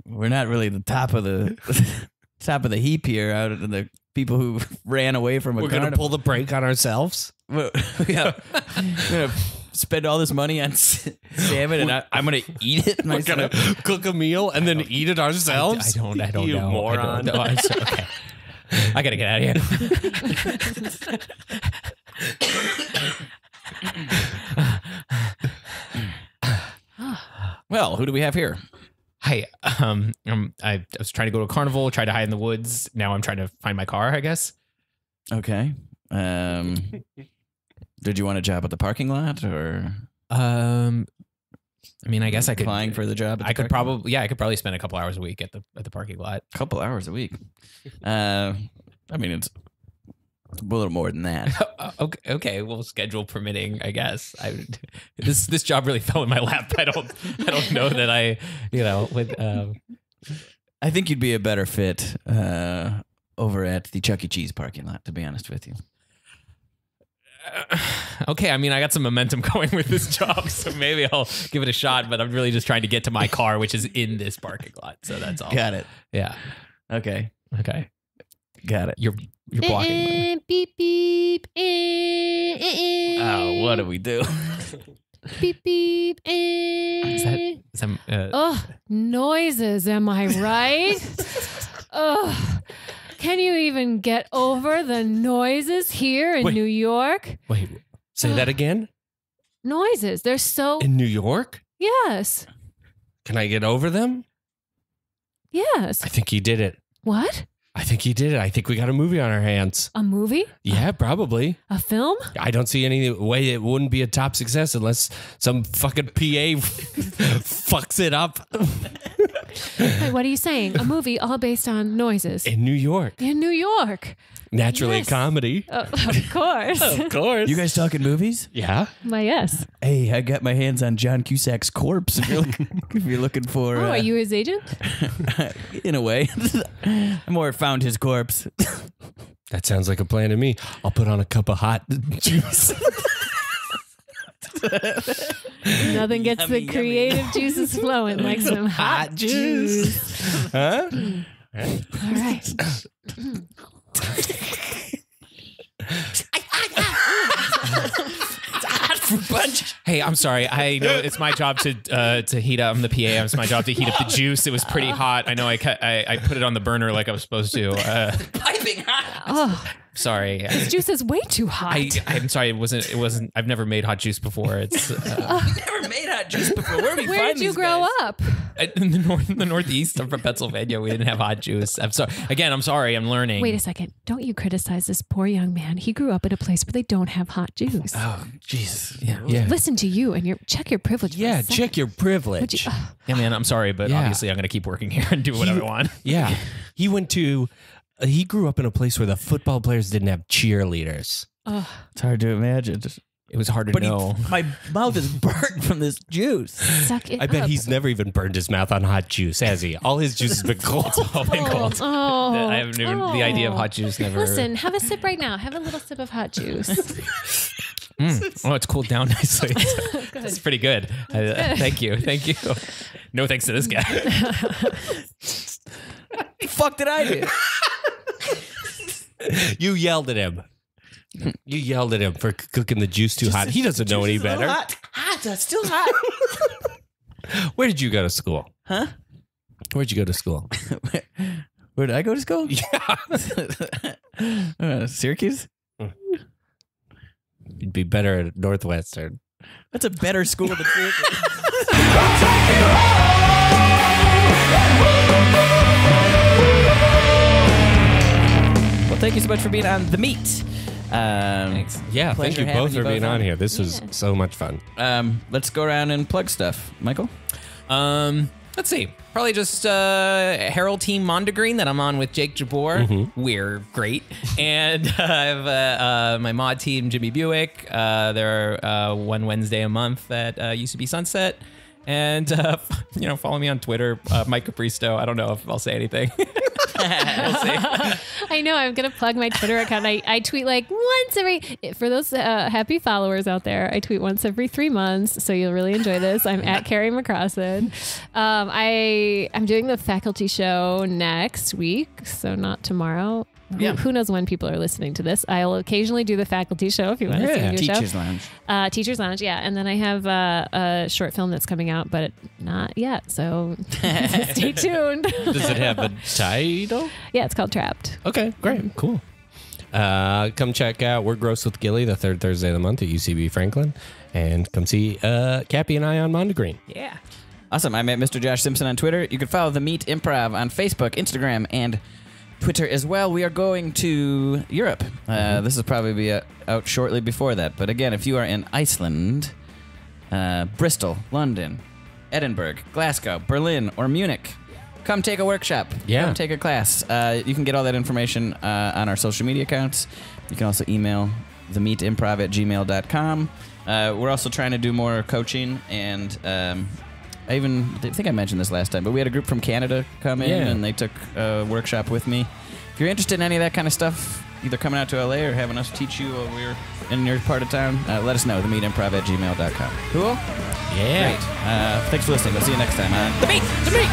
Speaker 3: we're not really the top of the heap here. Out of the people who ran away from a
Speaker 4: We're going to
Speaker 3: carnival.
Speaker 4: pull the prank on ourselves.
Speaker 3: Yeah, I'm gonna spend all this money on salmon, and I'm gonna eat it
Speaker 4: We're
Speaker 3: myself.
Speaker 4: going to cook a meal and then eat it ourselves.
Speaker 6: I don't
Speaker 4: You
Speaker 6: know.
Speaker 4: moron.
Speaker 6: Okay. I gotta get out of here.
Speaker 3: Well, who do we have here?
Speaker 6: Hi. I was trying to go to a carnival, tried to hide in the woods. Now I'm trying to find my car, I guess.
Speaker 3: Okay. Did you want a job at the parking lot, or
Speaker 6: I mean, I guess I could
Speaker 3: applying for the job? At the
Speaker 6: I could
Speaker 3: parking lot?
Speaker 6: probably I could probably spend a couple hours a week at the parking lot.
Speaker 3: Couple hours a week. I mean, it's a little more than that.
Speaker 6: Okay, well, schedule permitting, I guess. This job really fell in my lap. I don't know that I with
Speaker 3: I think you'd be a better fit over at the Chuck E. Cheese parking lot, to be honest with you.
Speaker 6: okay. I mean, I got some momentum going with this job, so maybe I'll give it a shot. But I'm really just trying to get to my car, which is in this parking lot. So that's all.
Speaker 3: Got it.
Speaker 6: Yeah.
Speaker 3: Okay.
Speaker 6: Okay.
Speaker 3: Got it.
Speaker 6: You're blocking.
Speaker 5: Beep beep.
Speaker 3: Oh, what do we do?
Speaker 5: Beep beep.
Speaker 6: Is that
Speaker 5: Oh, noises. Am I right? Oh, Can you even get over the noises here in
Speaker 4: Wait.
Speaker 5: New York?
Speaker 4: Wait, say that again?
Speaker 5: Noises. They're so.
Speaker 4: In New York?
Speaker 5: Yes.
Speaker 4: Can I get over them?
Speaker 5: Yes.
Speaker 4: I think he did it.
Speaker 5: What?
Speaker 4: I think he did it. I think we got a movie on our hands.
Speaker 5: A movie?
Speaker 4: Yeah, probably.
Speaker 5: A film?
Speaker 4: I don't see any way it wouldn't be a top success unless some fucking PA fucks it up
Speaker 5: Wait, what are you saying? A movie all based on noises
Speaker 4: in New York.
Speaker 5: in New York.
Speaker 4: Naturally,
Speaker 5: Yes.
Speaker 4: comedy.
Speaker 5: Of course.
Speaker 4: Of course.
Speaker 7: You guys talking movies?
Speaker 4: Yeah.
Speaker 5: Why, yes.
Speaker 7: Hey, I got my hands on John Cusack's corpse. If you're looking for,
Speaker 5: Oh, are you his agent?
Speaker 7: in a way, I more found his corpse.
Speaker 4: That sounds like a plan to me. I'll put on a cup of hot juice.
Speaker 5: Nothing gets
Speaker 7: Yummy,
Speaker 5: the
Speaker 7: yummy.
Speaker 5: creative juices flowing like some hot juice.
Speaker 4: Huh?
Speaker 5: All right.
Speaker 6: Hey, I'm sorry. I know it's my job to heat up. I'm the PA. It's my job to heat up the juice. It was pretty hot. I know. I put it on the burner like I was supposed to.
Speaker 3: Piping hot.
Speaker 5: Oh,
Speaker 6: Sorry.
Speaker 5: this juice is way too hot.
Speaker 6: I'm sorry. It wasn't. I've never made hot juice before. It's
Speaker 3: Never made hot juice before. Where do we
Speaker 5: Where
Speaker 3: find
Speaker 5: did you
Speaker 3: these
Speaker 5: grow
Speaker 3: guys?
Speaker 5: up?
Speaker 6: in the northeast. I'm from Pennsylvania. We didn't have hot juice. I'm sorry. Again, I'm sorry. I'm learning.
Speaker 5: Wait a second. Don't you criticize this poor young man. He grew up in a place where they don't have hot juice.
Speaker 3: Oh, jeez.
Speaker 4: Yeah.
Speaker 5: Listen to you and check your privilege. for a
Speaker 4: Yeah,
Speaker 5: second.
Speaker 4: check your
Speaker 5: Would
Speaker 4: privilege.
Speaker 5: you-
Speaker 6: Yeah, man. I'm sorry, but
Speaker 4: Yeah.
Speaker 6: obviously I'm going to keep working here and do whatever I want.
Speaker 4: Yeah. He went to, he grew up in a place where the football players didn't have cheerleaders.
Speaker 5: oh,
Speaker 7: It's hard to imagine.
Speaker 6: It was hard to
Speaker 7: But
Speaker 6: know.
Speaker 7: my mouth is burnt from this juice.
Speaker 5: suck it
Speaker 4: I bet
Speaker 5: up.
Speaker 4: he's never even burned his mouth on hot juice, has he? All his juice has been cold.
Speaker 6: Oh my god.
Speaker 5: Oh,
Speaker 6: I haven't even the idea of hot juice never.
Speaker 5: Listen, have a sip right now. Have a little sip of hot juice.
Speaker 6: Oh, it's cooled down nicely. That's pretty good. Thank you. No thanks to this guy.
Speaker 7: The fuck did I do?
Speaker 4: You yelled at him. You yelled at him for cooking the juice too hot. He doesn't know any better.
Speaker 7: Hot, still hot.
Speaker 4: Where did you go to school?
Speaker 7: Huh?
Speaker 4: Where'd you go to school?
Speaker 7: Where did I go to school?
Speaker 4: Yeah.
Speaker 7: Syracuse?
Speaker 4: You'd be better at Northwestern.
Speaker 7: That's a better school than Syracuse. Well, thank you so much for being on The Meat. Thanks.
Speaker 4: Yeah, thank you both for being on here. This was
Speaker 5: Yeah.
Speaker 4: so much fun.
Speaker 7: Let's go around and plug stuff. Michael?
Speaker 6: Let's see. Probably just Herald Team Mondegreen that I'm on with Jake Jabor. We're great. And I have my mod team, Jimmy Buick. They're one Wednesday a month at UCB Sunset. And, follow me on Twitter, Mike Capristo. I don't know if I'll say anything. We'll see.
Speaker 5: I know. I'm going to plug my Twitter account. I tweet like once every, for those happy followers out there, I tweet once every 3 months. So you'll really enjoy this. I'm at Carrie McCrossen. I'm doing the faculty show next week. So not tomorrow. Who knows when people are listening to this? I'll occasionally do the faculty show if you want to see me do a
Speaker 7: Teachers
Speaker 5: show.
Speaker 7: Lounge.
Speaker 5: Teachers Lounge, yeah. And then I have a short film that's coming out, but not yet. So stay tuned.
Speaker 4: Does it have a title?
Speaker 5: Yeah, it's called Trapped.
Speaker 4: Okay, great. Cool. Come check out We're Gross with Gilly the third Thursday of the month at UCB Franklin. And come see Cappy and I on Mondegreen.
Speaker 6: Yeah.
Speaker 7: Awesome. I'm at Mr. Josh Simpson on Twitter. You can follow The Meat Improv on Facebook, Instagram, and Twitter as well. We are going to Europe. This will probably be out shortly before that. But again, if you are in Iceland, Bristol, London, Edinburgh, Glasgow, Berlin, or Munich, come take a workshop.
Speaker 4: Yeah.
Speaker 7: Come take a class. You can get all that information on our social media accounts. You can also email themeatimprov@gmail.com. We're also trying to do more coaching, and I think I mentioned this last time, but we had a group from Canada come in,
Speaker 4: Yeah.
Speaker 7: and they took a workshop with me. If you're interested in any of that kind of stuff, either coming out to LA or having us teach you while we're in your part of town, let us know, themeatimprov@gmail.com. Cool?
Speaker 4: Yeah.
Speaker 7: Great. Thanks for listening. We'll see you next time on The Meat! The Meat!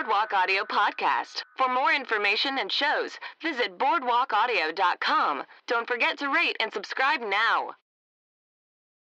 Speaker 1: Boardwalk Audio Podcast. For more information and shows, visit boardwalkaudio.com. Don't forget to rate and subscribe now.